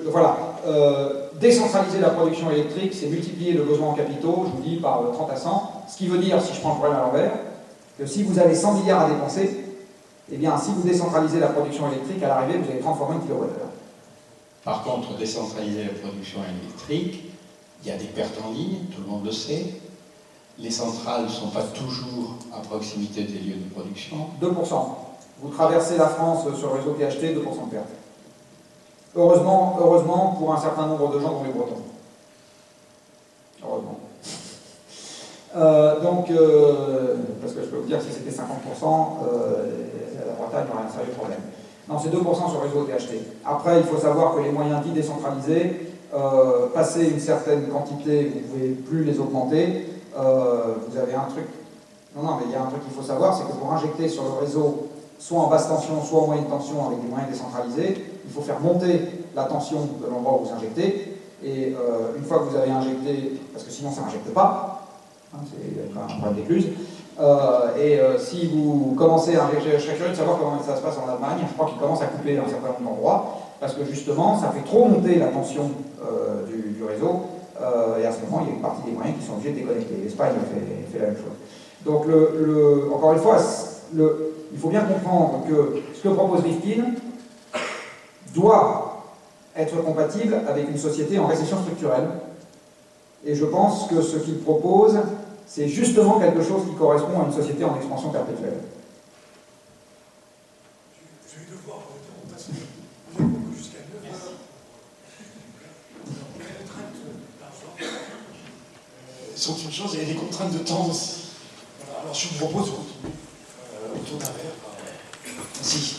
Voilà. Décentraliser la production électrique, c'est multiplier le besoin en capitaux, je vous dis, par 30 à 100. Ce qui veut dire, si je prends le problème à l'envers, que si vous avez 100 milliards à dépenser, eh bien, si vous décentralisez la production électrique, à l'arrivée, vous allez transformer une kWh. Par contre, décentraliser la production électrique, il y a des pertes en ligne, tout le monde le sait. Les centrales ne sont pas toujours à proximité des lieux de production. 2%. Vous traversez la France sur le réseau THT, 2% de perte. Heureusement pour un certain nombre de gens, dont les Bretons. Heureusement. Parce que je peux vous dire que si c'était 50%, la Bretagne n'aurait un sérieux problème. Non, c'est 2% sur le réseau THT. Après, il faut savoir que les moyens dits décentralisés, passer une certaine quantité, vous ne pouvez plus les augmenter. Vous avez un truc... Non, mais il y a un truc qu'il faut savoir, c'est que pour injecter sur le réseau, soit en basse tension, soit en moyenne tension, avec des moyens décentralisés, il faut faire monter la tension de l'endroit où vous injectez, et une fois que vous avez injecté, parce que sinon ça n'injecte pas, hein, c'est quand même un problème d'écluse, si vous commencez à injecter, je serais curieux de savoir comment ça se passe en Allemagne, je crois qu'ils commencent à couper un certain nombre d'endroits, parce que justement, ça fait trop monter la tension du réseau, et à ce moment, il y a une partie des moyens qui sont obligés de déconnecter. L'Espagne fait la même chose. Donc, encore une fois, il faut bien comprendre que ce que propose Rifkin doit être compatible avec une société en récession structurelle. Et je pense que ce qu'il propose, c'est justement quelque chose qui correspond à une société en expansion perpétuelle. Je vais devoir vous interrompre parce que vous avez beaucoup jusqu'à 9 heures. Les contraintes d'argent sont une chose et les contraintes de temps aussi. Voilà, alors je vous propose de continuer autour d'un verre. Merci.